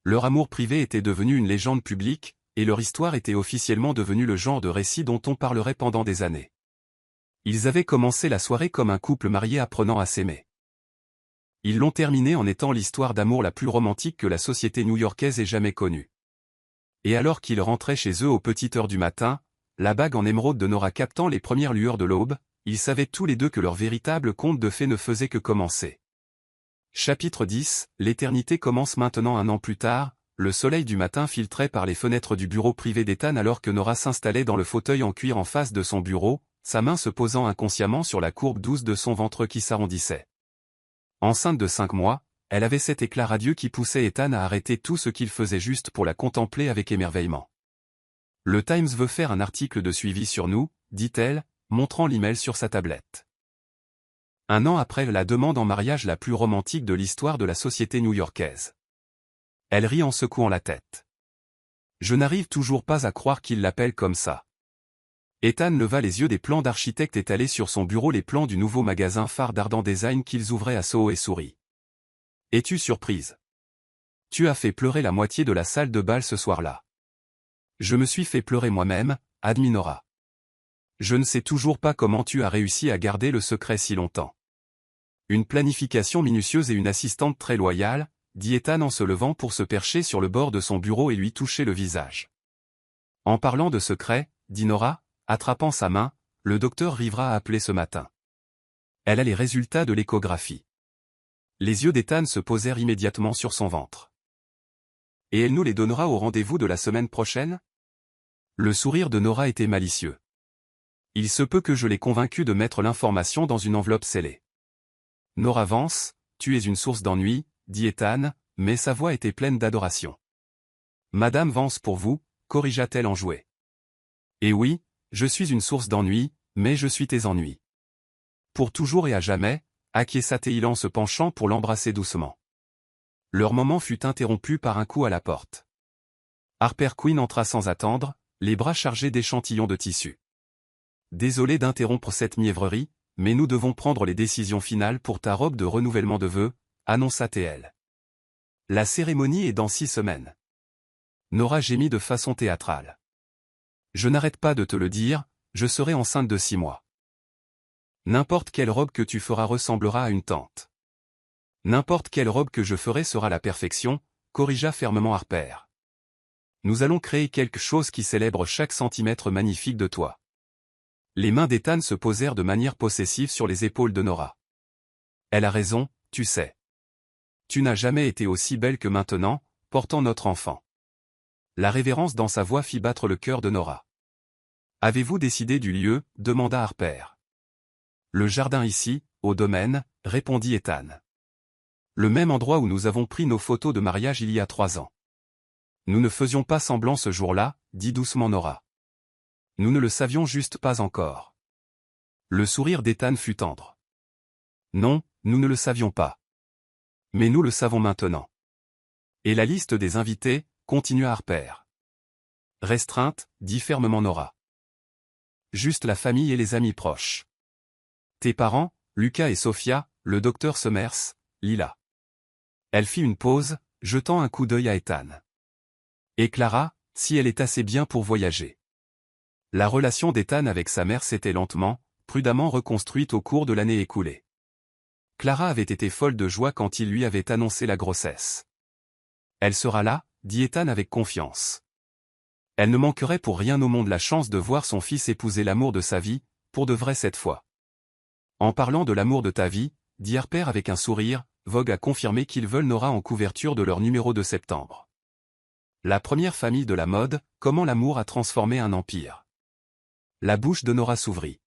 A: Leur amour privé était devenu une légende publique, et leur histoire était officiellement devenue le genre de récit dont on parlerait pendant des années. Ils avaient commencé la soirée comme un couple marié apprenant à s'aimer. Ils l'ont terminée en étant l'histoire d'amour la plus romantique que la société new-yorkaise ait jamais connue. Et alors qu'ils rentraient chez eux aux petites heures du matin, la bague en émeraude de Nora captant les premières lueurs de l'aube, ils savaient tous les deux que leur véritable conte de fées ne faisait que commencer. Chapitre 10, l'éternité commence maintenant 1 an plus tard, le soleil du matin filtrait par les fenêtres du bureau privé d'Ethan alors que Nora s'installait dans le fauteuil en cuir en face de son bureau, sa main se posant inconsciemment sur la courbe douce de son ventre qui s'arrondissait. Enceinte de 5 mois, elle avait cet éclat radieux qui poussait Ethan à arrêter tout ce qu'il faisait juste pour la contempler avec émerveillement. Le Times veut faire un article de suivi sur nous, dit-elle, montrant l'email sur sa tablette. 1 an après la demande en mariage la plus romantique de l'histoire de la société new-yorkaise. Elle rit en secouant la tête. Je n'arrive toujours pas à croire qu'il l'appelle comme ça. Ethan leva les yeux des plans d'architecte étalés sur son bureau, les plans du nouveau magasin phare d'Ardent Design qu'ils ouvraient à Soho, et sourit. Es-tu surprise? Tu as fait pleurer la moitié de la salle de bal ce soir-là. Je me suis fait pleurer moi-même, admit Nora. Je ne sais toujours pas comment tu as réussi à garder le secret si longtemps. Une planification minutieuse et une assistante très loyale, dit Ethan en se levant pour se percher sur le bord de son bureau et lui toucher le visage. En parlant de secret, dit Nora, attrapant sa main, le docteur Rivera a appelé ce matin. Elle a les résultats de l'échographie. Les yeux d'Ethan se posèrent immédiatement sur son ventre. Et elle nous les donnera au rendez-vous de la semaine prochaine? Le sourire de Nora était malicieux. Il se peut que je l'ai convaincu de mettre l'information dans une enveloppe scellée. Nora Vance, tu es une source d'ennui, dit Ethan, mais sa voix était pleine d'adoration. Madame Vance pour vous, corrigea-t-elle enjouée. Et oui, je suis une source d'ennui, mais je suis tes ennuis. Pour toujours et à jamais, acquiesça-t-il en se penchant pour l'embrasser doucement. Leur moment fut interrompu par un coup à la porte. Harper Quinn entra sans attendre, les bras chargés d'échantillons de tissu. Désolé d'interrompre cette mièvrerie, mais nous devons prendre les décisions finales pour ta robe de renouvellement de vœux, annonça-t-elle. La cérémonie est dans 6 semaines. Nora gémit de façon théâtrale. Je n'arrête pas de te le dire, je serai enceinte de 6 mois. N'importe quelle robe que tu feras ressemblera à une tante. N'importe quelle robe que je ferai sera la perfection, corrigea fermement Harper. Nous allons créer quelque chose qui célèbre chaque centimètre magnifique de toi. Les mains d'Ethan se posèrent de manière possessive sur les épaules de Nora. Elle a raison, tu sais. Tu n'as jamais été aussi belle que maintenant, portant notre enfant. La révérence dans sa voix fit battre le cœur de Nora. Avez-vous décidé du lieu? Demanda Harper. Le jardin ici, au domaine, répondit Ethan. Le même endroit où nous avons pris nos photos de mariage il y a 3 ans. Nous ne faisions pas semblant ce jour-là, dit doucement Nora. Nous ne le savions juste pas encore. Le sourire d'Ethan fut tendre. Non, nous ne le savions pas. Mais nous le savons maintenant. Et la liste des invités, continua Harper. Restreinte, dit fermement Nora. Juste la famille et les amis proches. Tes parents, Lucas et Sophia, le docteur Summers, Lila. Elle fit une pause, jetant un coup d'œil à Ethan. Et Clara, si elle est assez bien pour voyager. La relation d'Ethan avec sa mère s'était lentement, prudemment reconstruite au cours de l'année écoulée. Clara avait été folle de joie quand il lui avait annoncé la grossesse. Elle sera là, dit Ethan avec confiance. Elle ne manquerait pour rien au monde la chance de voir son fils épouser l'amour de sa vie, pour de vrai cette fois. En parlant de l'amour de ta vie, dit Harper avec un sourire, Vogue a confirmé qu'ils veulent Nora en couverture de leur numéro de septembre. La première famille de la mode, comment l'amour a transformé un empire. La bouche de Nora s'ouvrit.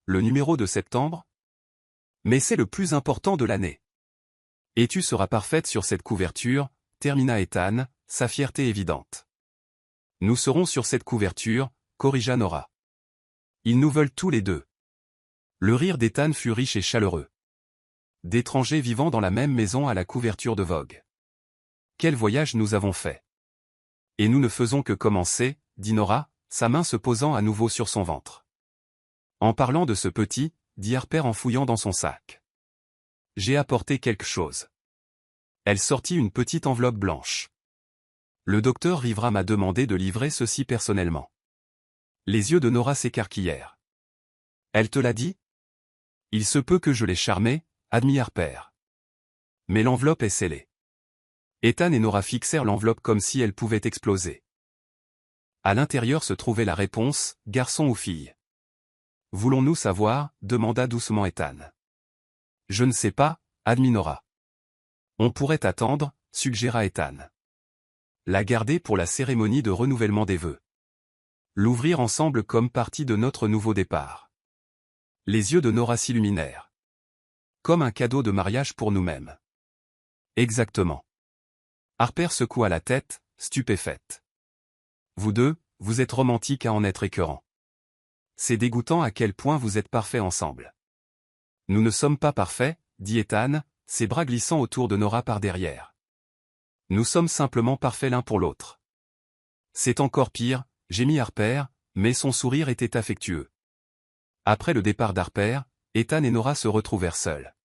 A: Le numéro de septembre? Mais c'est le plus important de l'année. Et tu seras parfaite sur cette couverture, termina Ethan, sa fierté évidente. Nous serons sur cette couverture, corrigea Nora. Ils nous veulent tous les deux. Le rire d'Ethan fut riche et chaleureux. D'étrangers vivant dans la même maison à la couverture de Vogue. Quel voyage nous avons fait. Et nous ne faisons que commencer, dit Nora, sa main se posant à nouveau sur son ventre. En parlant de ce petit, dit Harper en fouillant dans son sac. J'ai apporté quelque chose. Elle sortit une petite enveloppe blanche. Le docteur Rivera m'a demandé de livrer ceci personnellement. Les yeux de Nora s'écarquillèrent. Elle te l'a dit? Il se peut que je l'ai charmé, admit Harper. Mais l'enveloppe est scellée. Ethan et Nora fixèrent l'enveloppe comme si elle pouvait exploser. À l'intérieur se trouvait la réponse, garçon ou fille. Voulons-nous savoir, demanda doucement Ethan. Je ne sais pas, admit Nora. On pourrait attendre, suggéra Ethan. La garder pour la cérémonie de renouvellement des vœux. L'ouvrir ensemble comme partie de notre nouveau départ. Les yeux de Nora s'illuminèrent. Comme un cadeau de mariage pour nous-mêmes. Exactement. Harper secoua la tête, stupéfaite. Vous deux, vous êtes romantiques à en être écœurants. C'est dégoûtant à quel point vous êtes parfaits ensemble. Nous ne sommes pas parfaits, dit Ethan, ses bras glissant autour de Nora par derrière. Nous sommes simplement parfaits l'un pour l'autre. C'est encore pire, gémit Harper, mais son sourire était affectueux. Après le départ d'Harper, Ethan et Nora se retrouvèrent seuls.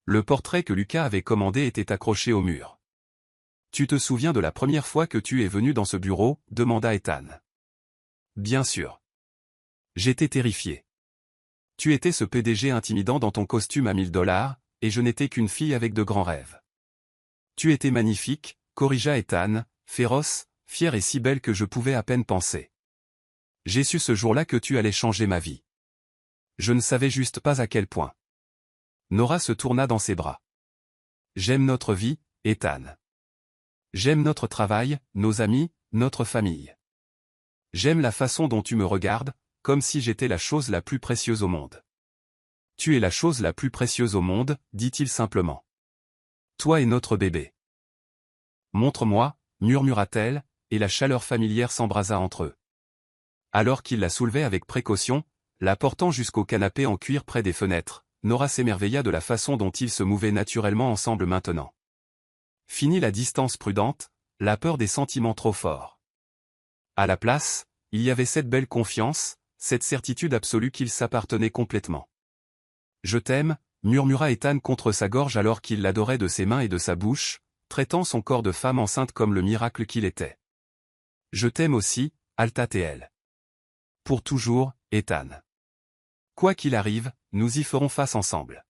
A: Le portrait que Lucas avait commandé était accroché au mur. Tu te souviens de la première fois que tu es venu dans ce bureau, demanda Ethan. Bien sûr. J'étais terrifié. Tu étais ce PDG intimidant dans ton costume à $1000, et je n'étais qu'une fille avec de grands rêves. Tu étais magnifique, corrigea Ethan, féroce, fière et si belle que je pouvais à peine penser. J'ai su ce jour-là que tu allais changer ma vie. Je ne savais juste pas à quel point. Nora se tourna dans ses bras. J'aime notre vie, Ethan. J'aime notre travail, nos amis, notre famille. J'aime la façon dont tu me regardes, comme si j'étais la chose la plus précieuse au monde. Tu es la chose la plus précieuse au monde, dit-il simplement. Toi et notre bébé. Montre-moi, murmura-t-elle, et la chaleur familière s'embrasa entre eux. Alors qu'il la soulevait avec précaution, la portant jusqu'au canapé en cuir près des fenêtres, Nora s'émerveilla de la façon dont ils se mouvaient naturellement ensemble maintenant. Fini la distance prudente, la peur des sentiments trop forts. À la place, il y avait cette belle confiance, cette certitude absolue qu'ils s'appartenaient complètement. Je t'aime, murmura Ethan contre sa gorge alors qu'il l'adorait de ses mains et de sa bouche, traitant son corps de femme enceinte comme le miracle qu'il était. Je t'aime aussi, Alta-T-L. Pour toujours, Ethan. Quoi qu'il arrive, nous y ferons face ensemble.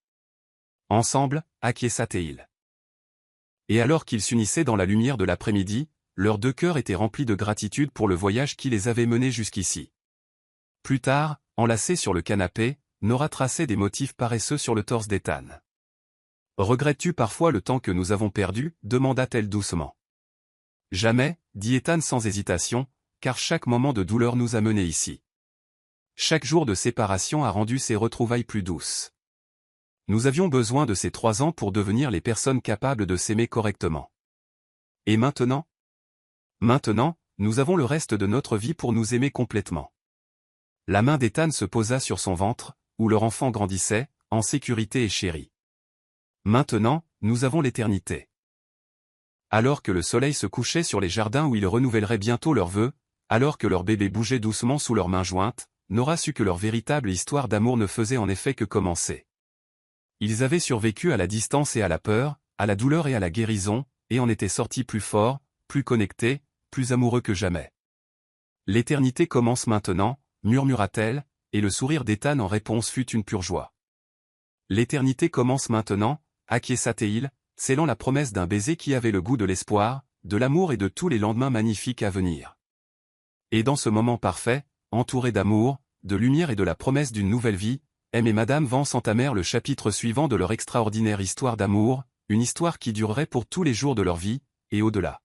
A: Ensemble, acquiesça T-Il. Et alors qu'ils s'unissaient dans la lumière de l'après-midi, leurs deux cœurs étaient remplis de gratitude pour le voyage qui les avait menés jusqu'ici. Plus tard, enlacés sur le canapé, Nora traçait des motifs paresseux sur le torse d'Ethan. Regrettes-tu parfois le temps que nous avons perdu, demanda-t-elle doucement. Jamais, dit Ethan sans hésitation, car chaque moment de douleur nous a menés ici. Chaque jour de séparation a rendu ces retrouvailles plus douces. Nous avions besoin de ces 3 ans pour devenir les personnes capables de s'aimer correctement. Et maintenant? Maintenant, nous avons le reste de notre vie pour nous aimer complètement. La main d'Ethan se posa sur son ventre, où leur enfant grandissait, en sécurité et chéri. Maintenant, nous avons l'éternité. Alors que le soleil se couchait sur les jardins où ils renouvelleraient bientôt leurs vœux, alors que leur bébé bougeait doucement sous leurs mains jointes, Nora sut que leur véritable histoire d'amour ne faisait en effet que commencer. Ils avaient survécu à la distance et à la peur, à la douleur et à la guérison, et en étaient sortis plus forts, plus connectés, plus amoureux que jamais. L'éternité commence maintenant, murmura-t-elle, et le sourire d'Ethan en réponse fut une pure joie. L'éternité commence maintenant, Akyesat-Teil, scellant la promesse d'un baiser qui avait le goût de l'espoir, de l'amour et de tous les lendemains magnifiques à venir. Et dans ce moment parfait, entouré d'amour, de lumière et de la promesse d'une nouvelle vie, M et Madame Vance entamèrent le chapitre suivant de leur extraordinaire histoire d'amour, une histoire qui durerait pour tous les jours de leur vie, et au-delà.